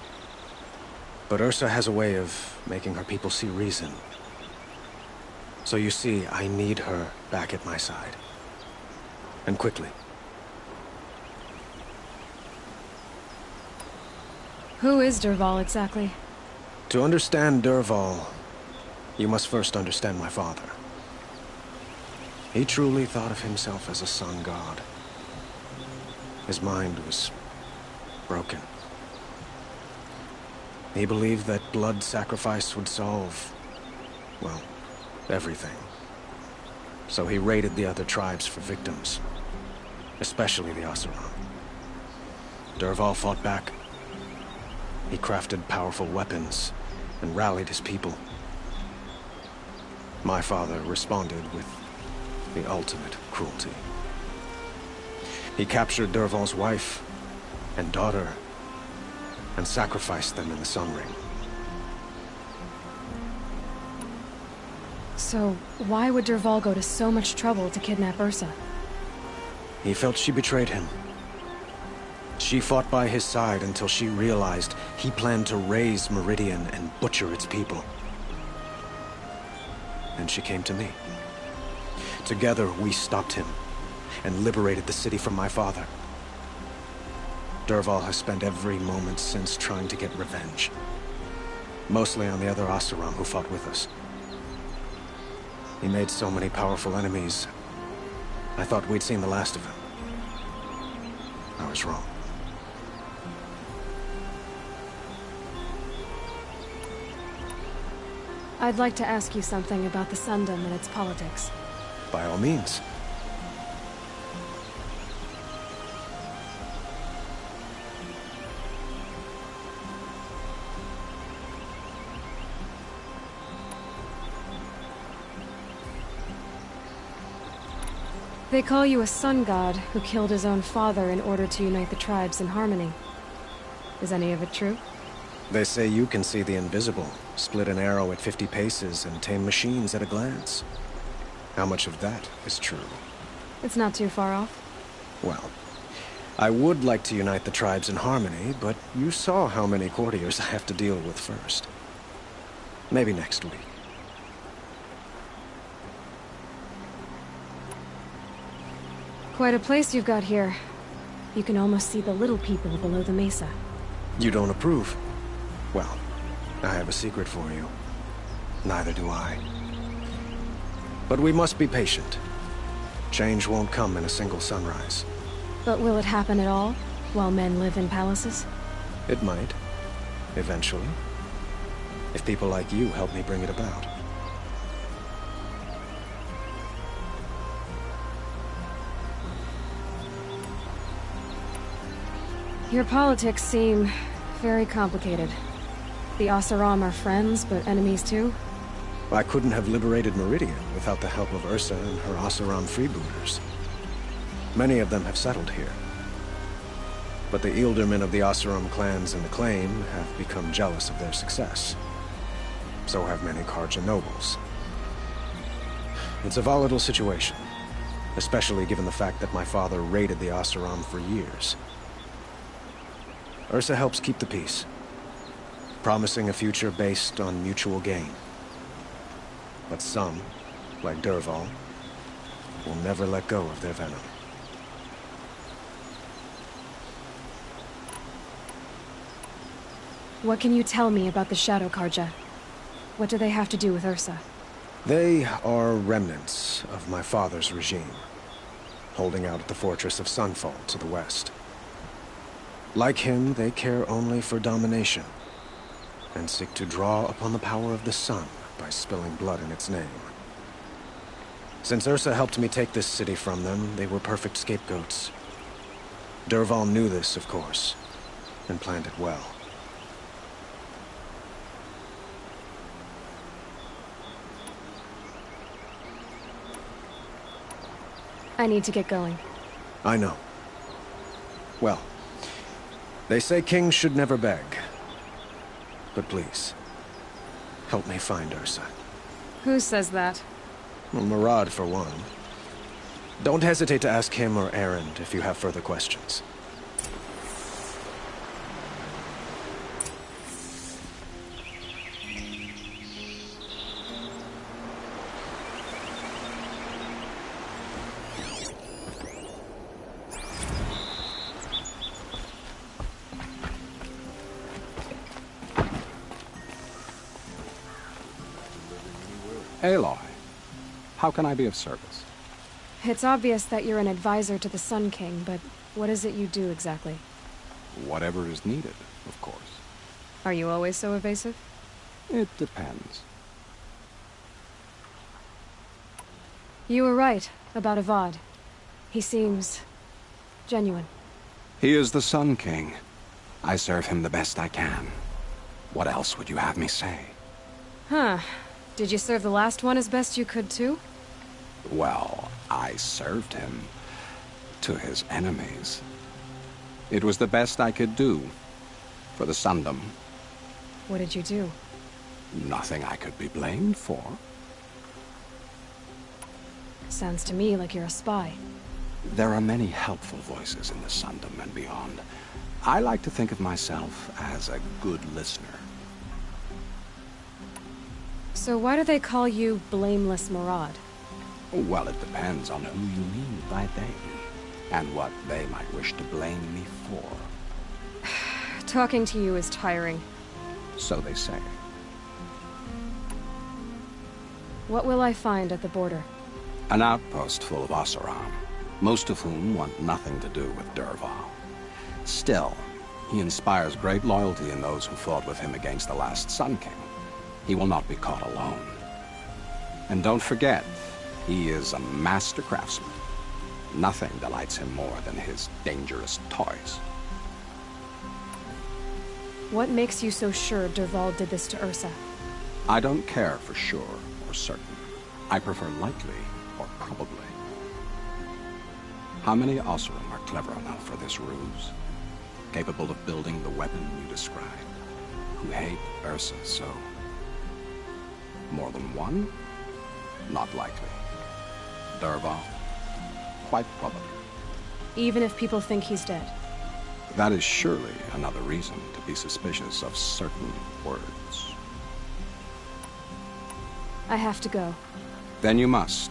But Ursa has a way of making her people see reason. So you see, I need her back at my side. And quickly. Who is Dervahl exactly? To understand Dervahl, you must first understand my father. He truly thought of himself as a sun god. His mind was broken. He believed that blood sacrifice would solve, well, everything. So he raided the other tribes for victims, especially the Oseram. Dervahl fought back. He crafted powerful weapons and rallied his people. My father responded with the ultimate cruelty. He captured Dervahl's wife and daughter and sacrificed them in the Sun Ring. So, why would Dervahl go to so much trouble to kidnap Ursa? He felt she betrayed him. She fought by his side until she realized he planned to raise Meridian and butcher its people. And she came to me. Together, we stopped him and liberated the city from my father. Dervahl has spent every moment since trying to get revenge. Mostly on the other Oseram who fought with us. He made so many powerful enemies, I thought we'd seen the last of him. I was wrong. I'd like to ask you something about the Sundom and its politics. By all means. They call you a sun god who killed his own father in order to unite the tribes in harmony. Is any of it true? They say you can see the invisible, split an arrow at 50 paces, and tame machines at a glance. How much of that is true? It's not too far off. Well, I would like to unite the tribes in harmony, but you saw how many courtiers I have to deal with first. Maybe next week. Quite a place you've got here. You can almost see the little people below the mesa. You don't approve? Well, I have a secret for you. Neither do I. But we must be patient. Change won't come in a single sunrise. But will it happen at all, while men live in palaces? It might. Eventually. If people like you help me bring it about. Your politics seem very complicated. The Oseram are friends, but enemies too? I couldn't have liberated Meridian without the help of Ursa and her Oseram freebooters. Many of them have settled here. But the Ealdormen of the Oseram clans in the Claim have become jealous of their success. So have many Carja nobles. It's a volatile situation, especially given the fact that my father raided the Oseram for years. Ursa helps keep the peace, promising a future based on mutual gain. But some, like Dervahl, will never let go of their venom. What can you tell me about the Shadow Carja? What do they have to do with Ursa? They are remnants of my father's regime, holding out at the fortress of Sunfall to the west. Like him, they care only for domination, and seek to draw upon the power of the sun by spilling blood in its name. Since Ursa helped me take this city from them, they were perfect scapegoats. Dervahl knew this, of course, and planned it well. I need to get going. I know. Well, they say kings should never beg. But please, help me find Ursa. Who says that? Well, Murad, for one. Don't hesitate to ask him or Erend if you have further questions. Aloy, how can I be of service? It's obvious that you're an advisor to the Sun King, but what is it you do exactly? Whatever is needed, of course. Are you always so evasive? It depends. You were right about Avad. He seems genuine. He is the Sun King. I serve him the best I can. What else would you have me say? Huh. Did you serve the last one as best you could, too? Well, I served him to his enemies. It was the best I could do for the Sundom. What did you do? Nothing I could be blamed for. Sounds to me like you're a spy. There are many helpful voices in the Sundom and beyond. I like to think of myself as a good listener. So why do they call you Blameless Murad? Well, it depends on who you mean by they, and what they might wish to blame me for. Talking to you is tiring. So they say. What will I find at the border? An outpost full of Oseram, most of whom want nothing to do with Dervahl. Still, he inspires great loyalty in those who fought with him against the last Sun King. he will not be caught alone. And don't forget, he is a master craftsman. Nothing delights him more than his dangerous toys. What makes you so sure Dervahl did this to Ursa? I don't care for sure or certain. I prefer likely or probably. How many Oseram are clever enough for this ruse? Capable of building the weapon you described? Who hate Ursa so? More than one? Not likely. Dervahl? Quite probably. Even if people think he's dead? That is surely another reason to be suspicious of certain words. I have to go. Then you must.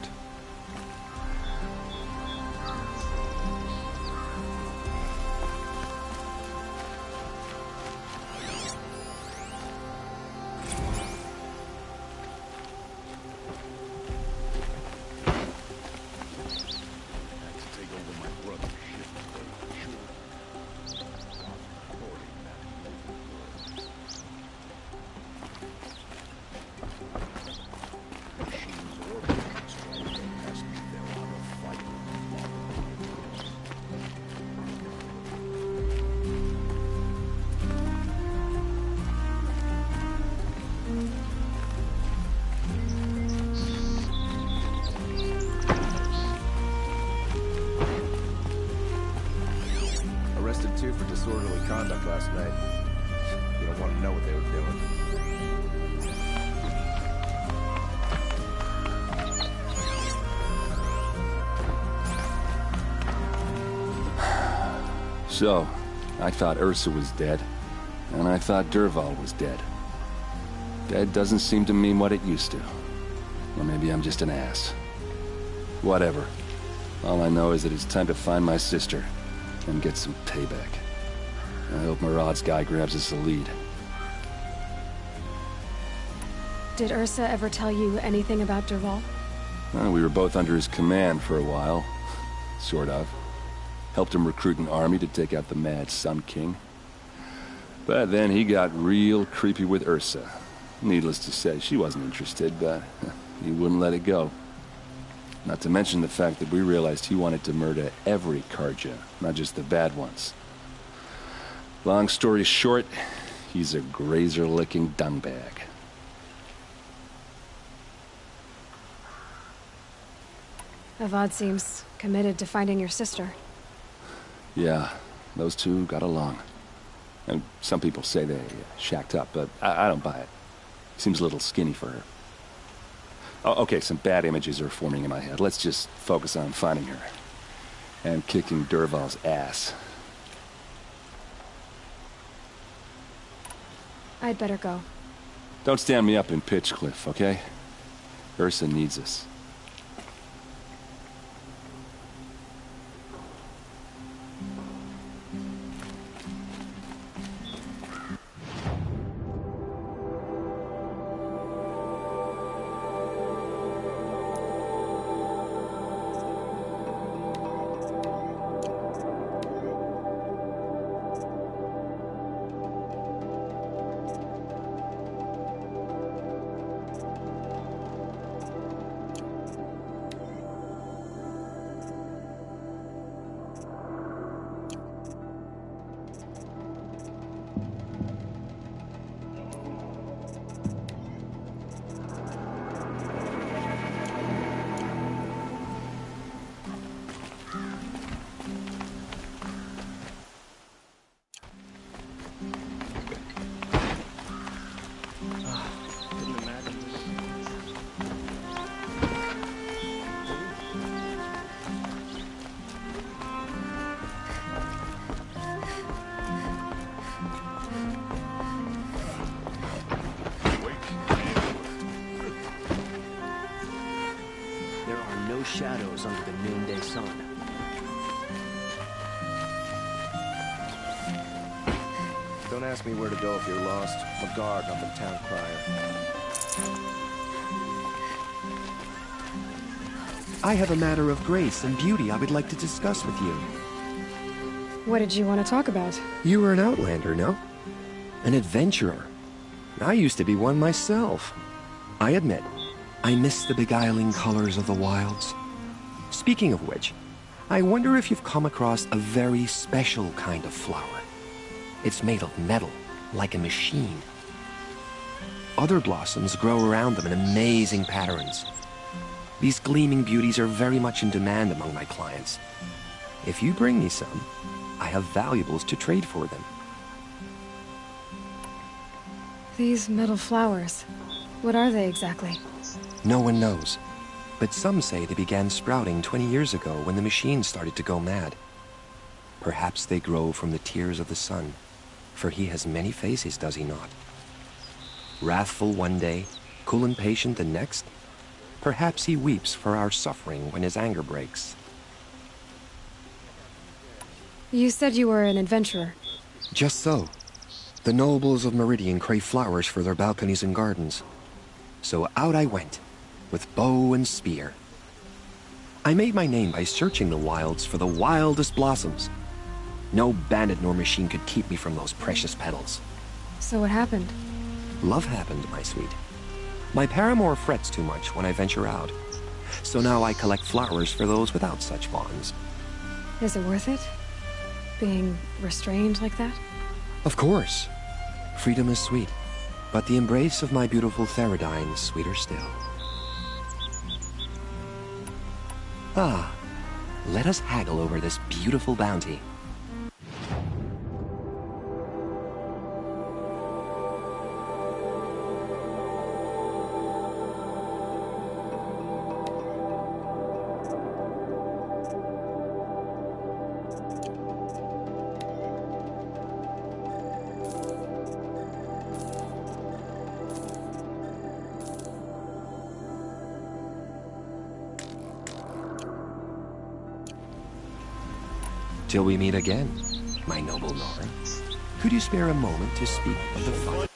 For disorderly conduct last night. You don't want to know what they were doing. So, I thought Ursa was dead, and I thought Dervahl was dead. Dead doesn't seem to mean what it used to. Or maybe I'm just an ass. Whatever. All I know is that it's time to find my sister and get some payback. I hope Murad's guy grabs us a lead. Did Ursa ever tell you anything about Dervahl? Well, we were both under his command for a while. Sort of. Helped him recruit an army to take out the Mad Sun King. But then he got real creepy with Ursa. Needless to say, she wasn't interested, but he wouldn't let it go. Not to mention the fact that we realized he wanted to murder every Carja, not just the bad ones. Long story short, he's a grazer-licking dungbag. Avad seems committed to finding your sister. Yeah, those two got along. And some people say they shacked up, but I don't buy it. Seems a little skinny for her. Oh, okay, some bad images are forming in my head. Let's just focus on finding her. And kicking Dervahl's ass. I'd better go. Don't stand me up in Pitchcliff, okay? Ursa needs us. Shadows under the noonday sun. Don't ask me where to go if you're lost. I'm a guard, not the town crier. I have a matter of grace and beauty I would like to discuss with you. What did you want to talk about? You were an outlander, no? An adventurer. I used to be one myself. I admit, I miss the beguiling colors of the wilds. Speaking of which, I wonder if you've come across a very special kind of flower. It's made of metal, like a machine. Other blossoms grow around them in amazing patterns. These gleaming beauties are very much in demand among my clients. If you bring me some, I have valuables to trade for them. These metal flowers, what are they exactly? No one knows, but some say they began sprouting 20 years ago when the machine started to go mad. Perhaps they grow from the tears of the sun, for he has many faces, does he not? Wrathful one day, cool and patient the next. Perhaps he weeps for our suffering when his anger breaks. You said you were an adventurer. Just so. The nobles of Meridian crave flowers for their balconies and gardens. So out I went, with bow and spear. I made my name by searching the wilds for the wildest blossoms. No bandit nor machine could keep me from those precious petals. So what happened? Love happened, my sweet. My paramour frets too much when I venture out. So now I collect flowers for those without such bonds. Is it worth it? Being restrained like that? Of course. Freedom is sweet, but the embrace of my beautiful Theradine is sweeter still. Ah, let us haggle over this beautiful bounty. Till we meet again, my noble Nora. Could you spare a moment to speak of the fun?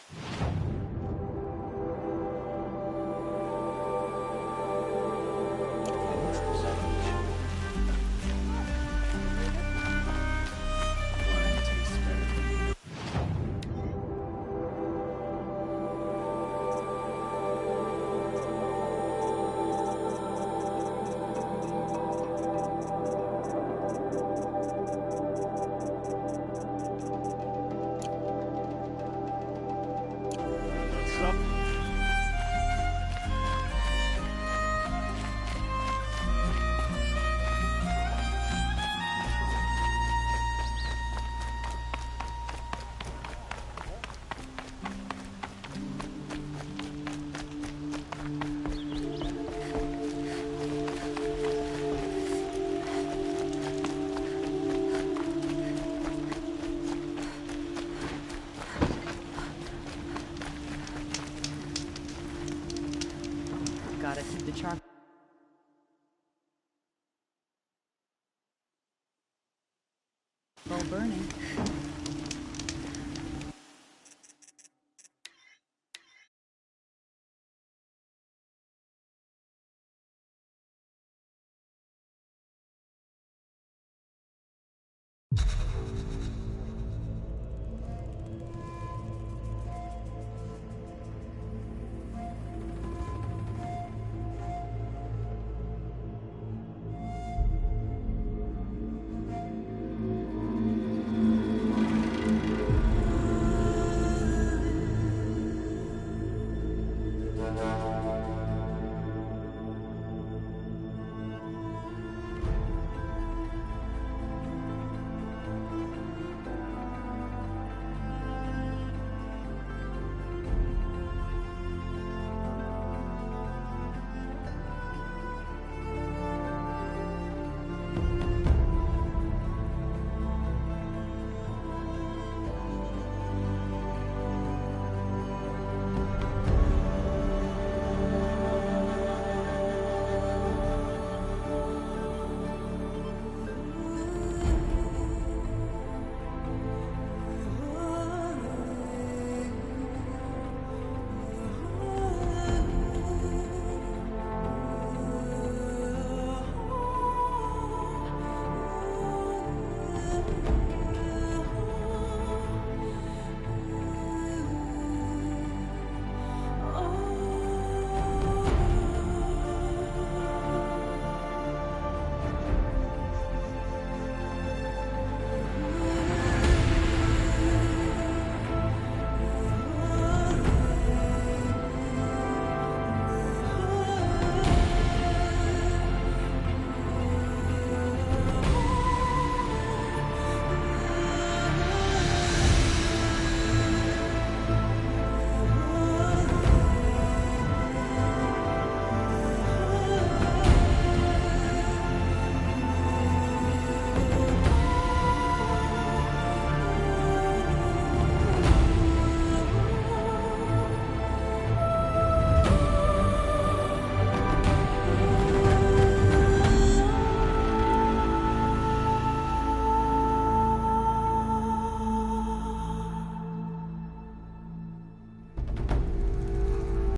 Gotta see the charm. Well, burning.